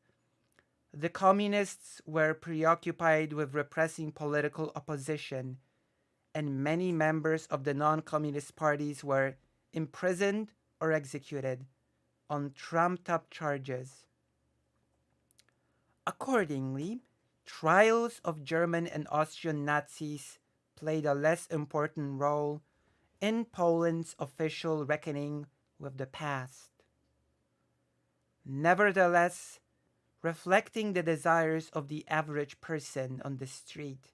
Speaker 1: the communists were preoccupied with repressing political opposition, and many members of the non-communist parties were imprisoned or executed on trumped-up charges. Accordingly, trials of German and Austrian Nazis played a less important role in Poland's official reckoning with the past. Nevertheless, reflecting the desires of the average person on the street,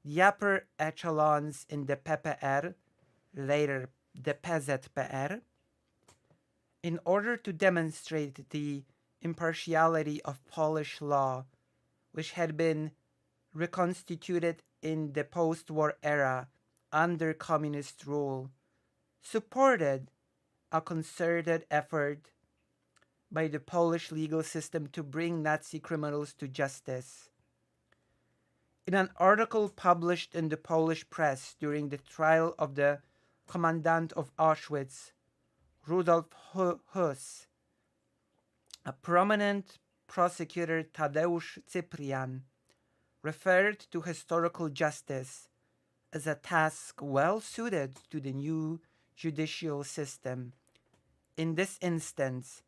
Speaker 1: the upper echelons in the PPR, later the PZPR, in order to demonstrate the impartiality of Polish law, which had been reconstituted in the post-war era under communist rule, supported a concerted effort by the Polish legal system to bring Nazi criminals to justice. In an article published in the Polish press during the trial of the commandant of Auschwitz, Rudolf Höss, a prominent prosecutor, Tadeusz Cyprian, referred to historical justice as a task well suited to the new judicial system. In this instance,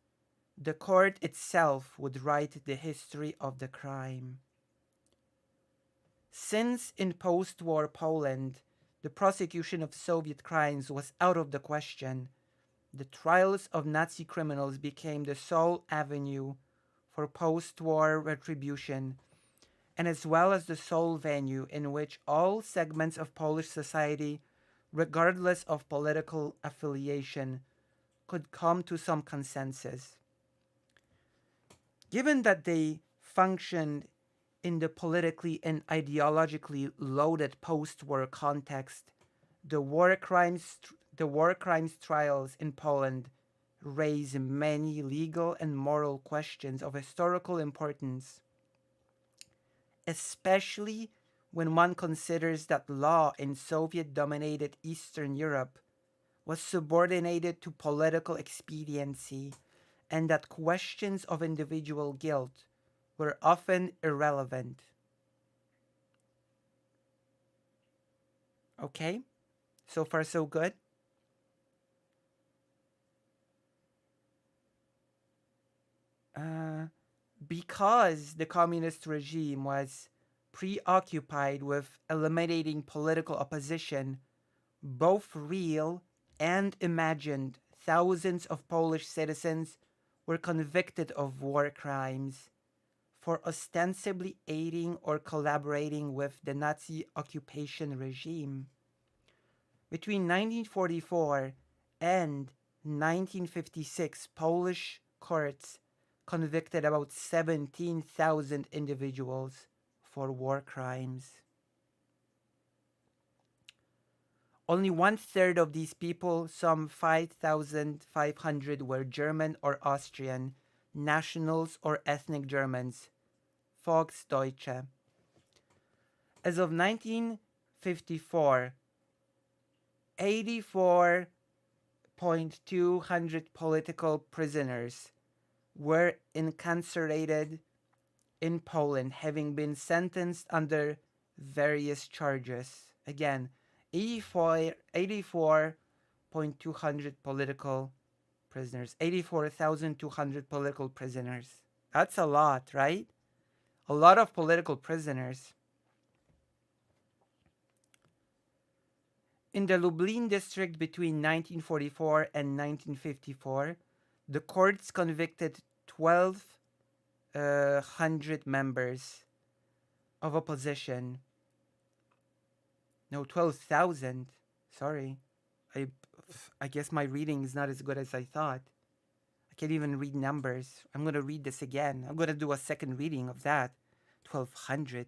Speaker 1: the court itself would write the history of the crime. Since in post-war Poland, the prosecution of Soviet crimes was out of the question, the trials of Nazi criminals became the sole avenue for post-war retribution, and as well as the sole venue in which all segments of Polish society, regardless of political affiliation, could come to some consensus. Given that they functioned in the politically and ideologically loaded post-war context, the war crimes trials in Poland raise many legal and moral questions of historical importance, especially when one considers that law in Soviet-dominated Eastern Europe was subordinated to political expediency, and that questions of individual guilt were often irrelevant. Okay? So far so good? Because the communist regime was preoccupied with eliminating political opposition, both real and imagined thousands of Polish citizens were convicted of war crimes for ostensibly aiding or collaborating with the Nazi occupation regime. Between 1944 and 1956, Polish courts convicted about 17,000 individuals for war crimes. Only 1/3 of these people, some 5,500, were German or Austrian, nationals or ethnic Germans, Volksdeutsche. As of 1954, 84,200 political prisoners were incarcerated in Poland, having been sentenced under various charges. Again, 84,200 political prisoners. 84,200 political prisoners. That's a lot, right? A lot of political prisoners. In the Lublin district between 1944 and 1954, the courts convicted 1,200 members of opposition. No, 12,000. Sorry. I, I guess my reading is not as good as I thought. I can't even read numbers. I'm going to read this again. I'm going to do a second reading of that. 1,200.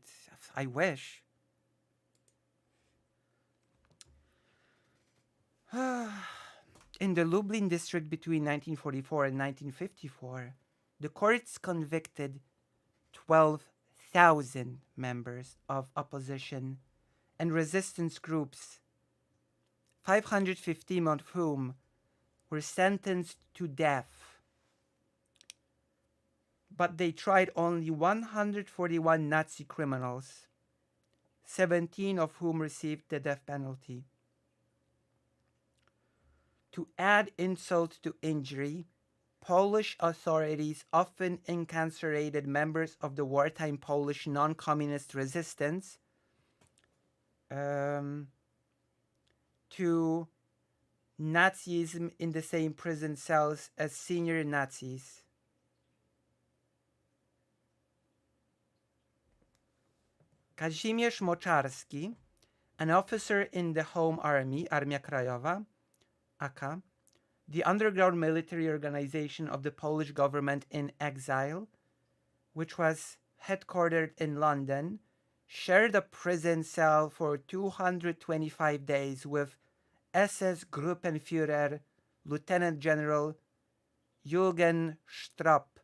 Speaker 1: I wish. In the Lublin district between 1944 and 1954, the courts convicted 12,000 members of opposition and resistance groups, 550 of whom were sentenced to death. But they tried only 141 Nazi criminals, 17 of whom received the death penalty. To add insult to injury, Polish authorities often incarcerated members of the wartime Polish non-communist resistance to Nazism in the same prison cells as senior Nazis. Kazimierz Moczarski, an officer in the Home Army, Armia Krajowa, AK, the underground military organization of the Polish government in exile, which was headquartered in London, shared a prison cell for 225 days with SS Gruppenführer Lieutenant General Jürgen Stropp,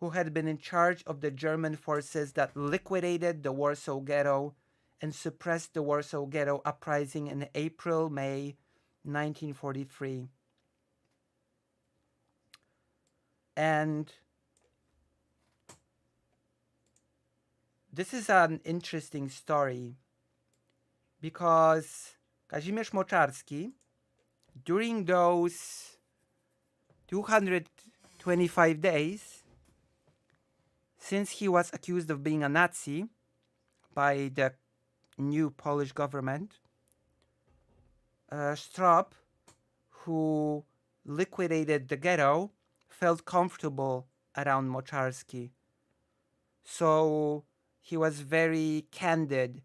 Speaker 1: who had been in charge of the German forces that liquidated the Warsaw Ghetto and suppressed the Warsaw Ghetto uprising in April-May 1943. And this is an interesting story because Kazimierz Moczarski, during those 225 days, since he was accused of being a Nazi by the new Polish government, Stropp, who liquidated the ghetto, felt comfortable around Moczarski. So he was very candid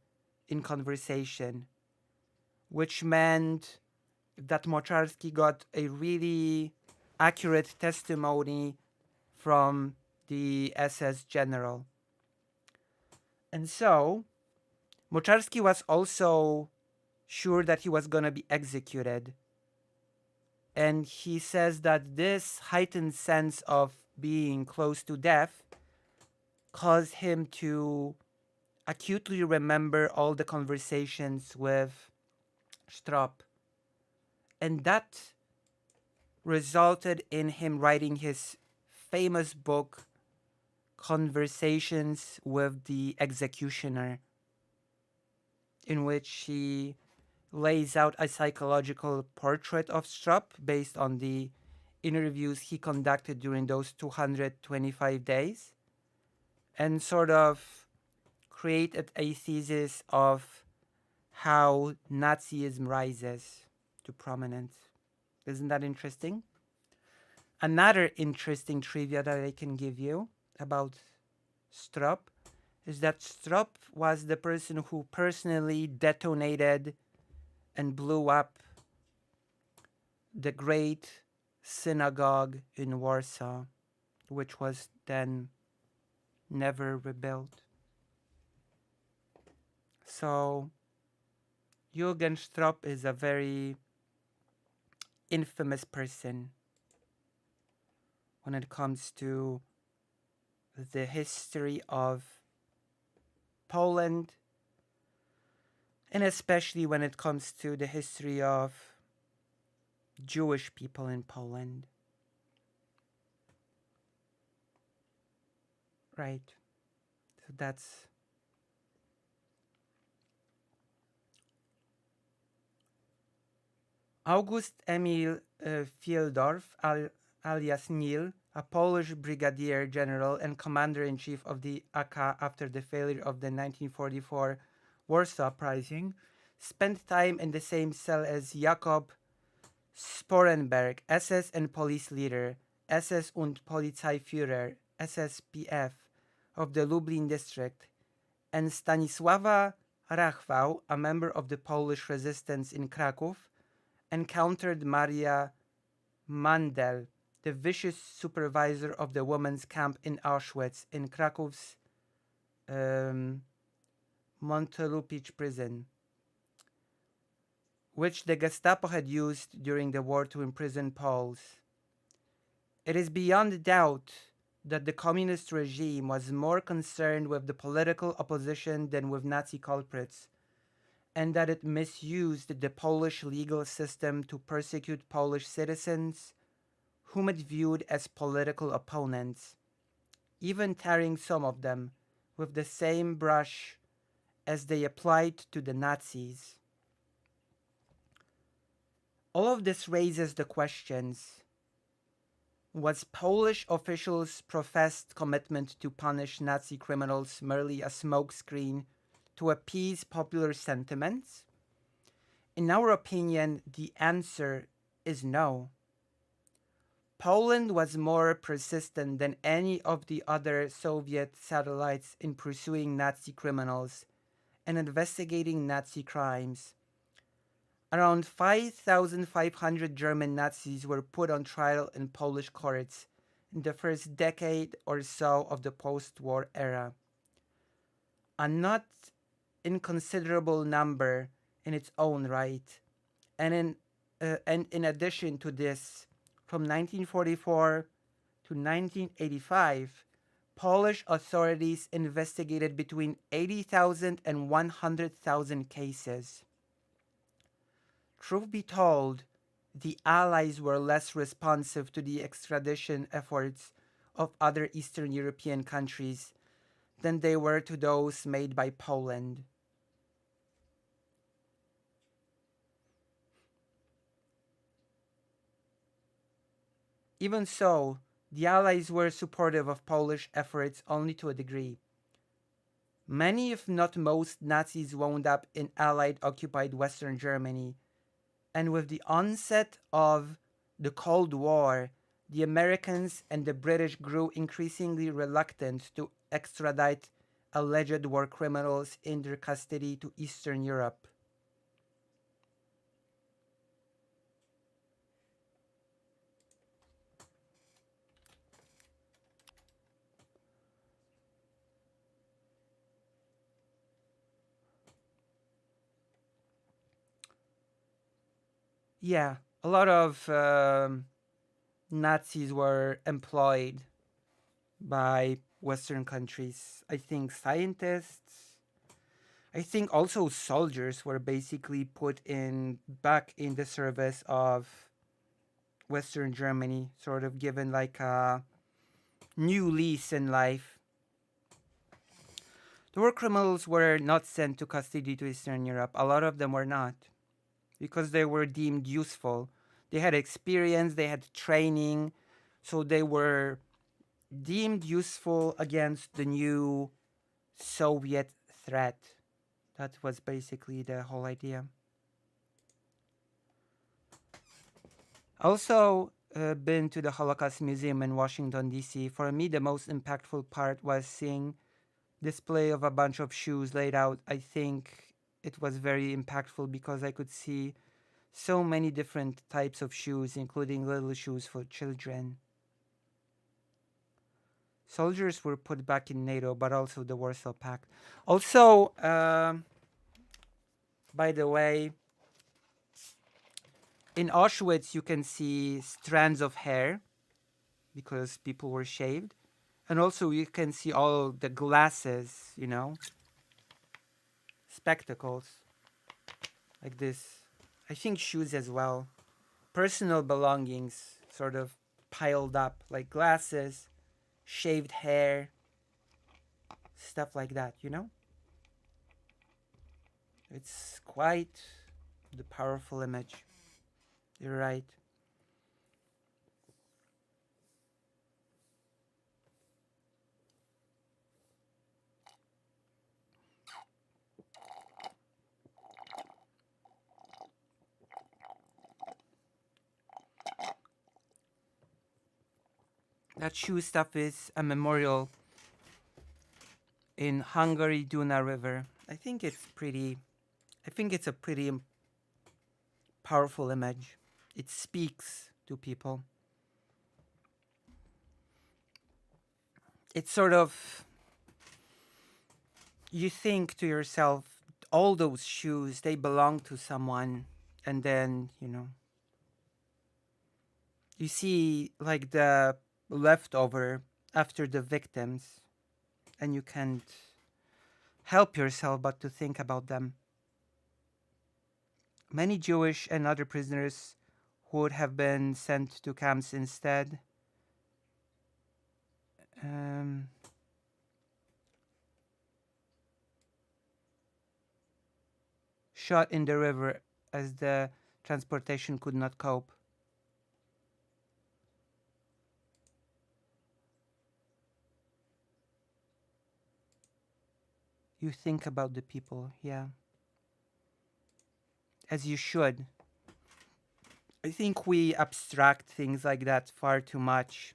Speaker 1: in conversation, which meant that Moczarski got a really accurate testimony from the SS general. And so Moczarski was also sure that he was going to be executed. And he says that this heightened sense of being close to death caused him to acutely remember all the conversations with Stropp. And that resulted in him writing his famous book, Conversations with the Executioner, in which he lays out a psychological portrait of Stropp based on the interviews he conducted during those 225 days, and sort of created a thesis of how Nazism rises to prominence. Isn't that interesting? Another interesting trivia that I can give you about Stropp is that Stropp was the person who personally detonated and blew up the Great Synagogue in Warsaw, which was then never rebuilt. So Jürgen Stropp is a very infamous person when it comes to the history of Poland, and especially when it comes to the history of Jewish people in Poland. Right. So that's August Emil Fieldorf, alias Nil, a Polish brigadier general and commander-in-chief of the AK after the failure of the 1944 Warsaw Uprising, spent time in the same cell as Jakob Sporenberg, SS and police leader, SS und Polizeiführer, SSPF, of the Lublin district, and Stanisława Rachwał, a member of the Polish resistance in Kraków, encountered Maria Mandel, the vicious supervisor of the women's camp in Auschwitz in Krakow's Montelupich prison, which the Gestapo had used during the war to imprison Poles. It is beyond doubt that the communist regime was more concerned with the political opposition than with Nazi culprits, and that it misused the Polish legal system to persecute Polish citizens whom it viewed as political opponents, even tarring some of them with the same brush as they applied to the Nazis. All of this raises the questions: was Polish officials' professed commitment to punish Nazi criminals merely a smokescreen to appease popular sentiments? In our opinion, the answer is no. Poland was more persistent than any of the other Soviet satellites in pursuing Nazi criminals and investigating Nazi crimes. Around 5,500 German Nazis were put on trial in Polish courts in the first decade or so of the post-war era. A not inconsiderable number in its own right. And in addition to this, from 1944 to 1985, Polish authorities investigated between 80,000 and 100,000 cases. Truth be told, the Allies were less responsive to the extradition efforts of other Eastern European countries than they were to those made by Poland. Even so, the Allies were supportive of Polish efforts only to a degree. Many, if not most, Nazis wound up in Allied-occupied Western Germany, and with the onset of the Cold War, the Americans and the British grew increasingly reluctant to extradite alleged war criminals in their custody to Eastern Europe. Yeah, a lot of Nazis were employed by Western countries. I think scientists, I think also soldiers were basically put back in the service of Western Germany, sort of given like a new lease in life. The war criminals were not sent to custody to Eastern Europe. A lot of them were not, because they were deemed useful. They had experience, they had training, so they were deemed useful against the new Soviet threat. That was basically the whole idea. Also, been to the Holocaust Museum in Washington, D.C. For me, the most impactful part was seeing display of a bunch of shoes laid out. I think it was very impactful because I could see so many different types of shoes, including little shoes for children. Soldiers were put back in NATO, but also the Warsaw Pact. Also, by the way, in Auschwitz, you can see strands of hair because people were shaved. And also you can see all the glasses, spectacles, like this. I think shoes as well. Personal belongings sort of piled up, like glasses, shaved hair, stuff like that, It's quite the powerful image. You're right. That shoe stuff is a memorial in Hungary, Duna River. I think it's a pretty powerful image. It speaks to people. It's sort of, you think to yourself, all those shoes, they belong to someone. And then, you see like the leftover after the victims, and you can't help yourself but to think about them. Many Jewish and other prisoners would have been sent to camps instead. Shot in the river as the transportation could not cope. You think about the people, yeah. As you should. I think we abstract things like that far too much.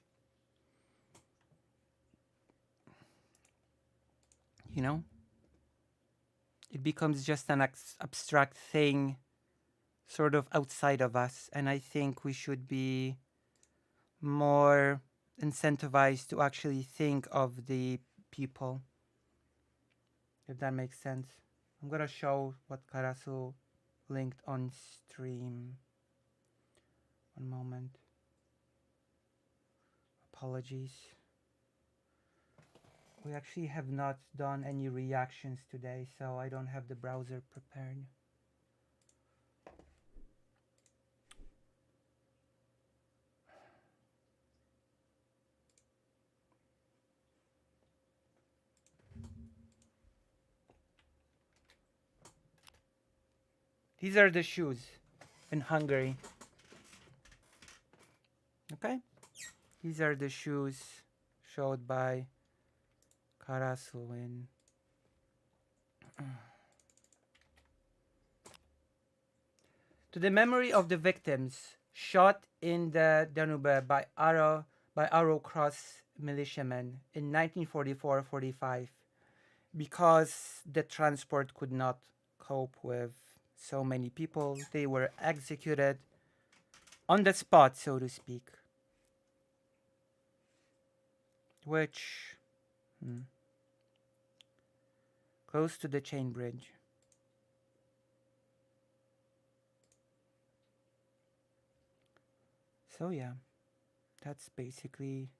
Speaker 1: You know? It becomes just an abstract thing sort of outside of us, and I think we should be more incentivized to actually think of the people, if that makes sense. I'm gonna show what Karasu linked on stream. One moment. Apologies. We actually have not done any reactions today, so I don't have the browser prepared. These are the shoes in Hungary. Okay? These are the shoes showed by Karasu in to the memory of the victims shot in the Danube by Arrow Cross militiamen in 1944-45 because the transport could not cope with so many people. They were executed on the spot, so to speak. Which close to the chain bridge. So yeah, that's basically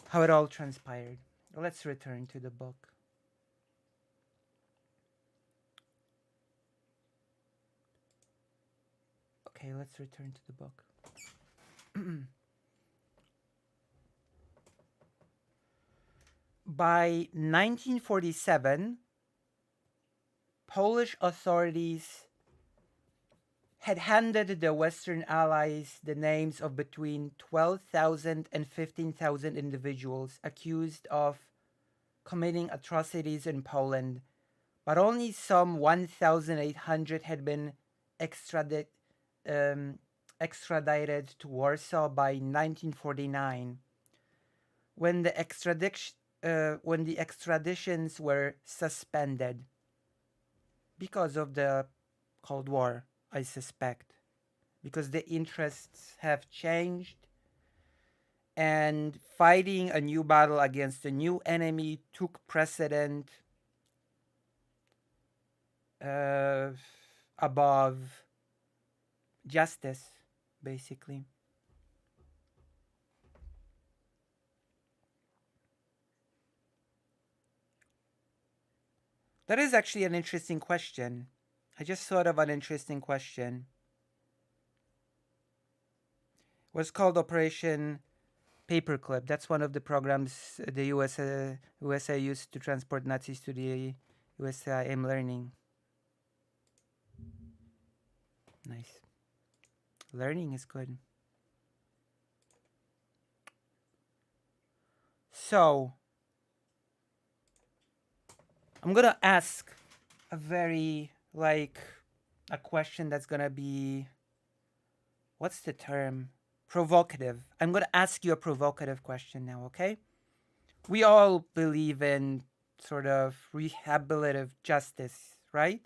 Speaker 1: how it all transpired. Let's return to the book. Okay, let's return to the book. By 1947, Polish authorities had handed the Western Allies the names of between 12,000 and 15,000 individuals accused of committing atrocities in Poland, but only some 1,800 had been extradited to Warsaw by 1949, when the extraditions were suspended because of the Cold War, I suspect, because the interests have changed and fighting a new battle against a new enemy took precedent above justice, basically. That is actually an interesting question. I just thought of an interesting question. It was called Operation Paperclip. That's one of the programs the USA used to transport Nazis to the USA. I'm learning. Nice. Learning is good. So, I'm gonna ask a very, a question that's gonna be, what's the term? provocative. I'm going to ask you a provocative question now, okay? We all believe in sort of rehabilitative justice, right?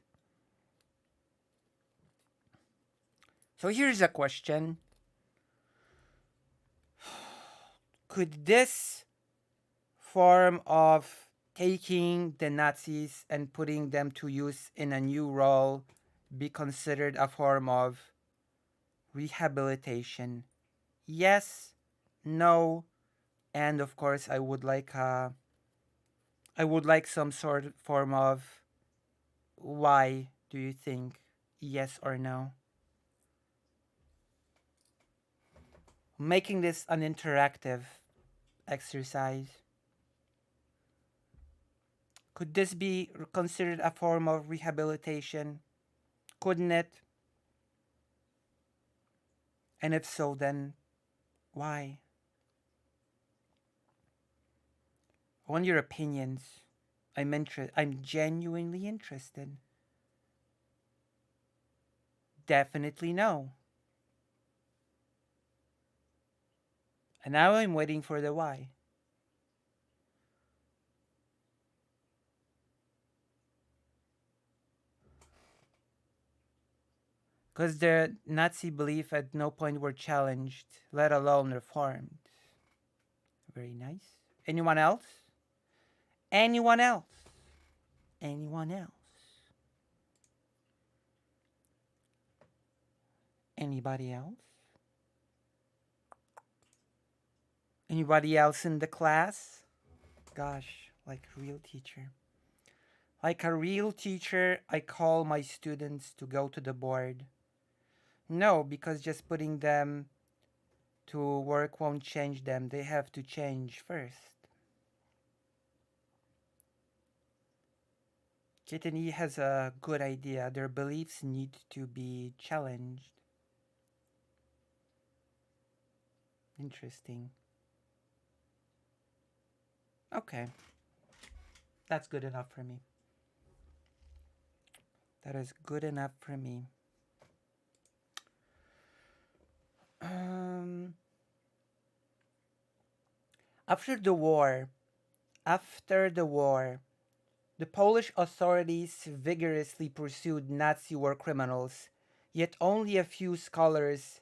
Speaker 1: So here's a question. Could this form of taking the Nazis and putting them to use in a new role be considered a form of rehabilitation? Yes, no, and of course I would like some sort of form of why do you think yes or no? Making this an interactive exercise. Could this be considered a form of rehabilitation? Couldn't it? And if so, then why? I want your opinions. I'm genuinely interested. Definitely no. And now I'm waiting for the why. Because the Nazi belief at no point were challenged, let alone reformed. Very nice. Anyone else? Anyone else? Anyone else? Anybody else? Anybody else in the class? Gosh, like a real teacher. Like a real teacher, I call my students to go to the board. No, because just putting them to work won't change them. They have to change first. Kitani has a good idea. Their beliefs need to be challenged. Interesting. Okay. That's good enough for me. That is good enough for me. After the war, the Polish authorities vigorously pursued Nazi war criminals, yet only a few scholars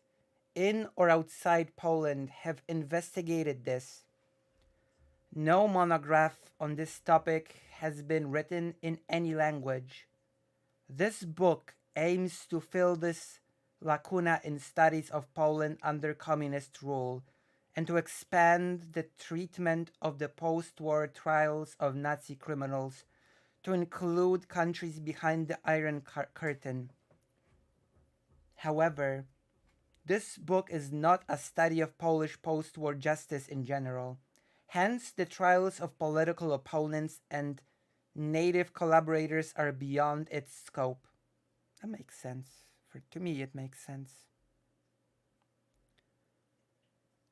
Speaker 1: in or outside Poland have investigated this. No monograph on this topic has been written in any language. This book aims to fill this lacuna in studies of Poland under communist rule and to expand the treatment of the post-war trials of Nazi criminals to include countries behind the Iron Curtain. However, this book is not a study of Polish post-war justice in general. Hence, the trials of political opponents and native collaborators are beyond its scope. That makes sense. To me, it makes sense.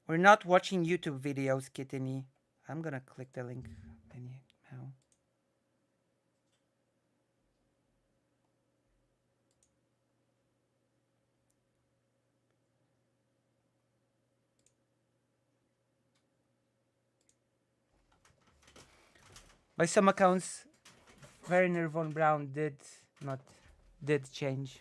Speaker 1: We're not watching YouTube videos, Kitty. I'm gonna click the link anyhow. By some accounts, Werner von Braun did change.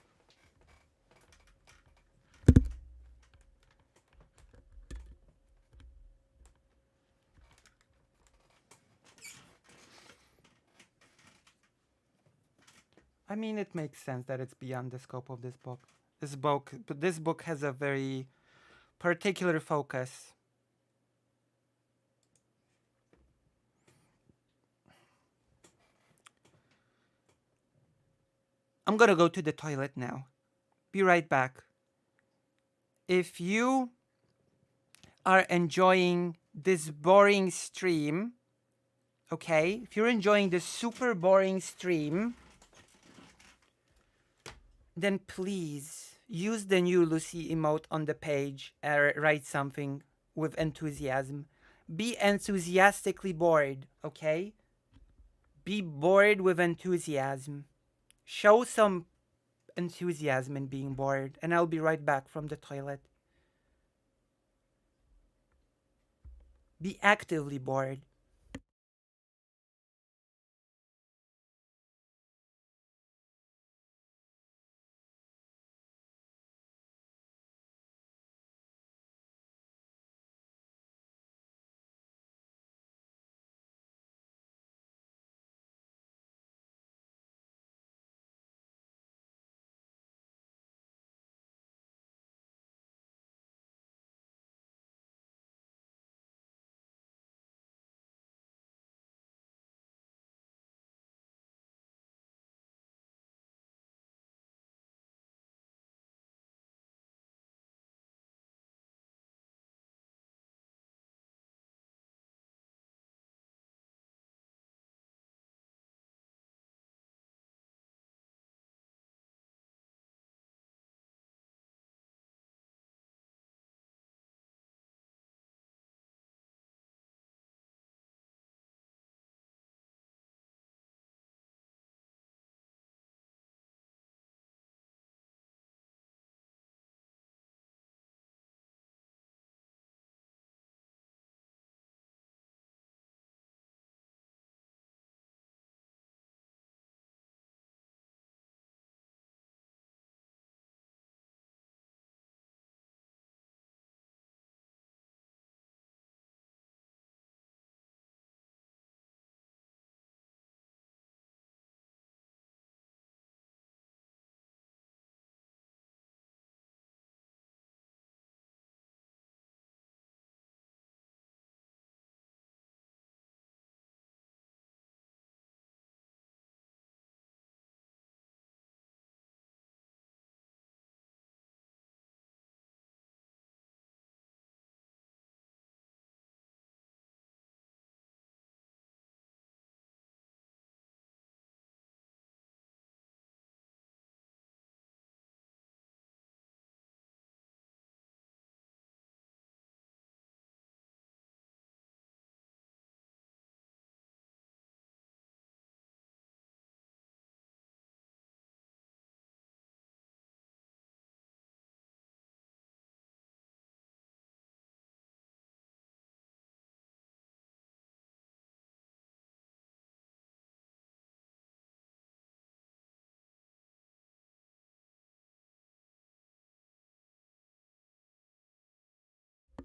Speaker 1: I mean, it makes sense that it's beyond the scope of this book. This book has a very particular focus. I'm gonna go to the toilet now. Be right back. If you are enjoying this boring stream, okay, if you're enjoying this super boring stream, then please use the new Lucy emote on the page and write something with enthusiasm. Be enthusiastically bored, okay? Be bored with enthusiasm. Show some enthusiasm in being bored, and I'll be right back from the toilet. Be actively bored.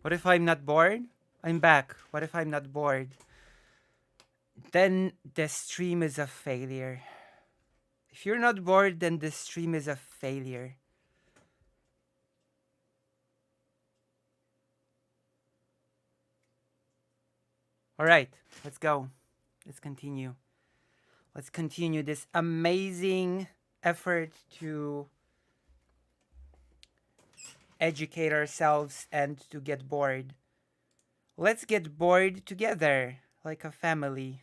Speaker 1: What if I'm not bored? I'm back. What if I'm not bored? Then the stream is a failure. If you're not bored, then the stream is a failure. All right, let's go. Let's continue. Let's continue this amazing effort to educate ourselves and to get bored. Let's get bored together like a family.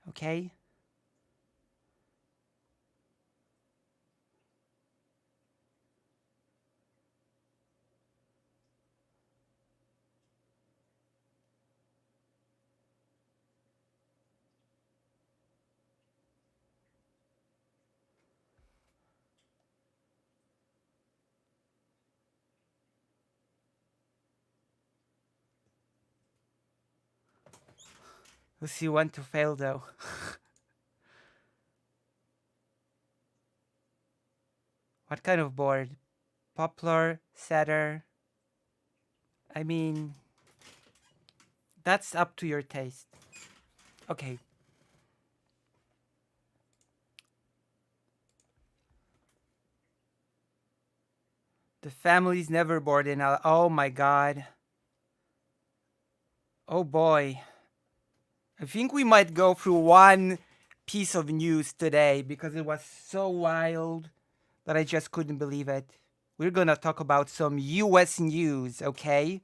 Speaker 1: Okay? Who's you want to fail though? What kind of board? Poplar, setter? I mean, that's up to your taste. Okay. The family's never bored in oh my god. Oh boy. I think we might go through one piece of news today because it was so wild that I just couldn't believe it. We're gonna talk about some US news, okay?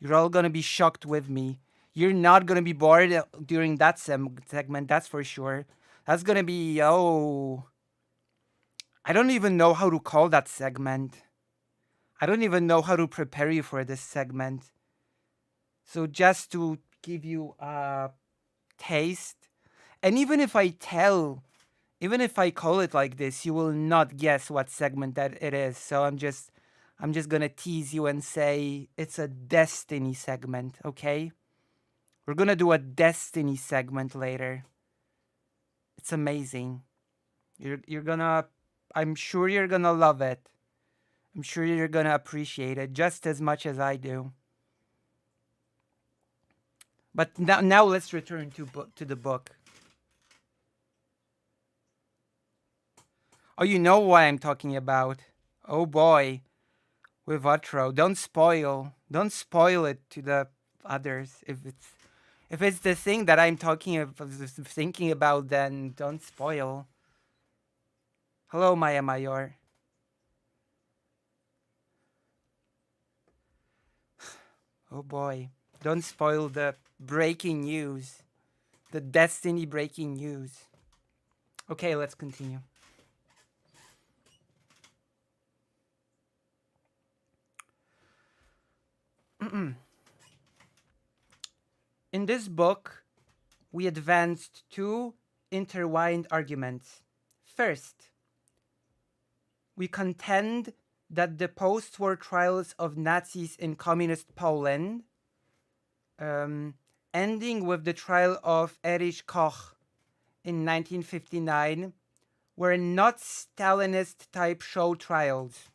Speaker 1: You're all gonna be shocked with me. You're not gonna be bored during that segment, that's for sure. That's gonna be, oh. I don't even know how to call that segment. I don't even know how to prepare you for this segment. So just to give you a taste, and even if I tell Even if I call it like this, you will not guess what segment that it is. So I'm just gonna tease you and say it's a Destiny segment, okay? We're gonna do a Destiny segment later. It's amazing. You're gonna I'm sure you're gonna love it. I'm sure you're gonna appreciate it just as much as I do. But now let's return to the book. Oh, you know what I'm talking about. Oh boy, with Utro. Don't spoil it to the others. If it's the thing that I'm thinking about, then don't spoil. Hello, Maya Mayor. Oh boy, don't spoil the breaking news, the Destiny breaking news. Okay, let's continue. In this book, we advanced two intertwined arguments. First, we contend that the post war trials of Nazis in communist Poland, ending with the trial of Erich Koch in 1959, were not Stalinist type show trials.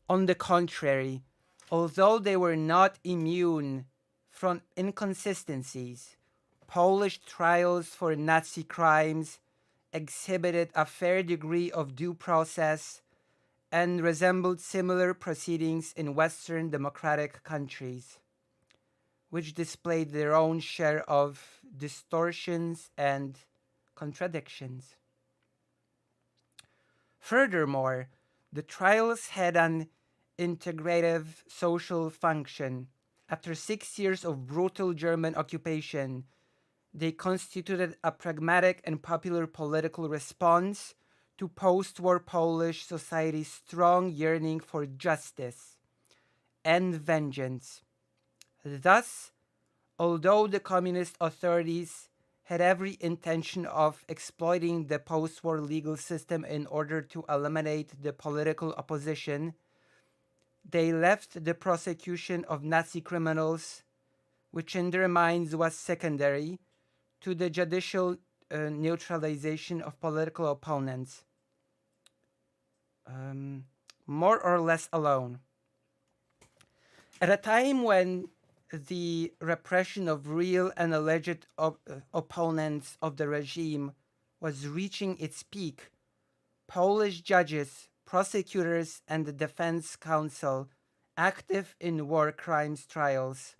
Speaker 1: On the contrary, although they were not immune from inconsistencies, Polish trials for Nazi crimes exhibited a fair degree of due process and resembled similar proceedings in Western democratic countries, which displayed their own share of distortions and contradictions. Furthermore, the trials had an integrative social function. After 6 years of brutal German occupation, they constituted a pragmatic and popular political response to post-war Polish society's strong yearning for justice and vengeance. Thus, although the communist authorities had every intention of exploiting the post-war legal system in order to eliminate the political opposition, they left the prosecution of Nazi criminals, which in their minds was secondary, to the judicial neutralization of political opponents, more or less alone. At a time when the repression of real and alleged opponents of the regime was reaching its peak, Polish judges, prosecutors, and the defense counsel active in war crimes trials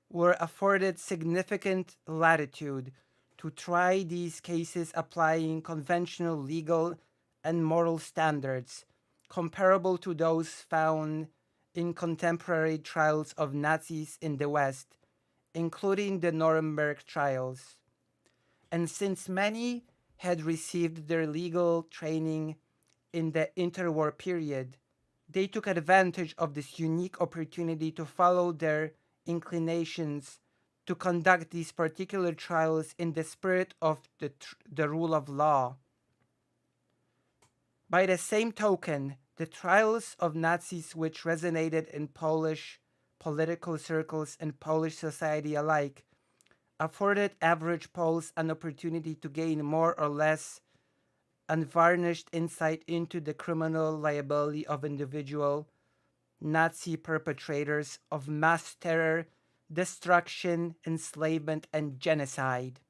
Speaker 1: were afforded significant latitude to try these cases applying conventional legal and moral standards comparable to those found in contemporary trials of Nazis in the West, including the Nuremberg trials. And since many had received their legal training in the interwar period, they took advantage of this unique opportunity to follow their inclinations to conduct these particular trials in the spirit of the rule of law. By the same token, the trials of Nazis which resonated in Polish political circles and Polish society alike afforded average Poles an opportunity to gain more or less unvarnished insight into the criminal liability of individual Nazi perpetrators of mass terror, destruction, enslavement, and genocide.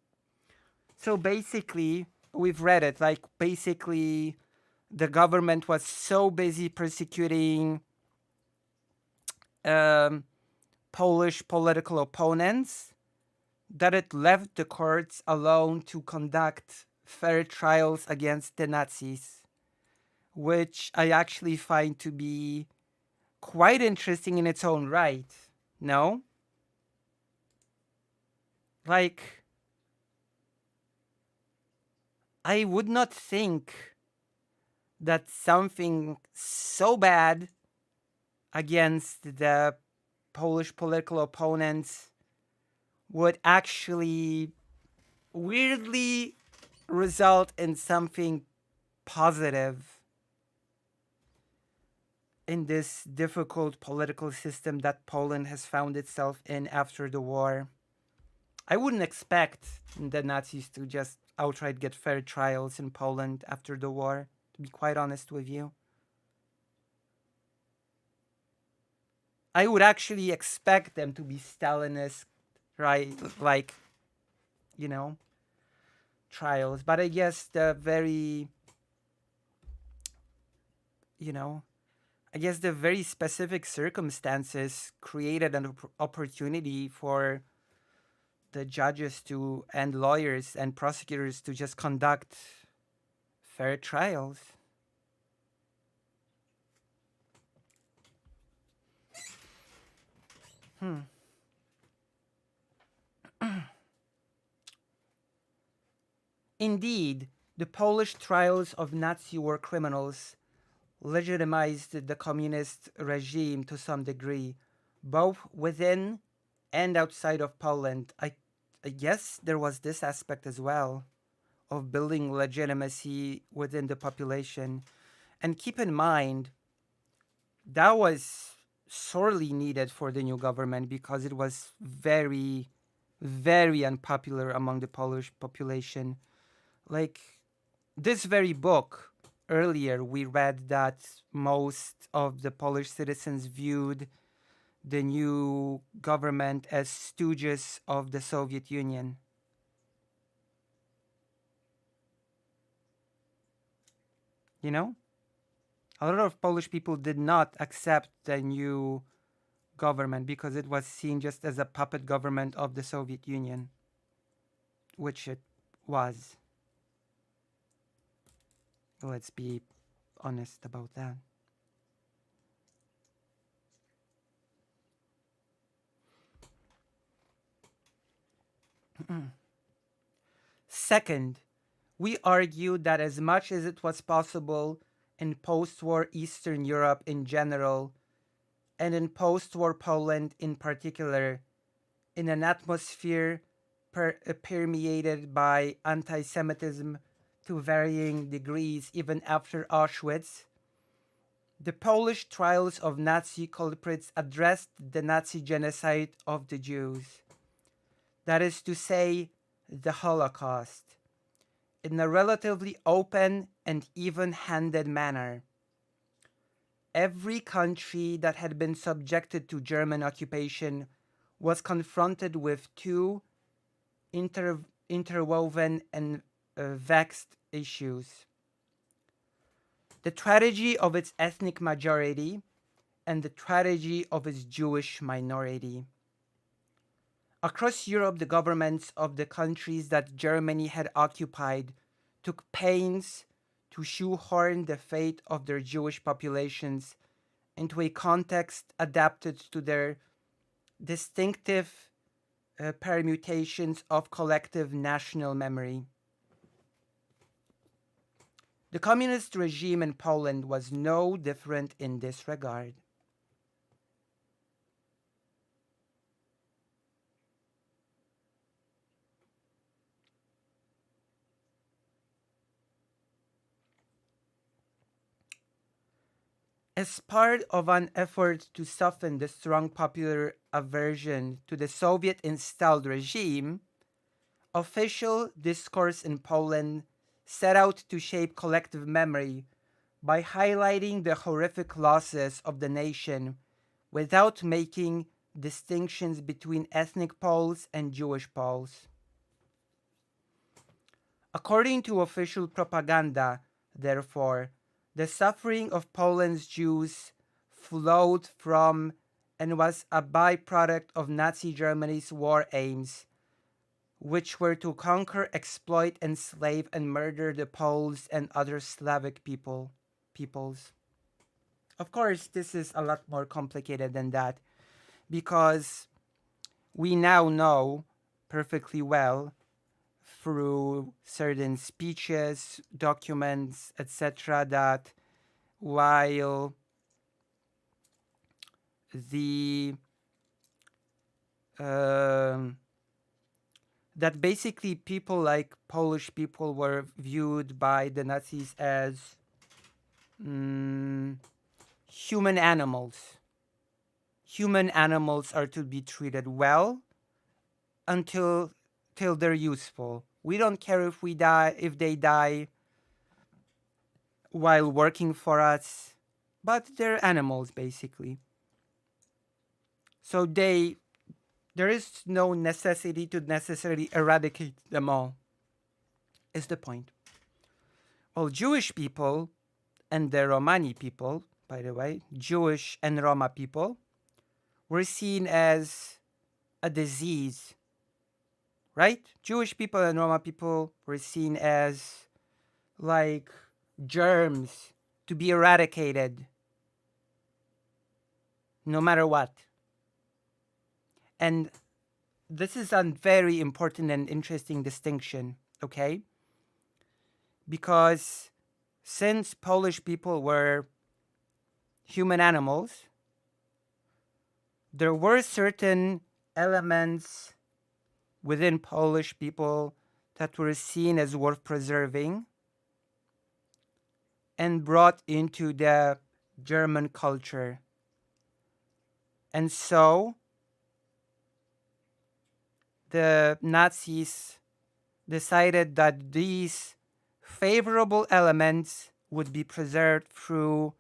Speaker 1: So basically, we've read it, like basically the government was so busy persecuting Polish political opponents that it left the courts alone to conduct fair trials against the Nazis, which I actually find to be quite interesting in its own right. No? Like, I would not think that something so bad against the Polish political opponents would actually weirdly result in something positive in this difficult political system that Poland has found itself in after the war. I wouldn't expect the Nazis to just outright get fair trials in Poland after the war, to be quite honest with you. I would actually expect them to be Stalinist, right? Like, you know, trials. But I guess the very, I guess the very specific circumstances created an opportunity for the judges to and lawyers and prosecutors to just conduct fair trials. Indeed, the Polish trials of Nazi war criminals legitimized the communist regime to some degree, both within and outside of Poland. I guess there was this aspect as well of building legitimacy within the population. And keep in mind, that was sorely needed for the new government because it was very, very unpopular among the Polish population. Like this very book, earlier we read that most of the Polish citizens viewed the new government as stooges of the Soviet Union. You know? A lot of Polish people did not accept the new government because it was seen just as a puppet government of the Soviet Union, which it was. Let's be honest about that. Second, we argued that as much as it was possible in post-war Eastern Europe in general, and in post-war Poland in particular, in an atmosphere permeated by anti-Semitism to varying degrees even after Auschwitz, the Polish trials of Nazi culprits addressed the Nazi genocide of the Jews. That is to say, the Holocaust, in a relatively open and even-handed manner. Every country that had been subjected to German occupation was confronted with two interwoven and vexed issues: the tragedy of its ethnic majority and the tragedy of its Jewish minority. Across Europe, the governments of the countries that Germany had occupied took pains to shoehorn the fate of their Jewish populations into a context adapted to their distinctive permutations of collective national memory. The communist regime in Poland was no different in this regard. As part of an effort to soften the strong popular aversion to the Soviet-installed regime, official discourse in Poland set out to shape collective memory by highlighting the horrific losses of the nation without making distinctions between ethnic Poles and Jewish Poles. According to official propaganda, therefore, the suffering of Poland's Jews flowed from and was a byproduct of Nazi Germany's war aims, which were to conquer, exploit, enslave, and murder the Poles and other Slavic peoples. Of course, this is a lot more complicated than that, because we now know perfectly well through certain speeches, documents, etc., that while the that basically people like Polish people were viewed by the Nazis as human animals. Human animals are to be treated well until till they're useful. We don't care if they die while working for us, but they're animals basically. So there is no necessity to necessarily eradicate them all. Is the point. Well, Jewish people and the Romani people, by the way, Jewish and Roma people, were seen as a disease, right? Jewish people and Roma people were seen as like germs to be eradicated no matter what. And this is a very important and interesting distinction, okay? Because since Polish people were human animals, there were certain elements within Polish people that were seen as worth preserving and brought into the German culture. And so the Nazis decided that these favorable elements would be preserved through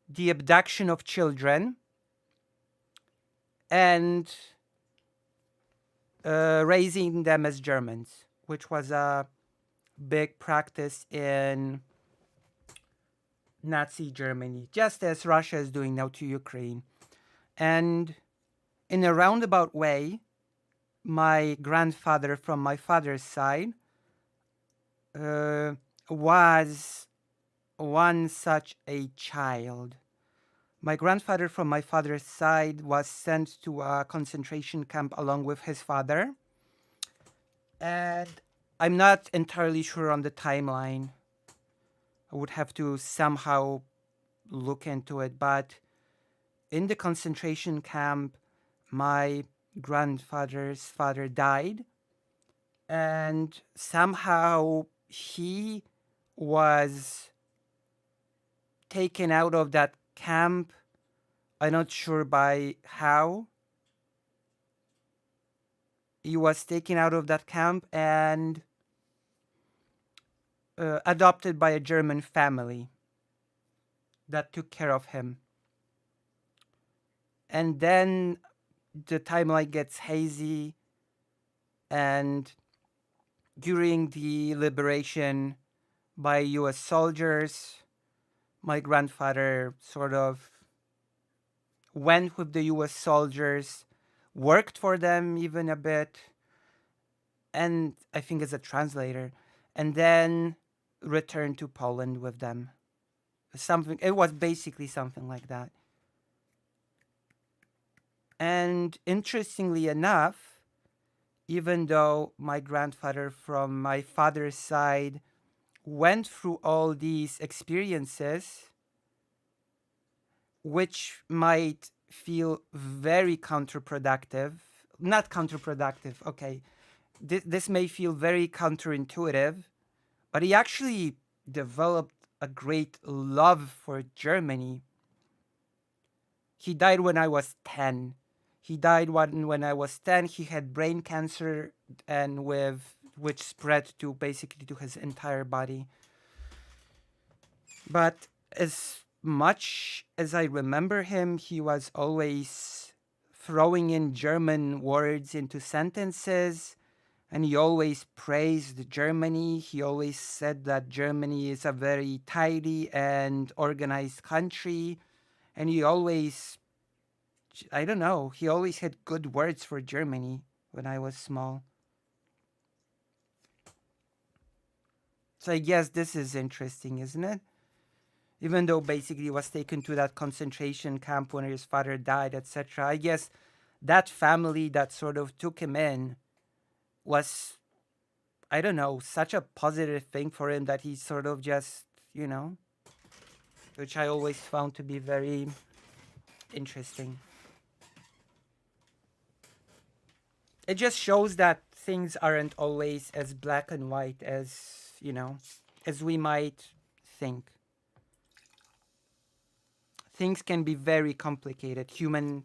Speaker 1: the abduction of children and raising them as Germans, which was a big practice in Nazi Germany, just as Russia is doing now to Ukraine. And in a roundabout way, my grandfather from my father's side was one such a child. My grandfather from my father's side was sent to a concentration camp along with his father. And I'm not entirely sure on the timeline. I would have to somehow look into it. But in the concentration camp, my grandfather's father died. And somehow he was taken out of that camp. I'm not sure by how. He was taken out of that camp and adopted by a German family that took care of him. And then the timeline gets hazy, and during the liberation by US soldiers, my grandfather sort of went with the US soldiers, worked for them even a bit, and I think as a translator, and then returned to Poland with them. It was basically something like that. And interestingly enough, even though my grandfather from my father's side went through all these experiences, which might feel very counterproductive, not counterproductive, okay, this may feel very counterintuitive, but he actually developed a great love for Germany. He died when I was 10. He died when I was 10. He had brain cancer and which spread to basically to his entire body. But as much as I remember him, he was always throwing in German words into sentences, and he always praised Germany. He always said that Germany is a very tidy and organized country, and he always, I don't know, he always had good words for Germany when I was small. So I guess this is interesting, isn't it? Even though basically he was taken to that concentration camp when his father died, etc. I guess that family that sort of took him in was, I don't know, such a positive thing for him that he sort of just, which I always found to be very interesting. It just shows that things aren't always as black and white as, as we might think. Things can be very complicated. Human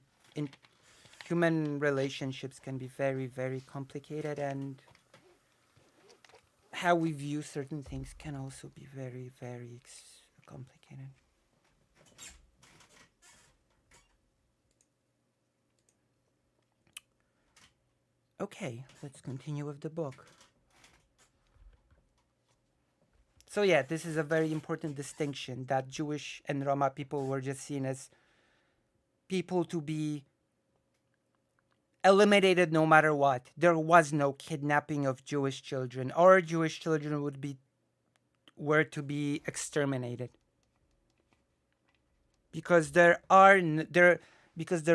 Speaker 1: relationships can be very, very complicated, and how we view certain things can also be very, very complicated. Okay, let's continue with the book. So yeah, this is a very important distinction, that Jewish and Roma people were just seen as people to be eliminated no matter what. There was no kidnapping of Jewish children, or Jewish children were to be exterminated. Because there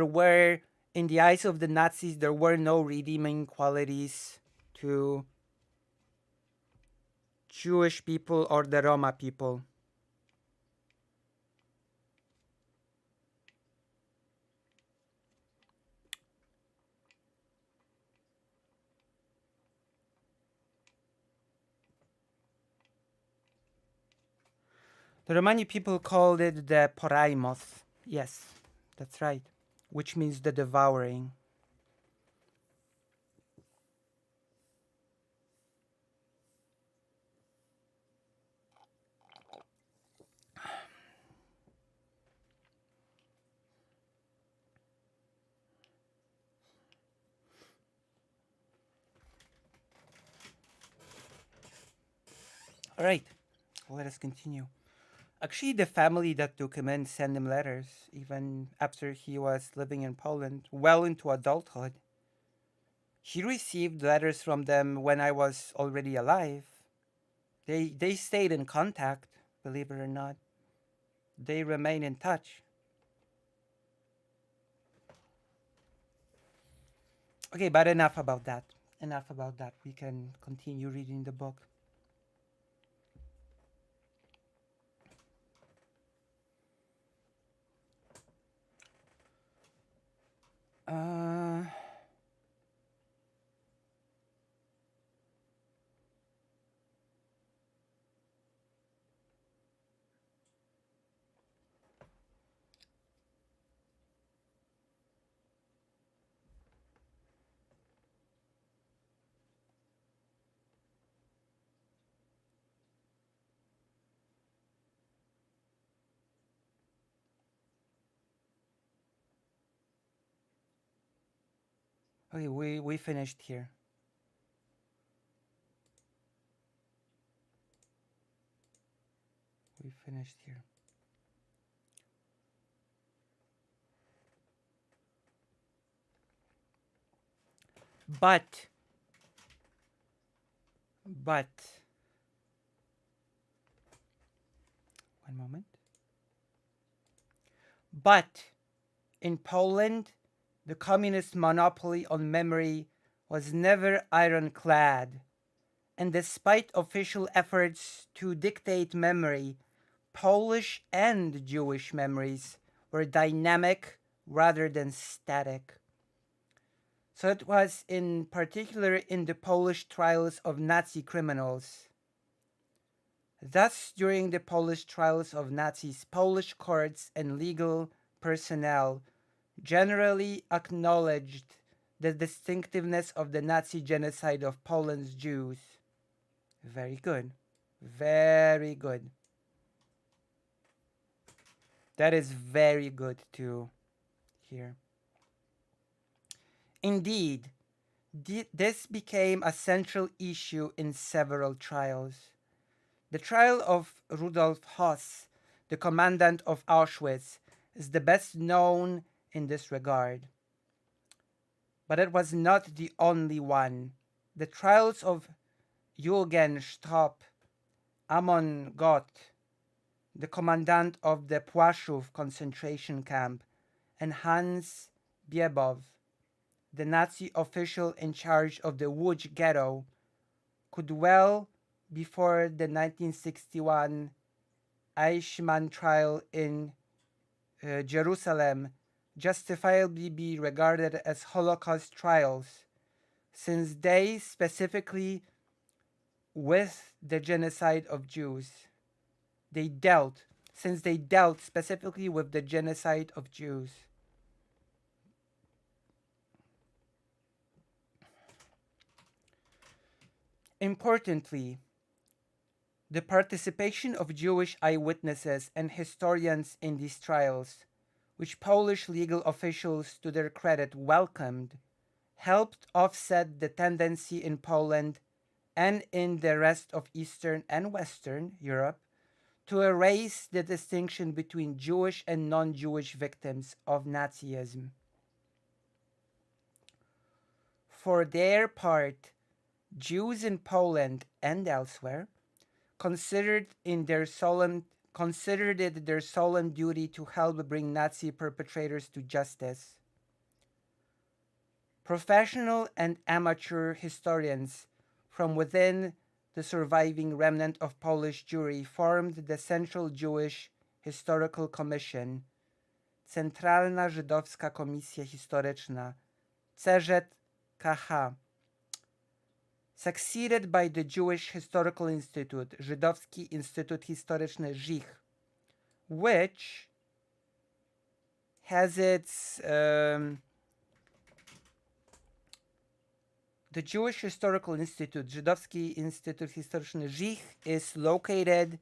Speaker 1: were, in the eyes of the Nazis, there were no redeeming qualities to Jewish people or the Roma people. The Romani people called it the Poraimos. Yes, that's right. Which means the devouring. All right, let us continue. Actually, the family that took him in sent him letters, even after he was living in Poland, well into adulthood. He received letters from them when I was already alive. They stayed in contact, believe it or not. They remain in touch. Okay, but enough about that. Enough about that. We can continue reading the book. Okay, we finished here. We finished here. But, one moment. But, in Poland, the communist monopoly on memory was never ironclad, and despite official efforts to dictate memory, Polish and Jewish memories were dynamic rather than static. So it was in particular in the Polish trials of Nazi criminals. Thus, during the Polish trials of Nazis, Polish courts and legal personnel generally acknowledged the distinctiveness of the Nazi genocide of Poland's Jews. Very good. Very good. That is very good to hear. Indeed, this became a central issue in several trials. The trial of Rudolf Höss, the commandant of Auschwitz, is the best known in this regard. But it was not the only one. The trials of Eugen Stroop, Amon Goth, the commandant of the Płaszów concentration camp, and Hans Biebow, the Nazi official in charge of the Łódź ghetto, could well, before the 1961 Eichmann trial in Jerusalem, justifiably be regarded as Holocaust trials, since they specifically with the genocide of Jews. Since they dealt specifically with the genocide of Jews. Importantly, the participation of Jewish eyewitnesses and historians in these trials, which Polish legal officials, to their credit, welcomed, helped offset the tendency in Poland and in the rest of Eastern and Western Europe to erase the distinction between Jewish and non-Jewish victims of Nazism. For their part, Jews in Poland and elsewhere considered it their solemn duty to help bring Nazi perpetrators to justice. Professional and amateur historians from within the surviving remnant of Polish Jewry formed the Central Jewish Historical Commission, Centralna Żydowska Komisja Historyczna, CZKH, succeeded by the Jewish Historical Institute, Żydowski Instytut Historyczny Żych, which has its the Jewish Historical Institute, Żydowski Instytut Historyczny Żych, is located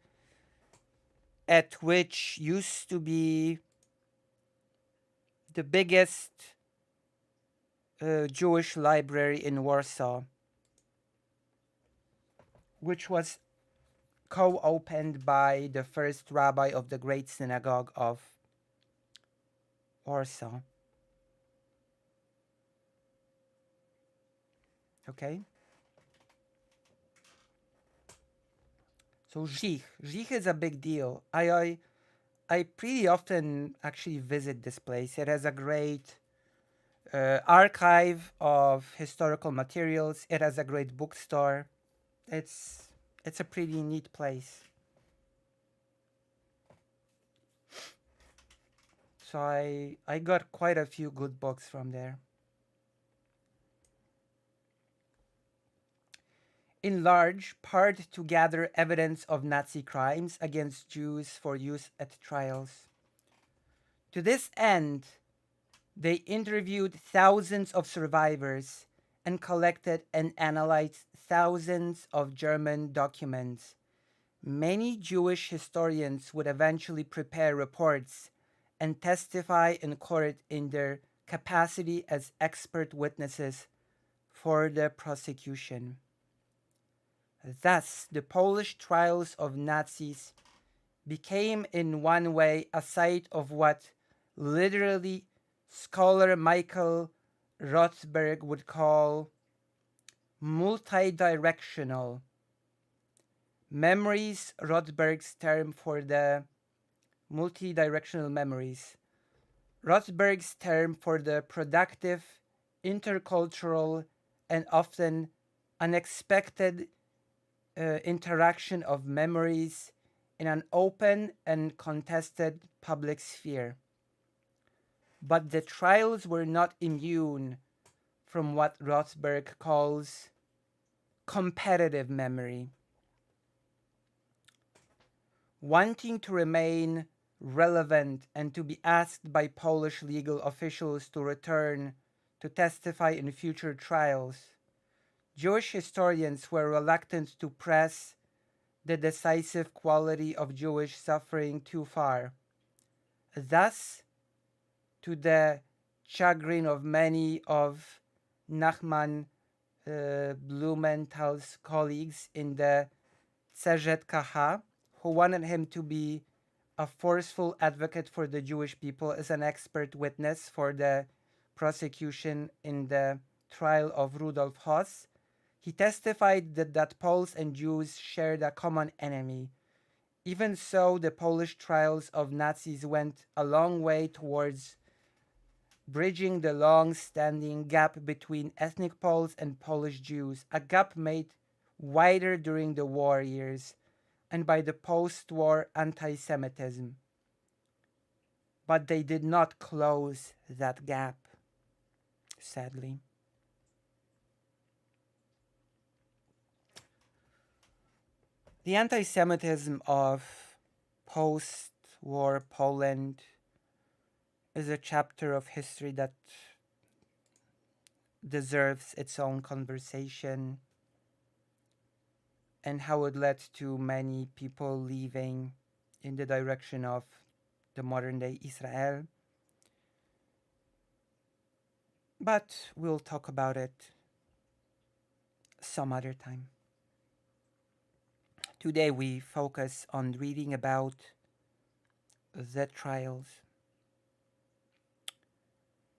Speaker 1: at which used to be the biggest Jewish library in Warsaw, which was co-opened by the first rabbi of the Great Synagogue of Warsaw. Okay? So Żych is a big deal. I pretty often actually visit this place. It has a great archive of historical materials. It has a great bookstore. It's a pretty neat place. So I got quite a few good books from there. In large part to gather evidence of Nazi crimes against Jews for use at trials. To this end, they interviewed thousands of survivors and collected and analyzed thousands of German documents. Many Jewish historians would eventually prepare reports and testify in court in their capacity as expert witnesses for the prosecution. Thus, the Polish trials of Nazis became in one way a site of what literally scholar Michael Rothberg would call multidirectional memories, Rothberg's term for the multidirectional memories, Rothberg's term for the productive, intercultural, and often unexpected interaction of memories in an open and contested public sphere. But the trials were not immune from what Rothberg calls competitive memory. Wanting to remain relevant and to be asked by Polish legal officials to return to testify in future trials, Jewish historians were reluctant to press the decisive quality of Jewish suffering too far. Thus, to the chagrin of many of Nachman Blumenthal's colleagues in the CZKH, who wanted him to be a forceful advocate for the Jewish people as an expert witness for the prosecution in the trial of Rudolf Hoss, he testified that Poles and Jews shared a common enemy. Even so, the Polish trials of Nazis went a long way towards bridging the long-standing gap between ethnic Poles and Polish Jews, a gap made wider during the war years and by the post-war anti-Semitism. But they did not close that gap, sadly. The anti Semitism of post war Poland is a chapter of history that deserves its own conversation, and how it led to many people leaving in the direction of the modern day Israel. But we'll talk about it some other time. Today we focus on reading about the trials.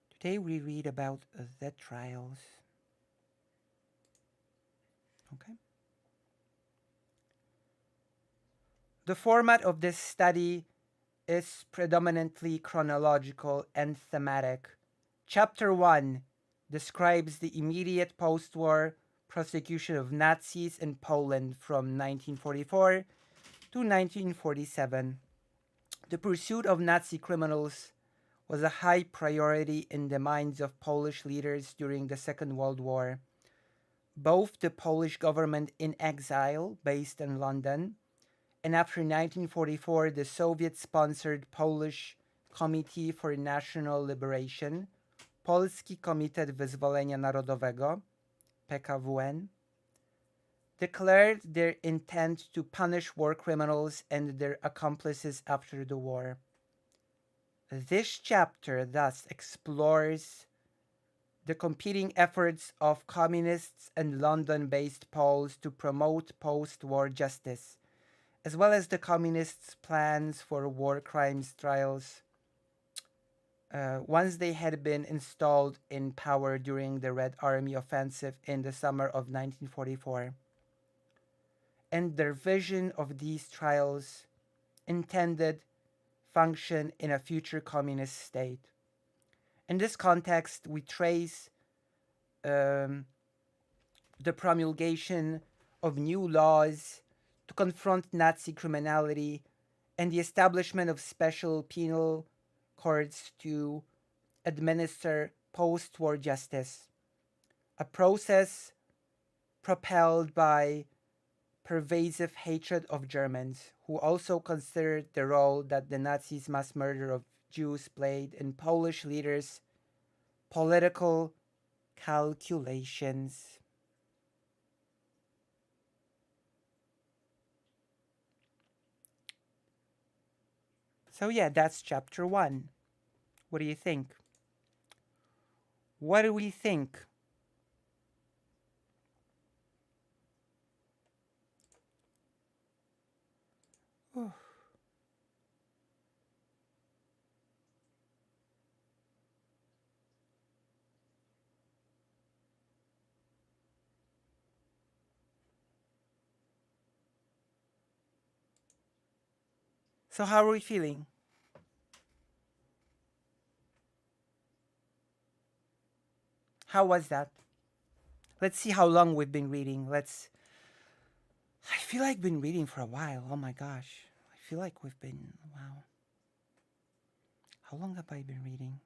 Speaker 1: Today we read about the trials. Okay. The format of this study is predominantly chronological and thematic. Chapter 1 describes the immediate post-war prosecution of Nazis in Poland from 1944 to 1947. The pursuit of Nazi criminals was a high priority in the minds of Polish leaders during the Second World War. Both the Polish government in exile, based in London, and after 1944, the Soviet-sponsored Polish Committee for National Liberation, Polski Komitet Wyzwolenia Narodowego, PKWN, declared their intent to punish war criminals and their accomplices after the war. This chapter thus explores the competing efforts of communists and London-based Poles to promote post-war justice, as well as the communists' plans for war crimes trials once they had been installed in power during the Red Army offensive in the summer of 1944, and their vision of these trials intended function in a future communist state. In this context, we trace the promulgation of new laws to confront Nazi criminality and the establishment of special penal courts to administer post-war justice, a process propelled by pervasive hatred of Germans, who also considered the role that the Nazis' mass murder of Jews played in Polish leaders' political calculations. So yeah, that's chapter 1. What do you think? What do we think? So how are we feeling? How was that? Let's see how long we've been reading. I feel like I've been reading for a while. Oh my gosh. I feel like we've been, wow. How long have I been reading?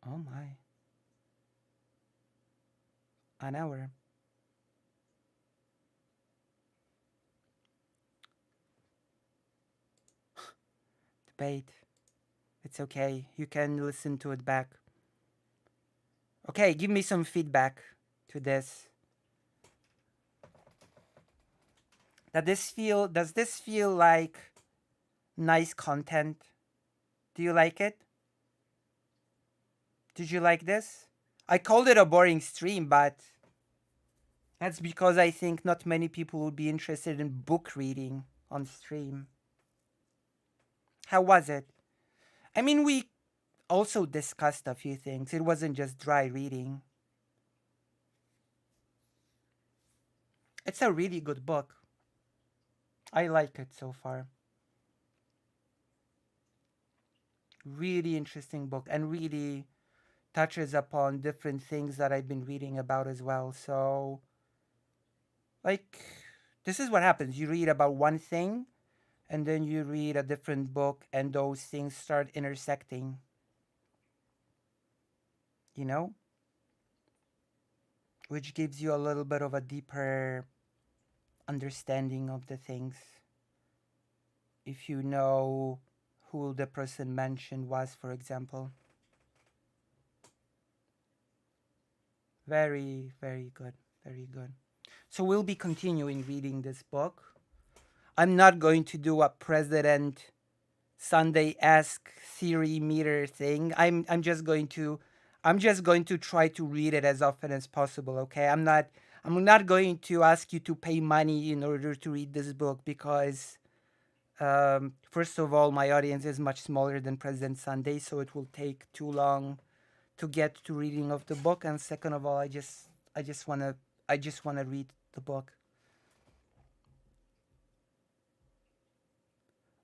Speaker 1: Oh my. An hour. Debate. It's okay. You can listen to it back. Okay, give me some feedback to this. Does this feel like nice content? Do you like it? Did you like this? I called it a boring stream, but that's because I think not many people would be interested in book reading on stream. How was it? I mean, we also discussed a few things. It wasn't just dry reading. It's a really good book. I like it so far. Really interesting book, and really touches upon different things that I've been reading about as well. So, like, this is what happens. You read about one thing, and then you read a different book, and those things start intersecting. you know, which gives you a little bit of a deeper understanding of the things. If you know who the person mentioned was, for example. Very, very good. Very good. So we'll be continuing reading this book. I'm not going to do a President Sunday-esque theory meter thing. I'm just going to try to read it as often as possible, okay? I'm not going to ask you to pay money in order to read this book because first of all, my audience is much smaller than President Sunday, so it will take too long to get to reading of the book, and second of all, I just want to read the book.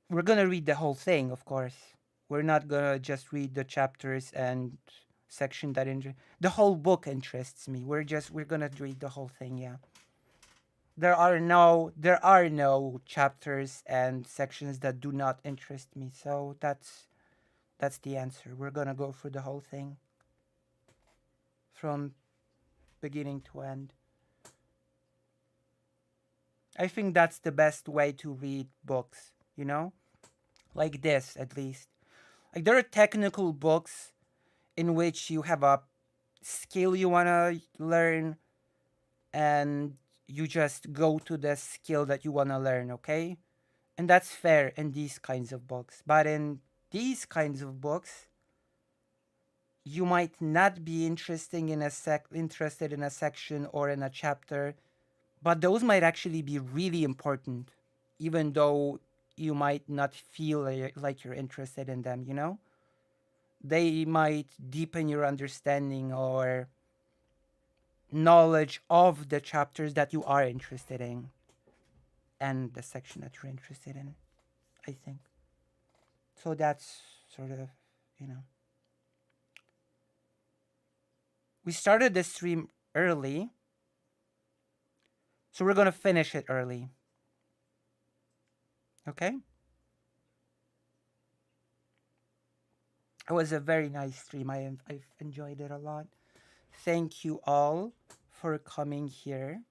Speaker 1: We're going to read the whole thing, of course. We're not going to just read the chapters and section that the whole book interests me. We're going to read the whole thing, yeah. There are no chapters and sections that do not interest me. So that's the answer. We're going to go through the whole thing from beginning to end. I think that's the best way to read books, you know? Like this, at least. Like, there are technical books in which you have a skill you want to learn and you just go to the skill that you want to learn, okay? And that's fair in these kinds of books. But in these kinds of books, you might not be interested in a section or in a chapter, but those might actually be really important, even though you might not feel like you're interested in them, you know? They might deepen your understanding or knowledge of the chapters that you are interested in and the section that you're interested in, I think. So that's sort of, you know. We started this stream early, so we're going to finish it early. Okay? It was a very nice stream. I've enjoyed it a lot. Thank you all for coming here.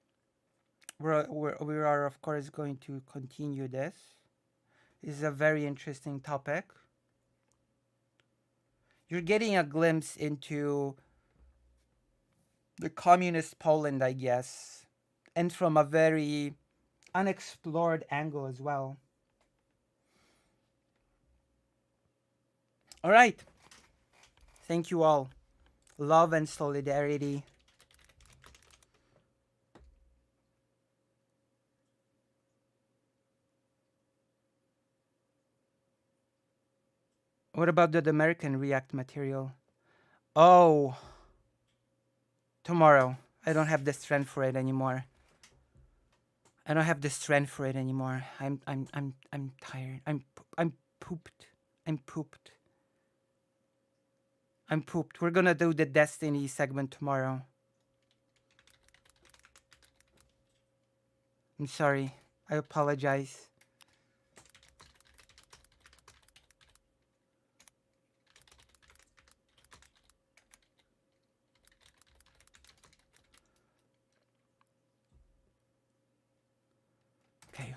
Speaker 1: We are, of course, going to continue this. This is a very interesting topic. You're getting a glimpse into the communist Poland, I guess, and from a very unexplored angle as well. All right. Thank you all. Love and solidarity. What about the American React material? Oh, tomorrow. I don't have the strength for it anymore. I'm tired. I'm pooped. We're gonna do the Destiny segment tomorrow. I'm sorry. I apologize. Okay.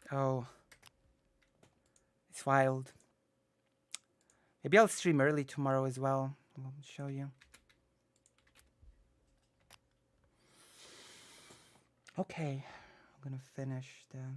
Speaker 1: Oh. It's wild. Maybe I'll stream early tomorrow as well. I'll show you. Okay. I'm gonna finish the